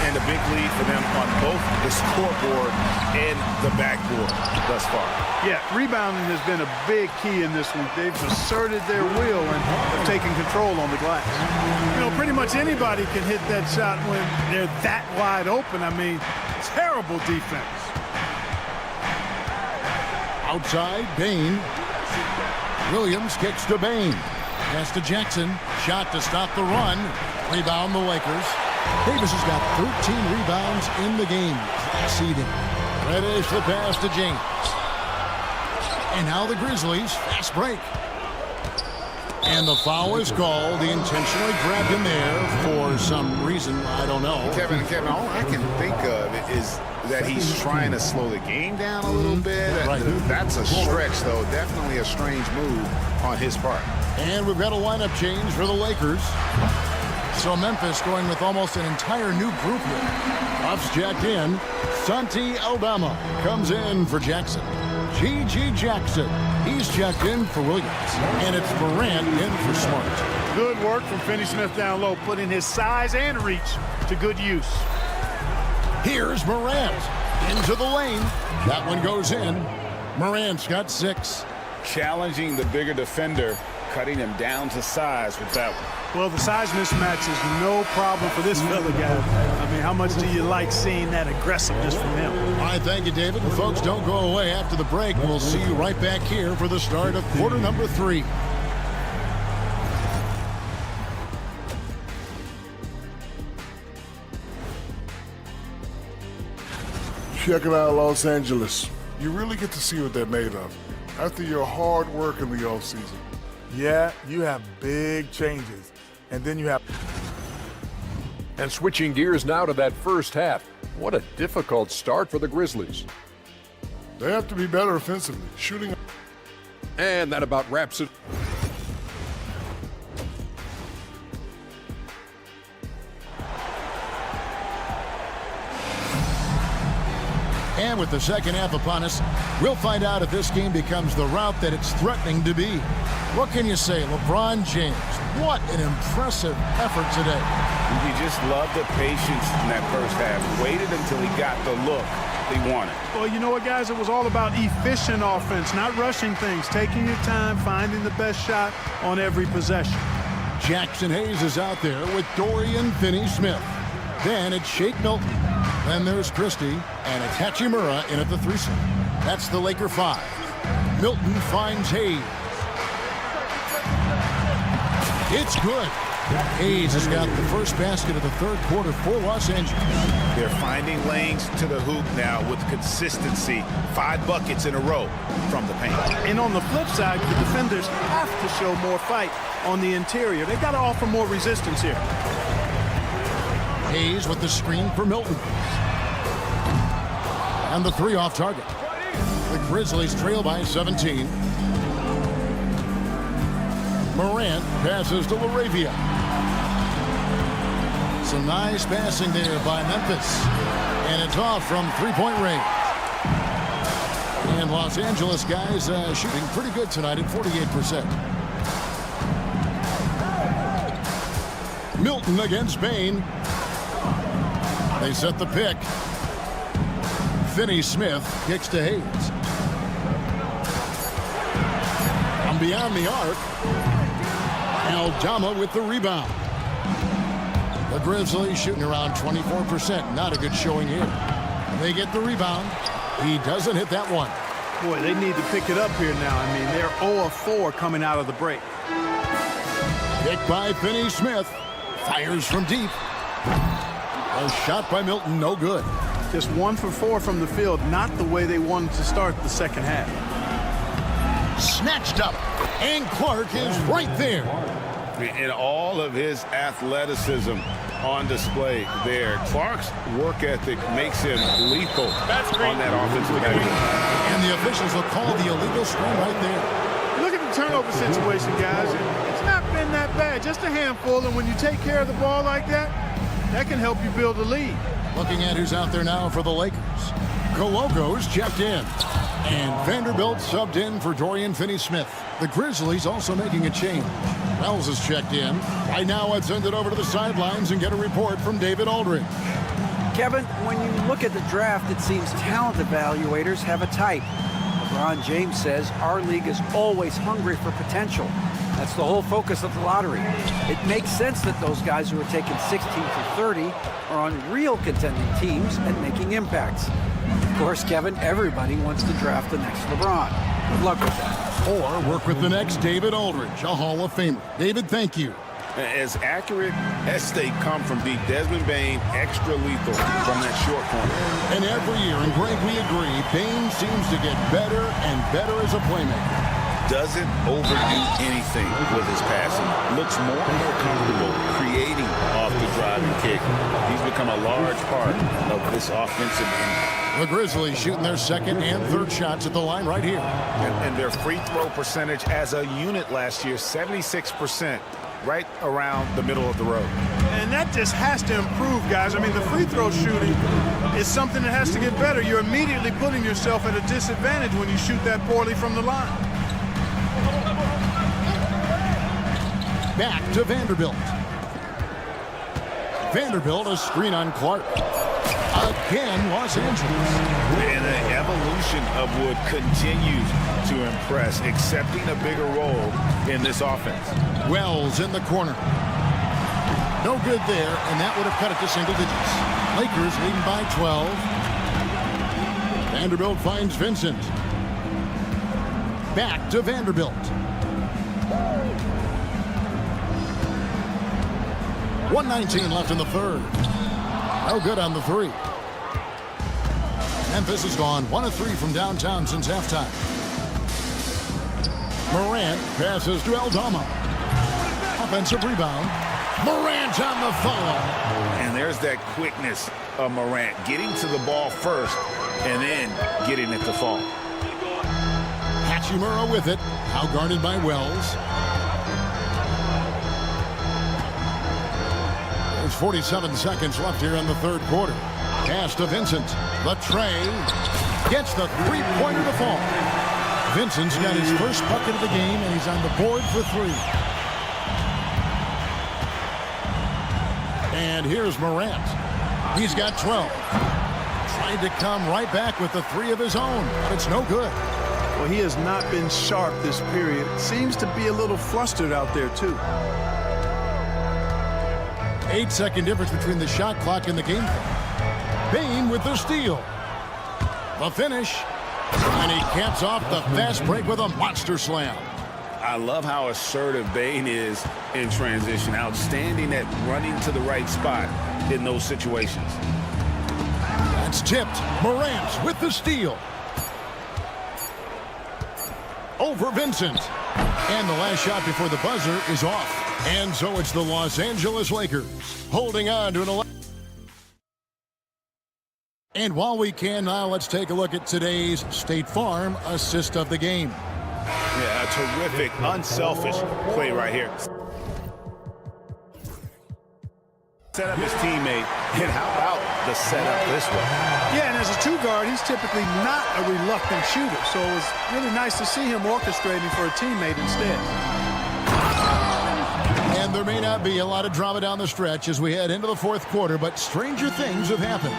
And a big lead for them on both the scoreboard and the backboard thus far. Yeah, rebounding has been a big key in this week. They've asserted their will and have taken control on the glass. You know, pretty much anybody can hit that shot when they're that wide open. I mean, terrible defense. Outside, Bain. Williams kicks to Bain. Pass to Jackson. Shot to stop the run. Rebound the Lakers. Davis has got 13 rebounds in the game. Exceeding. Reddish the pass to James. And now the Grizzlies. Fast break. And the foul is called. He intentionally grabbed him there for some reason. I don't know. Kevin, all I can think of is that he's trying to slow the game down a little bit. Right. That's a stretch, though. Definitely a strange move on his part. And we've got a lineup change for the Lakers. So Memphis going with almost an entire new group here. Buffs jacked in. Santi Aldama comes in for Jackson. G.G. Jackson. He's checked in for Williams. And it's Morant in for Smart. Good work from Finney-Smith down low, putting his size and reach to good use. Here's Morant. Into the lane. That one goes in. Morant's got 6. Challenging the bigger defender, cutting him down to size with that one. Well, the size mismatch is no problem for this fella, guys. I mean, how much do you like seeing that aggressiveness from him? All right, thank you, David. And folks, don't go away after the break. We'll see you right back here for the start of quarter number 3. Check it out, Los Angeles. You really get to see what they're made of after your hard work in the offseason. Yeah, you have big changes. And then you have... And switching gears now to that first half. What a difficult start for the Grizzlies. They have to be better offensively. Shooting... And that about wraps it. And with the second half upon us, we'll find out if this game becomes the route that it's threatening to be. What can you say, LeBron James? What an impressive effort today. You just love the patience in that first half. Waited until he got the look he wanted. Well, you know what, guys? It was all about efficient offense, not rushing things, taking your time, finding the best shot on every possession. Jackson Hayes is out there with Dorian Finney-Smith. Then it's Shake Milton. Then there's Christie and it's Hachimura in at the 3-slot. That's the Laker 5. Milton finds Hayes. It's good. Hayes has got the first basket of the third quarter for Los Angeles. They're finding lanes to the hoop now with consistency. 5 buckets in a row from the paint. And on the flip side, the defenders have to show more fight on the interior. They've got to offer more resistance here. Hayes with the screen for Milton. And the 3 off target. The Grizzlies trail by 17. Morant passes to LaRavia. Some nice passing there by Memphis. And it's off from three-point range. And Los Angeles guys shooting pretty good tonight at 48%. Milton against Bain. They set the pick. Finney-Smith kicks to Hayes. From beyond the arc. Aldama with the rebound. The Grizzlies shooting around 24%. Not a good showing here. They get the rebound. He doesn't hit that one. Boy, they need to pick it up here now. I mean, they're 0 of 4 coming out of the break. Picked by Finney Smith. Fires from deep. A shot by Milton, no good. Just 1 for 4 from the field, not the way they wanted to start the second half. Snatched up, and Clark is right there. And all of his athleticism on display there. Clark's work ethic makes him lethal on that offensive end. And the officials will call the illegal screen right there. Look at the turnover situation, guys. It's not been that bad, just a handful, and when you take care of the ball like that, that can help you build a lead. Looking at who's out there now for the Lakers. Coloco's checked in. And Vanderbilt subbed in for Dorian Finney-Smith. The Grizzlies also making a change. Wells is checked in. Right now, let's send it over to the sidelines and get a report from David Aldridge. Kevin, when you look at the draft, it seems talent evaluators have a type. LeBron James says our league is always hungry for potential. That's the whole focus of the lottery. It makes sense that those guys who are taken 16 through 30 are on real contending teams and making impacts. Of course, Kevin, everybody wants to draft the next LeBron. Good luck with that. Or work with the next David Aldridge, a Hall of Famer. David, thank you. As accurate as they come from deep, Desmond Bane extra lethal from that short corner. And every year, and Greg, we agree, Bane seems to get better and better as a playmaker. Doesn't overdo anything with his passing. Looks more and more comfortable creating off the driving kick. He's become a large part of this offensive end. The Grizzlies shooting their second and third shots at the line right here. And their free throw percentage as a unit last year, 76%, right around the middle of the road. And that just has to improve, guys. I mean, the free throw shooting is something that has to get better. You're immediately putting yourself at a disadvantage when you shoot that poorly from the line. Back to Vanderbilt. Vanderbilt, a screen on Clark. Again, Los Angeles. And the evolution of Wood continues to impress, accepting a bigger role in this offense. Wells in the corner. No good there, and that would have cut it to single digits. Lakers leading by 12. Vanderbilt finds Vincent. Back to Vanderbilt. 1:19 left in the third. No good on the three. Memphis has gone 1 of 3 from downtown since halftime. Morant passes to Aldama. Offensive rebound. Morant on the follow. And there's that quickness of Morant, getting to the ball first and then getting it to fall. Hachimura with it. Now guarded by Wells. There's 47 seconds left here in the third quarter. Pass to Vincent. The tray. Gets the three-pointer to fall. Vincent's got his first bucket of the game, and he's on the board for 3. And here's Morant. He's got 12. Tried to come right back with the 3 of his own, but it's no good. Well, he has not been sharp this period. Seems to be a little flustered out there, too. 8-second difference between the shot clock and the game clock. Bane with the steal. The finish. And he caps off the fast break with a monster slam. I love how assertive Bane is in transition. Outstanding at running to the right spot in those situations. That's tipped. Morant with the steal. Over Vincent. And the last shot before the buzzer is off. And so it's the Los Angeles Lakers holding on to an 11. And while we can now, let's take a look at today's State Farm assist of the game. Yeah, a terrific, unselfish play right here. Set up his teammate, and how about the setup this way? Yeah, and as a 2 guard, he's typically not a reluctant shooter, so it was really nice to see him orchestrating for a teammate instead. And there may not be a lot of drama down the stretch as we head into the fourth quarter, but stranger things have happened.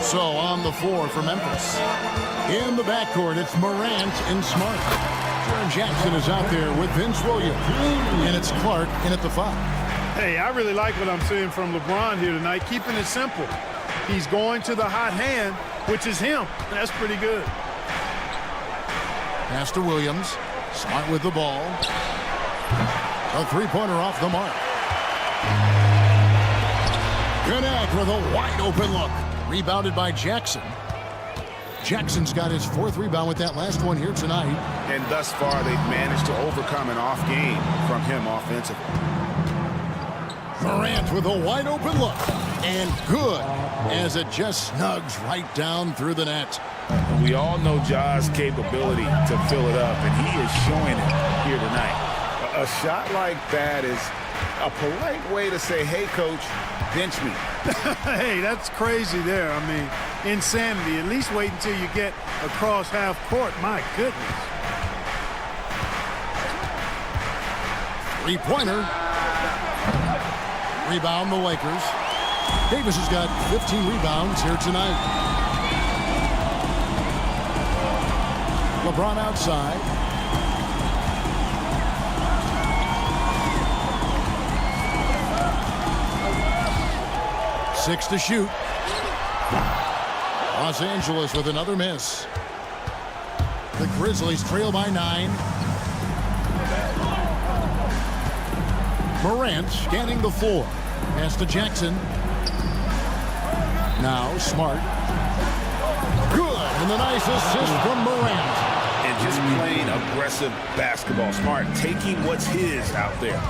So on the floor for Memphis. In the backcourt, it's Morant and Smart. Jaren Jackson is out there with Vince Williams. And it's Clark in at the 5. Hey, I really like what I'm seeing from LeBron here tonight, keeping it simple. He's going to the hot hand, which is him. That's pretty good. Pass to Williams. Smart with the ball. A three-pointer off the mark. Connect with a wide-open look. Rebounded by Jackson. Jackson's got his 4th rebound with that last one here tonight. And thus far, they've managed to overcome an off game from him offensively. Morant with a wide-open look. And good, as it just snugs right down through the net. We all know Ja's capability to fill it up, and he is showing it here tonight. A shot like that is a polite way to say, hey, coach, bench me. Hey, that's crazy there. I mean, insanity. At least wait until you get across half court. My goodness. Three-pointer. Rebound the Lakers. Davis has got 15 rebounds here tonight. LeBron outside. Six to shoot. Los Angeles with another miss. The Grizzlies trail by 9. Morant scanning the floor. Pass to Jackson. Now Smart. Good. And the nice assist from Morant. And just playing aggressive basketball. Smart taking what's his out there.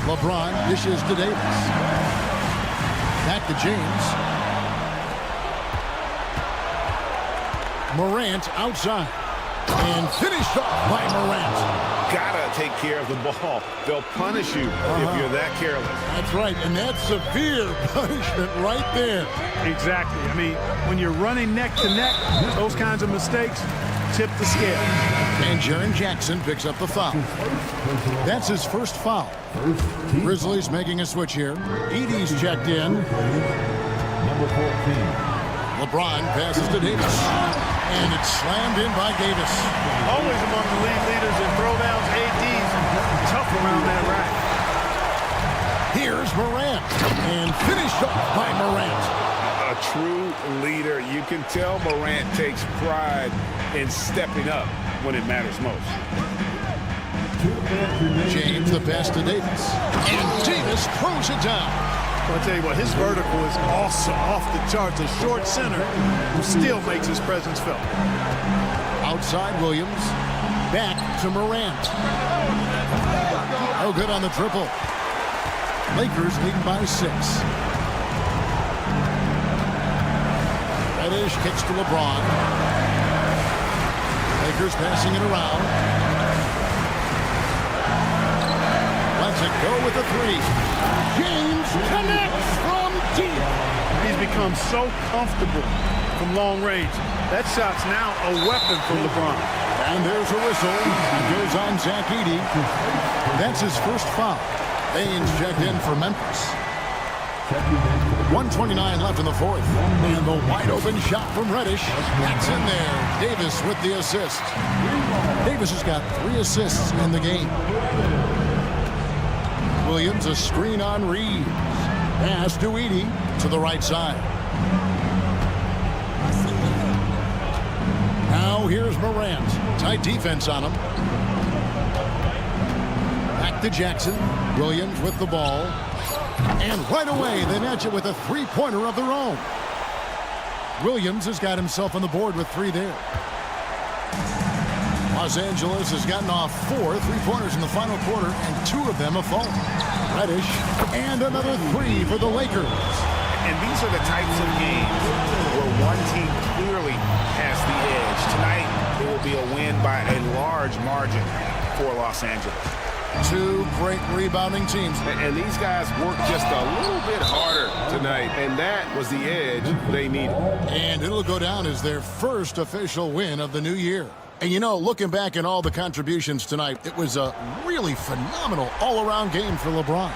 LeBron dishes to Davis. Back to James. Morant outside. And finished off by Morant. Gotta take care of the ball. They'll punish you if you're that careless. That's right, and that's severe punishment right there. Exactly. I mean, when you're running neck to neck, those kinds of mistakes tip the scale. And Jaren Jackson picks up the foul. That's his first foul. Grizzlies making a switch here. Edey's checked in. Number 14. LeBron passes to Davis. And it's slammed in by Davis. Always among the league leaders in throwdowns, ADs. Tough around that rack. Here's Morant. And finished off by Morant. A true leader. You can tell Morant takes pride in stepping up when it matters most. James the pass to Davis. And Davis throws it down. I'll tell you what, his vertical is awesome, off the charts. A short center who still makes his presence felt. Outside Williams. Back to Morant. Oh, good on the triple. Lakers leading by 6. Reddish kicks to LeBron. Lakers passing it around. Lets it go with the 3. James connects from deep. He's become so comfortable from long range. That shot's now a weapon for LeBron. And there's a whistle. It goes on Zach Edey. That's his first foul. Baines checked in for Memphis. 1:29 left in the 4th. And the wide open shot from Reddish. That's in there. Davis with the assist. Davis has got 3 assists in the game. Williams a screen on Reeves. Pass to Edey to the right side. Now here's Morant. Tight defense on him. Back to Jackson. Williams with the ball. And right away they match it with a 3-pointer of their own. Williams has got himself on the board with 3 there. Los Angeles has gotten off 4 3-pointers in the final quarter, and 2 of them have fallen. Reddish, and another 3 for the Lakers. And these are the types of games where one team clearly has the edge. Tonight, it will be a win by a large margin for Los Angeles. 2 great rebounding teams. And these guys worked just a little bit harder tonight, and that was the edge they needed. And it'll go down as their first official win of the new year. And you know, looking back at all the contributions tonight, it was a really phenomenal all-around game for LeBron.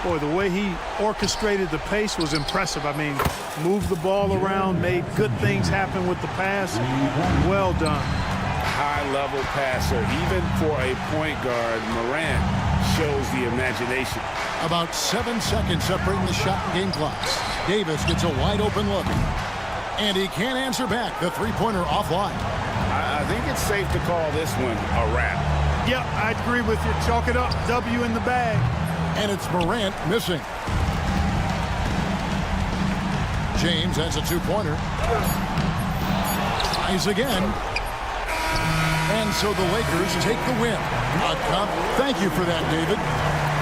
boy, the way he orchestrated the pace was impressive. I mean, moved the ball around, made good things happen with the pass. Well done. High-level passer, even for a point guard. Morant shows the imagination. About 7 seconds separating the shot and game clocks. Davis gets a wide-open look. And he can't answer back. The three-pointer offline. I think it's safe to call this one a wrap. Yep, I agree with you. Chalk it up. W in the bag. And it's Morant missing. James has a two-pointer. Tries again. And so the Lakers take the win. A cup. Thank you for that, David.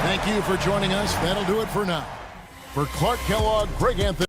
Thank you for joining us. That'll do it for now. For Clark Kellogg, Greg Anthony.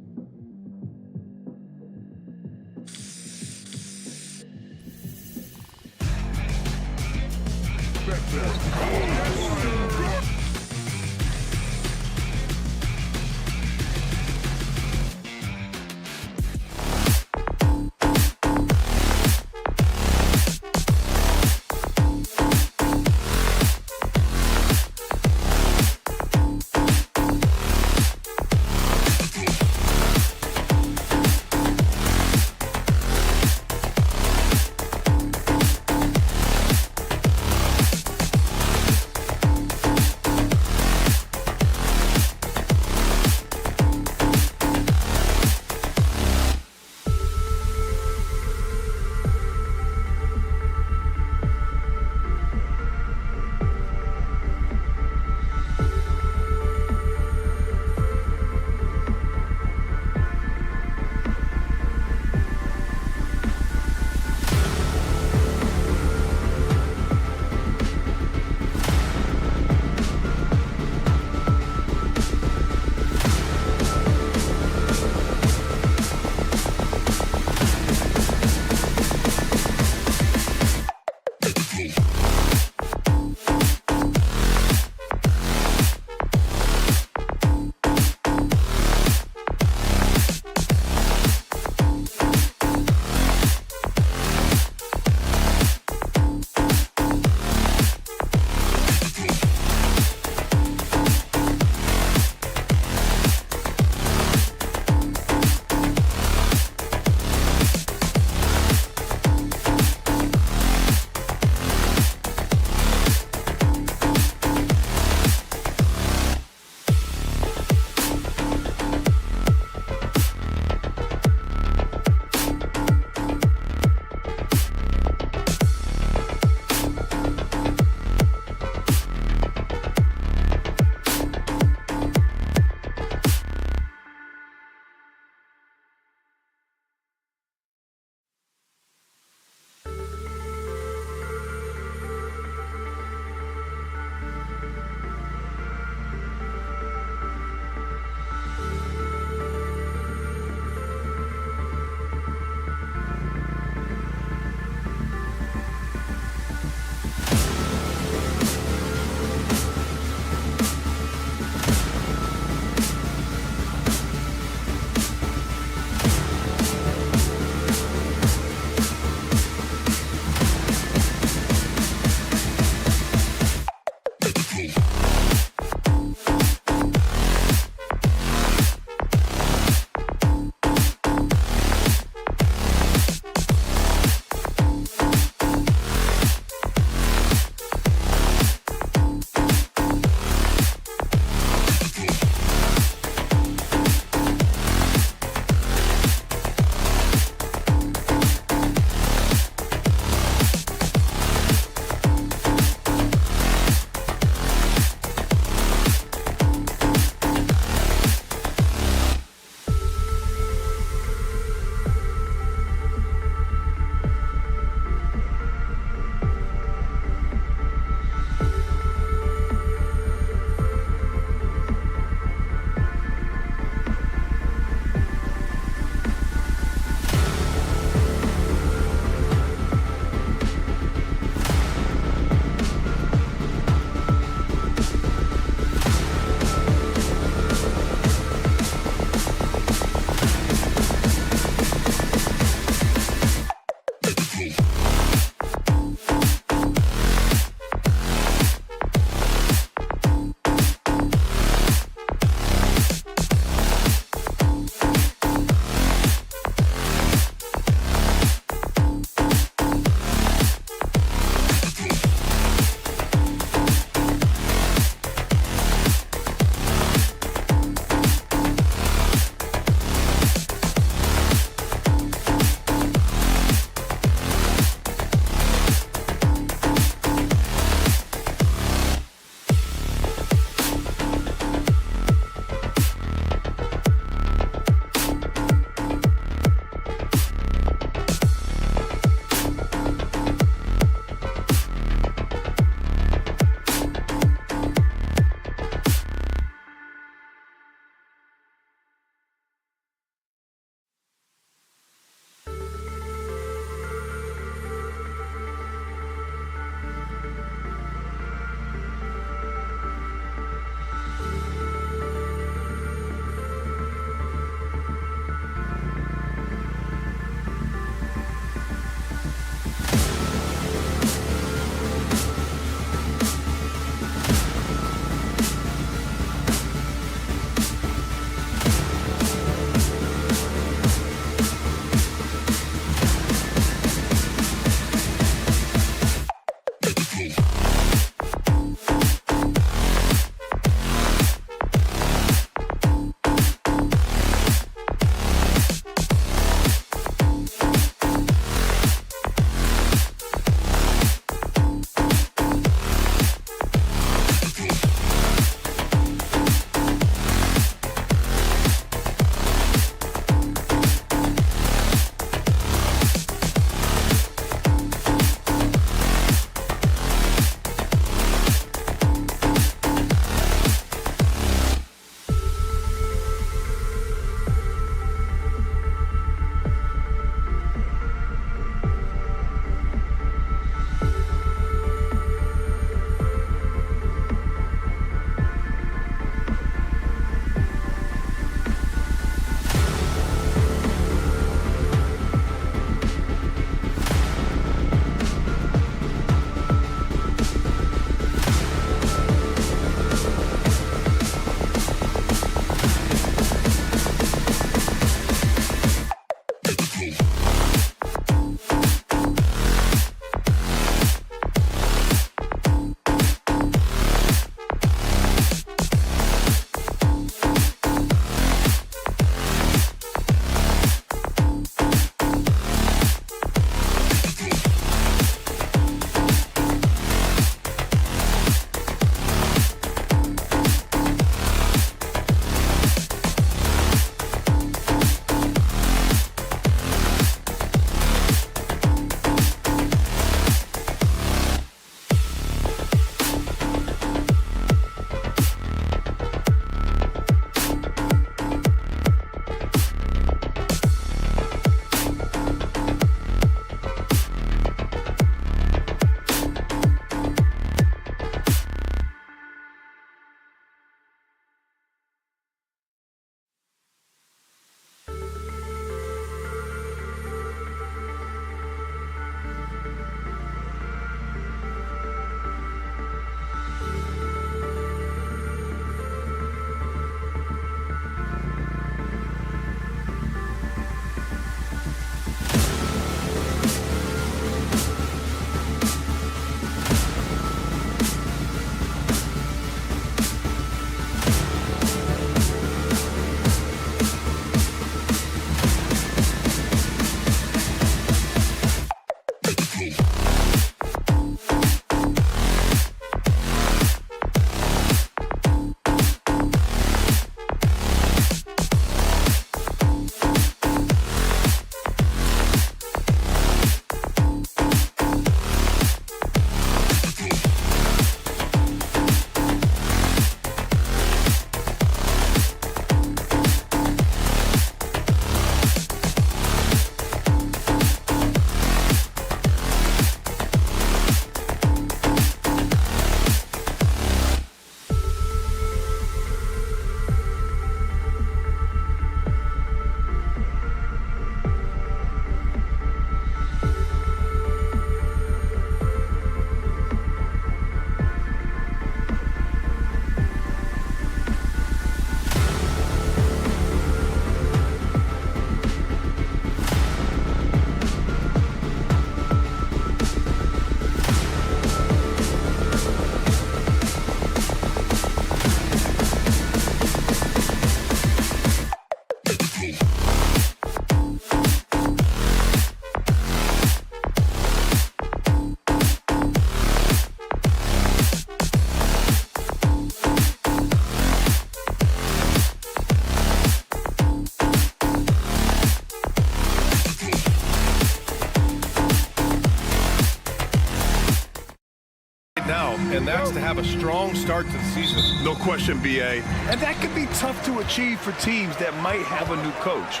and that's to have a strong start to the season. No question, BA. And that can be tough to achieve for teams that might have a new coach.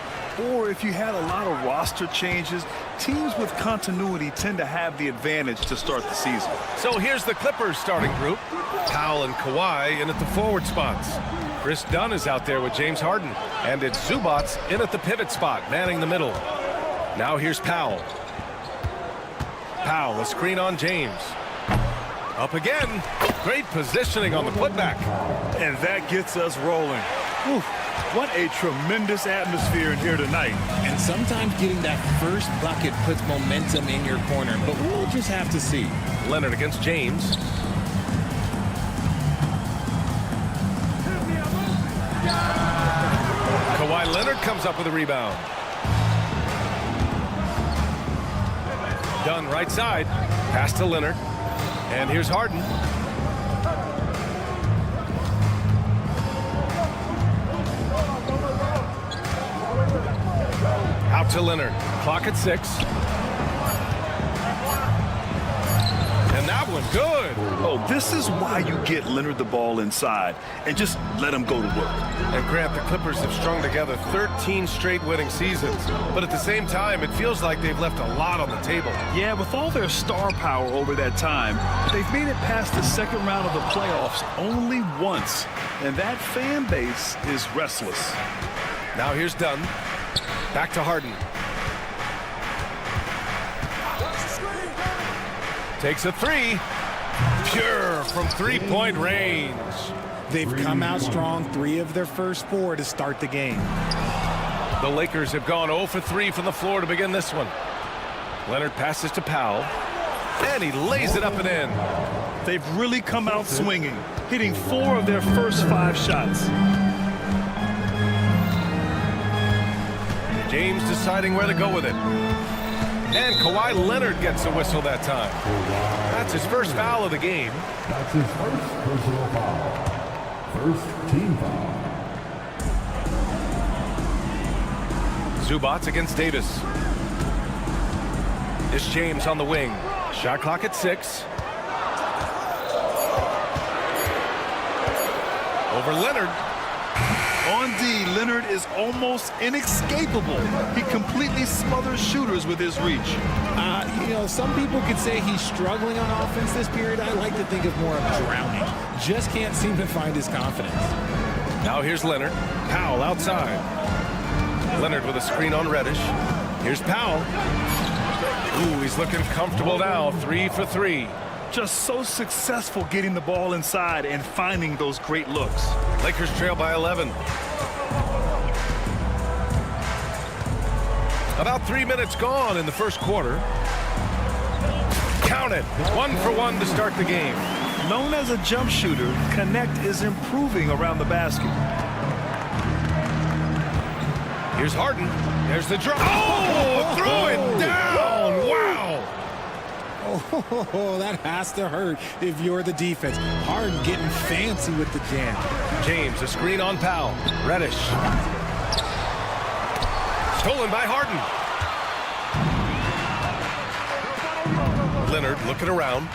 Or if you had a lot of roster changes, teams with continuity tend to have the advantage to start the season. So here's the Clippers starting group. Powell and Kawhi in at the forward spots. Chris Dunn is out there with James Harden. And it's Zubats in at the pivot spot, manning the middle. Now here's Powell. Powell, a screen on James. Up again. Great positioning on the putback. And that gets us rolling. Whew. What a tremendous atmosphere in here tonight. And sometimes getting that first bucket puts momentum in your corner, but we'll just have to see. Leonard against James. Kawhi Leonard comes up with a rebound. Dunn right side. Pass to Leonard. And here's Harden. Out to Leonard. Clock at 6. And that one good. Oh, this is why you get Leonard the ball inside and just let him go to work. And Grant, the Clippers have strung together 13 straight winning seasons. But at the same time, it feels like they've left a lot on the table. Yeah, with all their star power over that time, they've made it past the second round of the playoffs only once. And that fan base is restless. Now here's Dunn. Back to Harden. Takes a 3. Pure from three-point range. They've come out strong 3 of their first 4 to start the game. The Lakers have gone 0 for 3 from the floor to begin this one. Leonard passes to Powell. And he lays it up and in. They've really come out swinging, hitting 4 of their first 5 shots. James deciding where to go with it. And Kawhi Leonard gets a whistle that time. That's his first foul of the game. That's his first personal foul. First team foul. Zubats against Davis. It's James on the wing. Shot clock at 6. Over Leonard. On D, Leonard is almost inescapable. He completely smothers shooters with his reach. You know, some people could say he's struggling on offense this period. I like to think of more of drowning. Just can't seem to find his confidence. Now here's Leonard. Powell outside. Leonard with a screen on Reddish. Here's Powell. Ooh, he's looking comfortable now. 3 for 3. Just so successful getting the ball inside and finding those great looks. Lakers trail by 11. About 3 minutes gone in the first quarter. Count it. 1 for 1 to start the game. Known as a jump shooter, Connect is improving around the basket. Here's Harden. There's the drop. Oh, throw it down. Wow. Oh, that has to hurt if you're the defense. Harden getting fancy with the jam. James, a screen on Powell. Reddish. Stolen by Harden. Leonard looking around.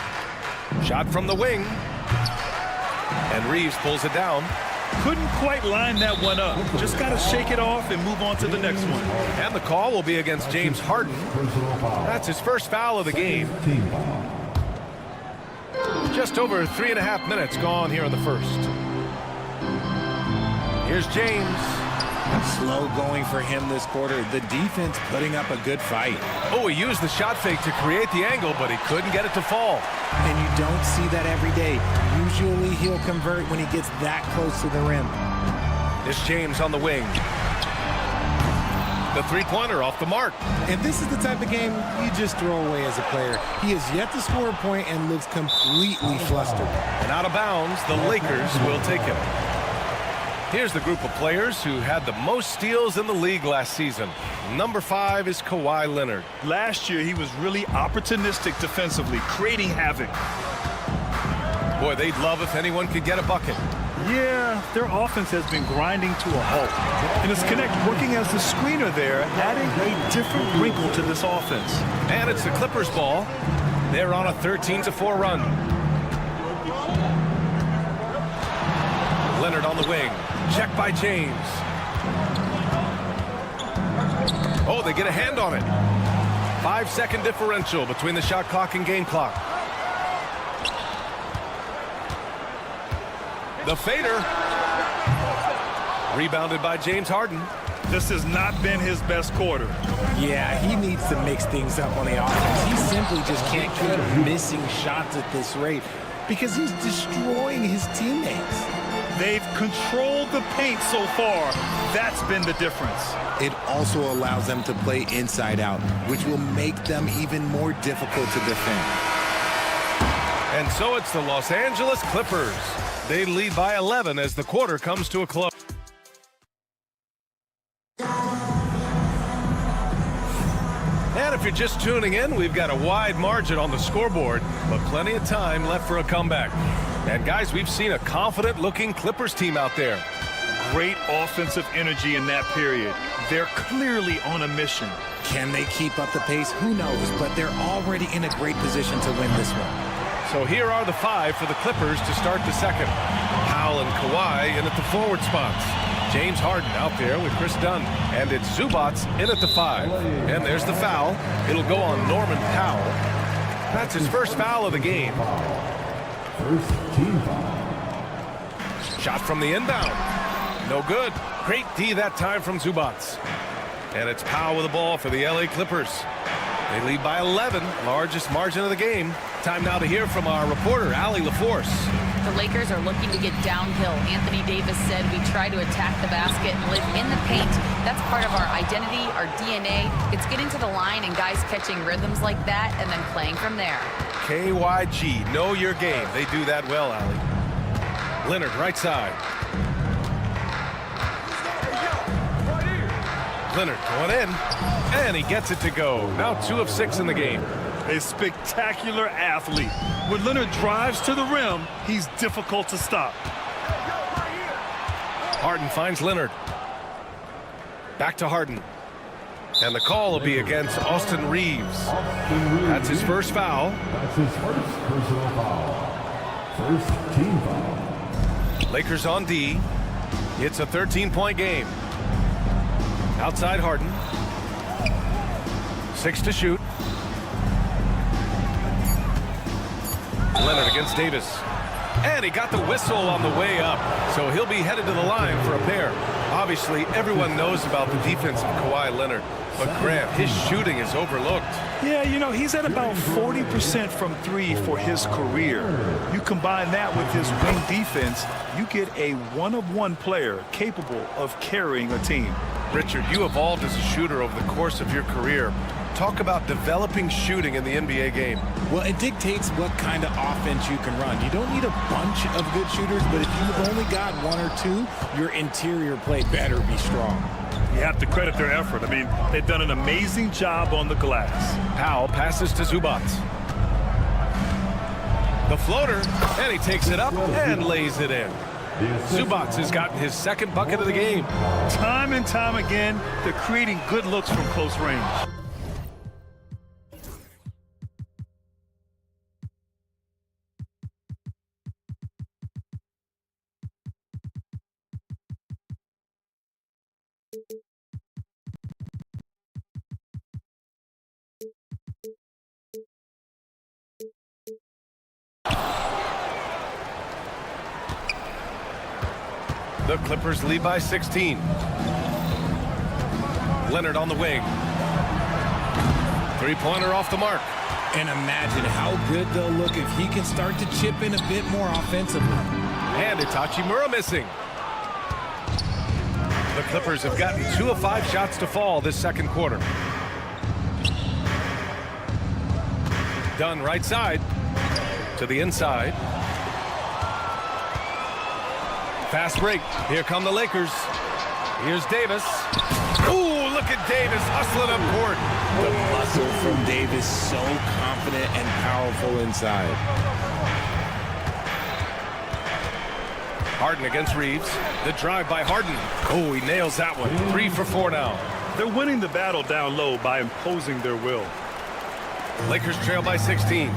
Shot from the wing. And Reeves pulls it down. Couldn't quite line that one up. Just got to shake it off and move on to the next one. And the call will be against James Harden. That's his first foul of the game. Just over 3.5 minutes gone here in the first. Here's James. Slow going for him this quarter. The defense putting up a good fight. Oh, he used the shot fake to create the angle, but he couldn't get it to fall. And you don't see that every day. Usually he'll convert when he gets that close to the rim. It's James on the wing. The three-pointer off the mark. And this is the type of game you just throw away as a player. He has yet to score a point and looks completely flustered. And out of bounds, the Lakers will take it. Here's the group of players who had the most steals in the league last season. Number 5 is Kawhi Leonard. Last year, he was really opportunistic defensively, creating havoc. Boy, they'd love if anyone could get a bucket. Yeah, their offense has been grinding to a halt. And it's Connect working as the screener there, adding a different wrinkle to this offense. And it's the Clippers' ball. They're on a 13-4 run. Leonard on the wing. Check by James. Oh, they get a hand on it. 5-second differential between the shot clock and game clock. The fader. Rebounded by James Harden. This has not been his best quarter. Yeah, he needs to mix things up on the offense. He simply just can't keep missing shots at this rate because he's destroying his teammates. They've controlled the paint so far. That's been the difference. It also allows them to play inside out, which will make them even more difficult to defend. And so it's the Los Angeles Clippers. They lead by 11 as the quarter comes to a close. And if you're just tuning in, we've got a wide margin on the scoreboard, but plenty of time left for a comeback. And guys, we've seen a confident-looking Clippers team out there. Great offensive energy in that period. They're clearly on a mission. Can they keep up the pace? Who knows, but they're already in a great position to win this one. So here are the 5 for the Clippers to start the second. Powell and Kawhi in at the forward spots. James Harden out there with Chris Dunn. And it's Zubats in at the 5. And there's the foul. It'll go on Norman Powell. That's his first foul of the game. First team foul. Shot from the inbound. No good. Great D that time from Zubats. And it's Powell with the ball for the LA Clippers. They lead by 11, largest margin of the game. Time now to hear from our reporter, Allie LaForce. The Lakers are looking to get downhill. Anthony Davis said we try to attack the basket and live in the paint. That's part of our identity, our DNA. It's getting to the line and guys catching rhythms like that and then playing from there. KYG, know your game. They do that well, Allie. Leonard, right side. Leonard going in, and he gets it to go. Now 2 of 6 in the game. A spectacular athlete. When Leonard drives to the rim, he's difficult to stop. Harden finds Leonard. Back to Harden. And the call will be against Austin Reeves. That's his first foul. That's his first personal foul. First team foul. Lakers on D. It's a 13-point game. Outside Harden. 6 to shoot. Leonard against Davis. And he got the whistle on the way up. So he'll be headed to the line for a pair. Obviously, everyone knows about the defense of Kawhi Leonard. But Grant, his shooting is overlooked. Yeah, you know, he's at about 40% from 3 for his career. You combine that with his wing defense, you get a one-of-one player capable of carrying a team. Richard, you evolved as a shooter over the course of your career. Talk about developing shooting in the NBA game. Well, it dictates what kind of offense you can run. You don't need a bunch of good shooters, but if you've only got 1 or 2, your interior play better be strong. You have to credit their effort. I mean, they've done an amazing job on the glass. Powell passes to Zubats. The floater, and he takes it up and lays it in. Zubats has gotten his second bucket of the game. Time and time again, they're creating good looks from close range. The Clippers lead by 16. Leonard on the wing. Three-pointer off the mark. And imagine how good they'll look if he can start to chip in a bit more offensively. And Hachimura missing. The Clippers have gotten 2 of 5 shots to fall this second quarter. Dunn right side to the inside. Fast break. Here come the Lakers. Here's Davis. Ooh, look at Davis hustling up court. The muscle from Davis, so confident and powerful inside. Harden against Reeves. The drive by Harden. Oh, he nails that one. 3 for 4 now. They're winning the battle down low by imposing their will. Lakers trail by 16.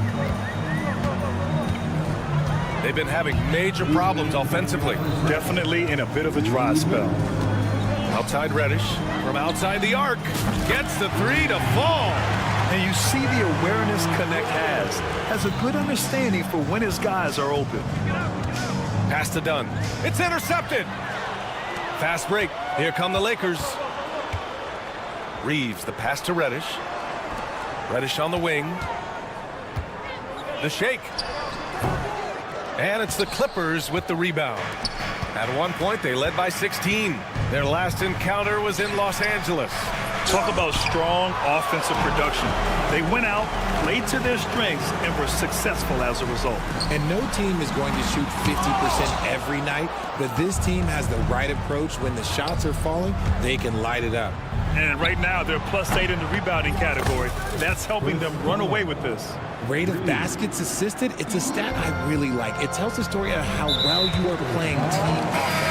They've been having major problems offensively. Definitely in a bit of a dry spell. Outside Reddish from outside the arc. Gets the three to fall. And you see the awareness Connect has a good understanding for when his guys are open. Pass to Dunn. It's intercepted. Fast break. Here come the Lakers. Reeves, the pass to Reddish. Reddish on the wing. The shake. And it's the Clippers with the rebound. At one point, they led by 16. Their last encounter was in Los Angeles. Talk about strong offensive production. They went out, played to their strengths, and were successful as a result. And no team is going to shoot 50% every night, but this team has the right approach. When the shots are falling, they can light it up. And right now, they're +8 in the rebounding category. That's helping them run away with this. Rate of baskets assisted, it's a stat I really like. It tells the story of how well you are playing team offense.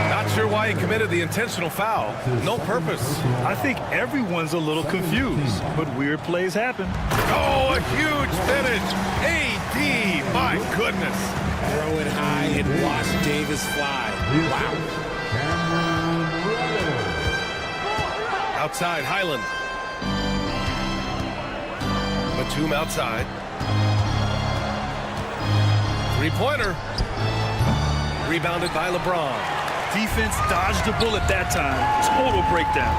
Not sure why he committed the intentional foul. No purpose. I think everyone's a little confused, but weird plays happen. Oh, a huge finish. AD, my goodness. Throw it high and watch Davis fly. Wow. Outside, Highland. Batum outside. Three-pointer. Rebounded by LeBron. Defense dodged the bullet that time. Total breakdown.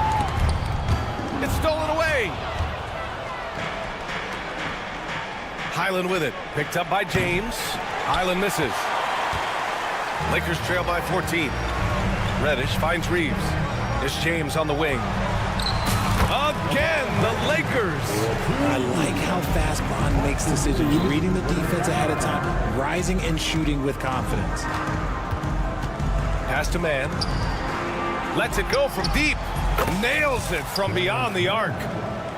It's stolen away. Highland with it. Picked up by James. Highland misses. Lakers trail by 14. Reddish finds Reeves. It's James on the wing. Again, the Lakers. I like how fast Bron makes decisions, reading the defense ahead of time, rising and shooting with confidence. Pass to Man. Lets it go from deep. Nails it from beyond the arc.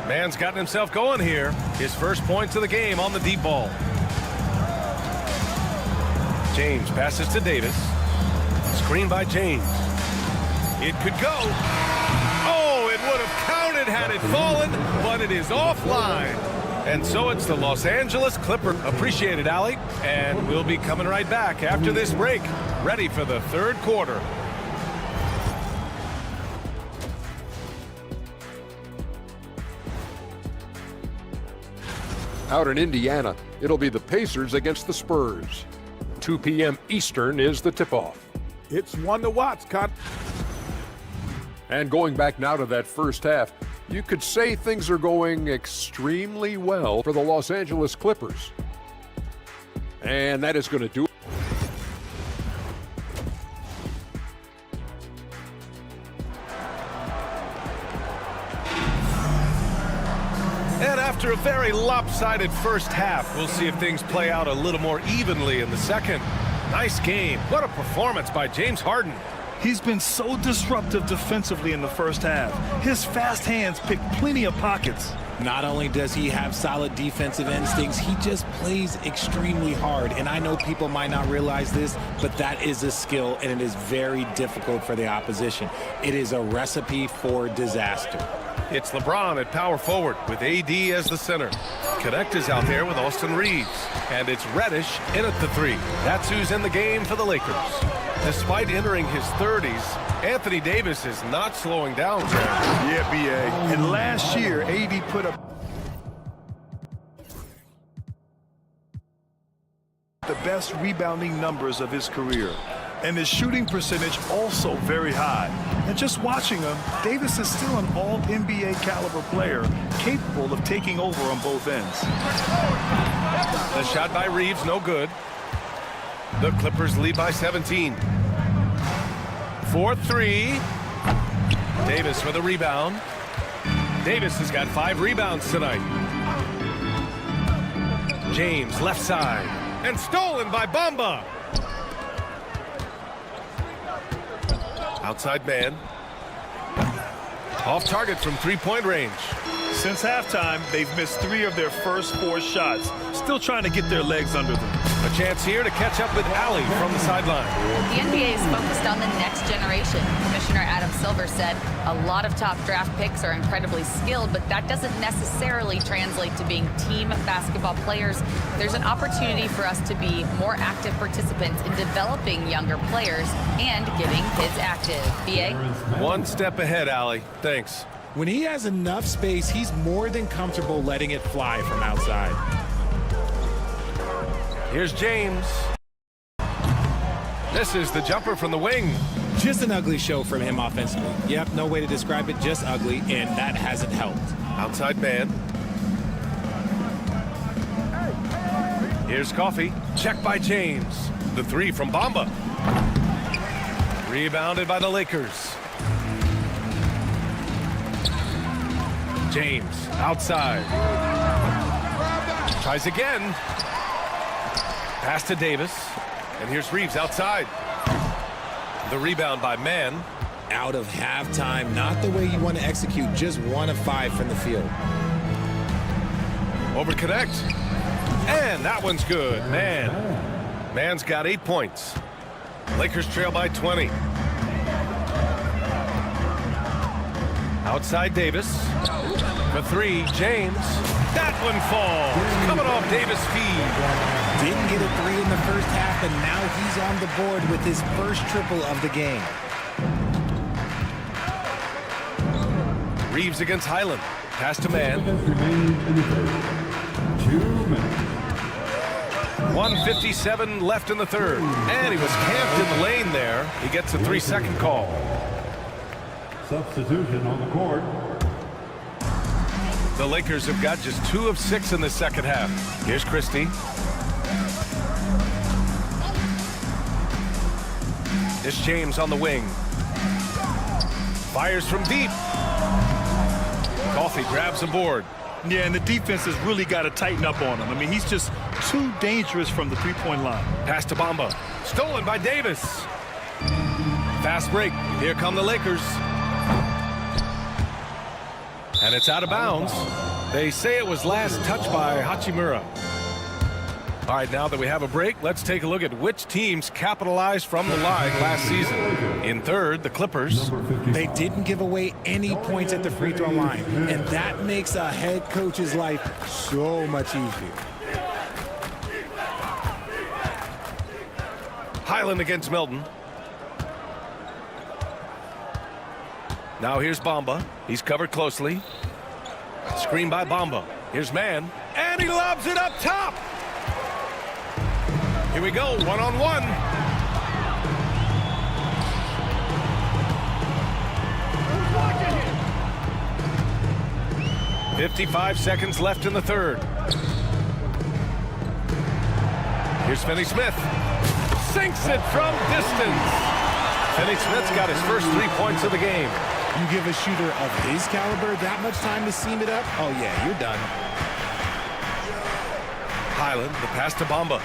Man's gotten himself going here. His first points of the game on the deep ball. James passes to Davis. Screen by James. It could go. Oh, it would have counted had it fallen, but it is offline. And so it's the Los Angeles Clippers. Appreciate it, Allie. And we'll be coming right back after this break. Ready for the third quarter. Out in Indiana, it'll be the Pacers against the Spurs. 2 p.m. Eastern is the tip-off. It's one to watch, Con. And going back now to that first half, you could say things are going extremely well for the Los Angeles Clippers. And that is going to do it. And after a very lopsided first half, we'll see if things play out a little more evenly in the second. Nice game. What a performance by James Harden. He's been so disruptive defensively in the first half. His fast hands pick plenty of pockets. Not only does he have solid defensive instincts, he just plays extremely hard. And I know people might not realize this, but that is a skill, and it is very difficult for the opposition. It is a recipe for disaster. It's LeBron at power forward with AD as the center. Connect is out there with Austin Reeves. And it's Reddish in at the three. That's who's in the game for the Lakers. Despite entering his 30s, Anthony Davis is not slowing down. Yeah, B.A. And last year, AD put up the best rebounding numbers of his career. And his shooting percentage also very high. And just watching him, Davis is still an all-NBA caliber player, capable of taking over on both ends. The shot by Reeves, no good. The Clippers lead by 17. 4-3. Davis with a rebound. Davis has got 5 rebounds tonight. James, left side. And stolen by Bamba. Outside man. Off target from 3-point range. Since halftime, they've missed 3 of their first 4 shots. Still trying to get their legs under them. A chance here to catch up with Allie from the sideline. The NBA is focused on the next generation. Commissioner Adam Silver said a lot of top draft picks are incredibly skilled, but that doesn't necessarily translate to being team basketball players. There's an opportunity for us to be more active participants in developing younger players and getting kids active. BA? One step ahead, Allie. Thanks. When he has enough space, he's more than comfortable letting it fly from outside. Here's James. This is the jumper from the wing. Just an ugly show from him offensively. Yep, no way to describe it, just ugly, and that hasn't helped. Outside man. Here's Coffee. Check by James. The 3 from Bamba. Rebounded by the Lakers. James outside. Tries again. Pass to Davis. And here's Reeves outside. The rebound by Mann. Out of halftime, not the way you want to execute, just 1 of 5 from the field. Over connect. And that one's good. Mann's got 8 points. Lakers trail by 20. Outside Davis. The 3, James. That one falls. Coming off Davis' feed. Didn't get a 3 in the first half, and now he's on the board with his first triple of the game. Reeves against Highland. Pass to Mann. 1:57 left in the third. And he was camped in the lane there. He gets a 3-second call. Substitution on the court. The Lakers have got just 2 of 6 in the second half. Here's Christie. It's James on the wing. Fires from deep. Coffee grabs a board. Yeah, and the defense has really got to tighten up on him. I mean, he's just too dangerous from the 3-point line. Pass to Bamba. Stolen by Davis. Fast break. Here come the Lakers. And it's out of bounds. They say it was last touched by Hachimura. All right, now that we have a break, let's take a look at which teams capitalized from the line last season. In third, the Clippers. They didn't give away any points at the free throw line, and that makes a head coach's life so much easier. Highland against Melton. Now here's Bamba. He's covered closely. Screen by Bamba. Here's Mann. And he lobs it up top. Here we go, 1-on-1. .55 seconds left in the third. Here's Finney-Smith. Sinks it from distance. Finney-Smith's got his first 3 points of the game. You give a shooter of his caliber that much time to seam it up? Oh, yeah, you're done. Highland, the pass to Bamba.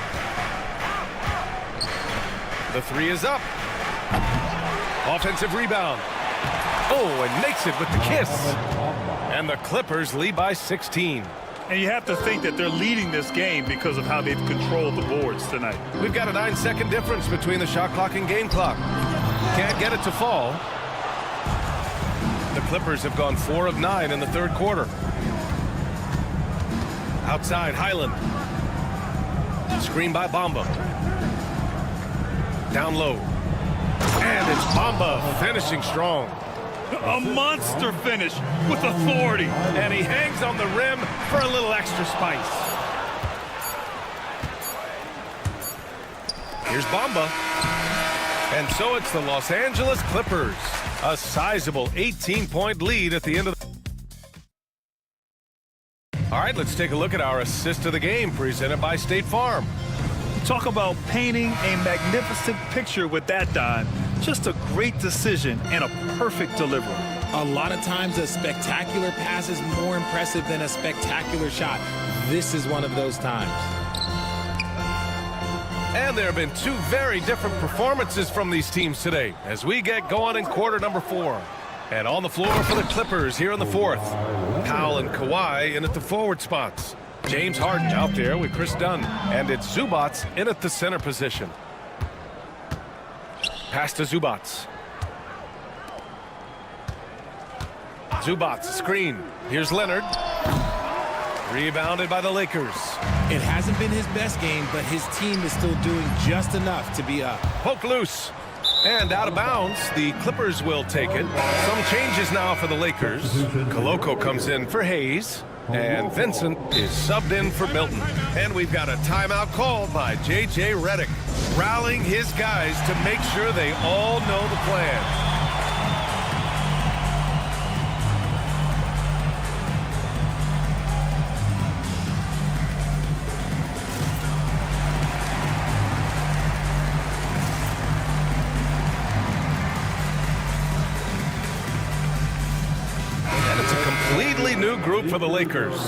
The 3 is up. Offensive rebound. Oh, and makes it with the kiss. And the Clippers lead by 16. And you have to think that they're leading this game because of how they've controlled the boards tonight. We've got a 9-second difference between the shot clock and game clock. Can't get it to fall. The Clippers have gone 4 of 9 in the third quarter. Outside, Highland. Screen by Bamba. Down low. And it's Bamba finishing strong. A monster finish with authority. And he hangs on the rim for a little extra spice. Here's Bamba. And so it's the Los Angeles Clippers. A sizable 18-point lead at the end of the... All right, let's take a look at our assist of the game presented by State Farm. Talk about painting a magnificent picture with that dime. Just a great decision and a perfect delivery. A lot of times a spectacular pass is more impressive than a spectacular shot. This is one of those times. And there have been 2 very different performances from these teams today as we get going in quarter number 4. And on the floor for the Clippers here in the fourth. Powell and Kawhi in at the forward spots. James Harden out there with Chris Dunn. And it's Zubats in at the center position. Pass to Zubats. Zubats screen. Here's Leonard. Rebounded by the Lakers. It hasn't been his best game, but his team is still doing just enough to be up. Poke loose. And out of bounds, the Clippers will take it. Some changes now for the Lakers. Koloko comes in for Hayes. And Vincent is subbed in for Milton. And we've got a timeout called by J.J. Redick, rallying his guys to make sure they all know the plan. New group for the Lakers.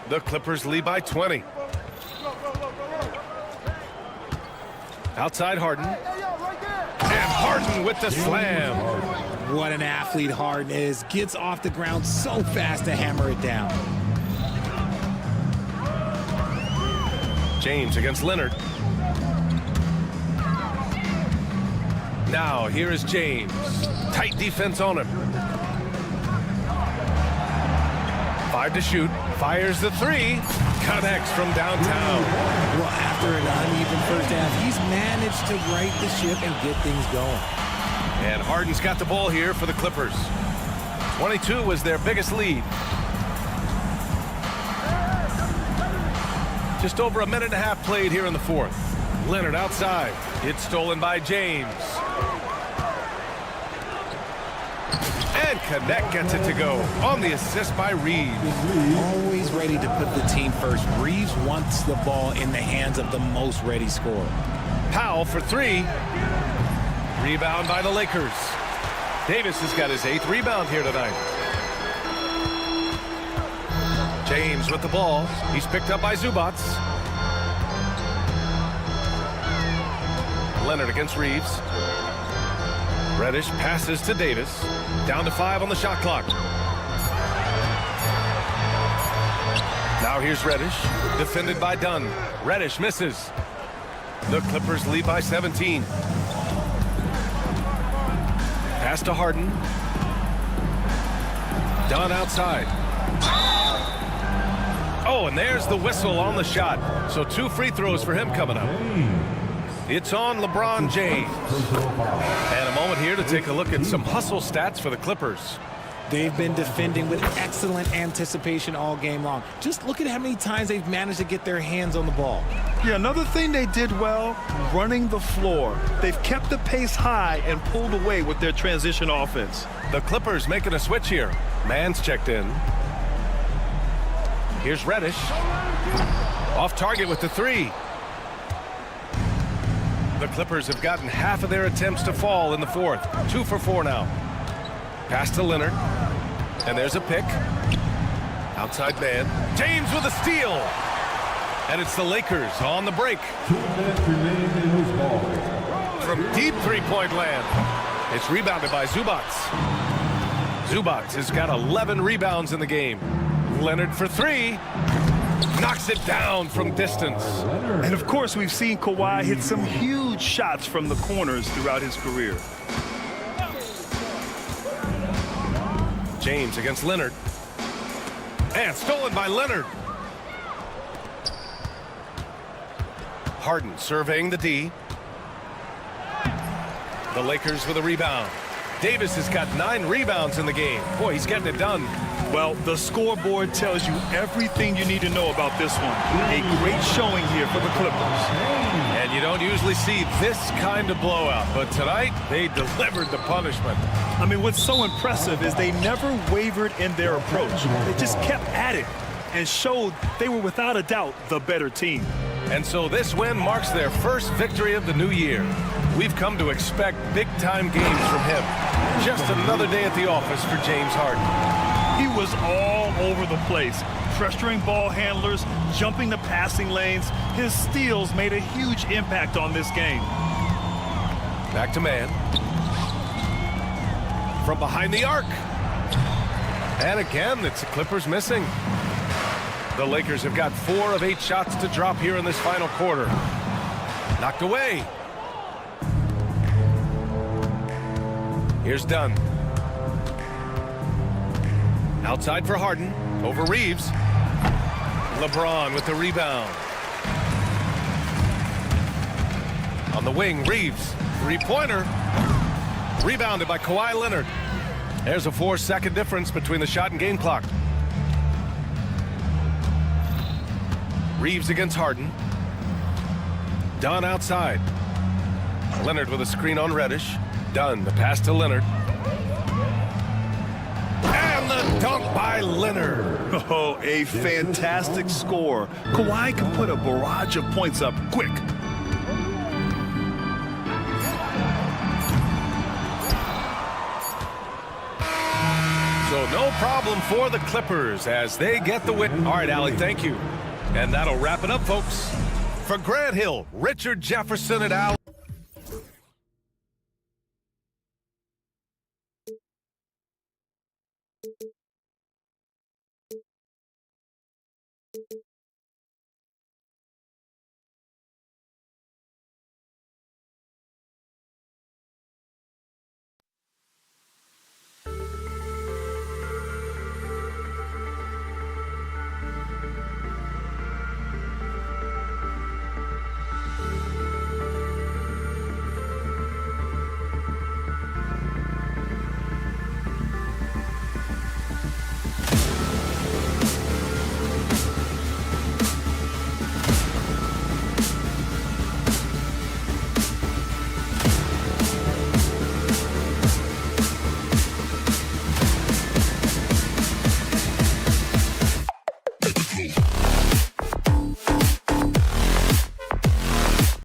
The Clippers lead by 20. Outside Harden. And Harden with the slam. What an athlete Harden is. Gets off the ground so fast to hammer it down. James against Leonard. Now here is James. Tight defense on him. 5 to shoot. Fires the 3. Connects from downtown. Well, after an uneven first half, he's managed to right the ship and get things going. And Harden's got the ball here for the Clippers. 22 was their biggest lead. Just over a minute and a half played here in the fourth. Leonard outside. It's stolen by James. And Connect gets it to go on the assist by Reeves. Always ready to put the team first. Reeves wants the ball in the hands of the most ready scorer. Powell for 3. Rebound by the Lakers. Davis has got his 8th rebound here tonight. James with the ball. He's picked up by Zubats. Leonard against Reeves. Reddish passes to Davis. Down to 5 on the shot clock. Now here's Reddish. Defended by Dunn. Reddish misses. The Clippers lead by 17. Pass to Harden. Dunn outside. Oh, and there's the whistle on the shot. So 2 free throws for him coming up. It's on LeBron James. And a moment here to take a look at some hustle stats for the Clippers. They've been defending with excellent anticipation all game long. Just look at how many times they've managed to get their hands on the ball. Yeah, another thing they did well, running the floor. They've kept the pace high and pulled away with their transition offense. The Clippers making a switch here. Mann's checked in. Here's Reddish. Off target with the 3. The Clippers have gotten half of their attempts to fall in the fourth. 2 for 4 now. Pass to Leonard. And there's a pick. Outside man. James with a steal. And it's the Lakers on the break. From deep three-point land. It's rebounded by Zubats. Zubats has got 11 rebounds in the game. Leonard for 3. Knocks it down from distance. And of course, we've seen Kawhi hit some huge shots from the corners throughout his career. James against Leonard. And stolen by Leonard. Harden surveying the D. The Lakers with a rebound. Davis has got 9 rebounds in the game. Boy, he's getting it done. Well, the scoreboard tells you everything you need to know about this one. A great showing here for the Clippers. And you don't usually see this kind of blowout, but tonight they delivered the punishment. I mean, what's so impressive is they never wavered in their approach. They just kept at it and showed they were without a doubt the better team. And so this win marks their first victory of the new year. We've come to expect big-time games from him. Just another day at the office for James Harden. He was all over the place, pressuring ball handlers, jumping the passing lanes. His steals made a huge impact on this game. Back to man. from behind the arc. And again, it's the Clippers missing. The Lakers have got 4 of 8 shots to drop here in this final quarter. Knocked away. Here's Dunn. Outside for Harden. Over Reeves. LeBron with the rebound. On the wing, Reeves. Three-pointer. Rebounded by Kawhi Leonard. There's a 4-second difference between the shot and game clock. Reeves against Harden. Dunn outside. Leonard with a screen on Reddish. Dunn, the pass to Leonard. And the dunk by Leonard. Oh, a fantastic score. Kawhi can put a barrage of points up quick. So no problem for the Clippers as they get the win. All right, Allie, thank you. And that'll wrap it up, folks. For Grant Hill, Richard Jefferson and Allie.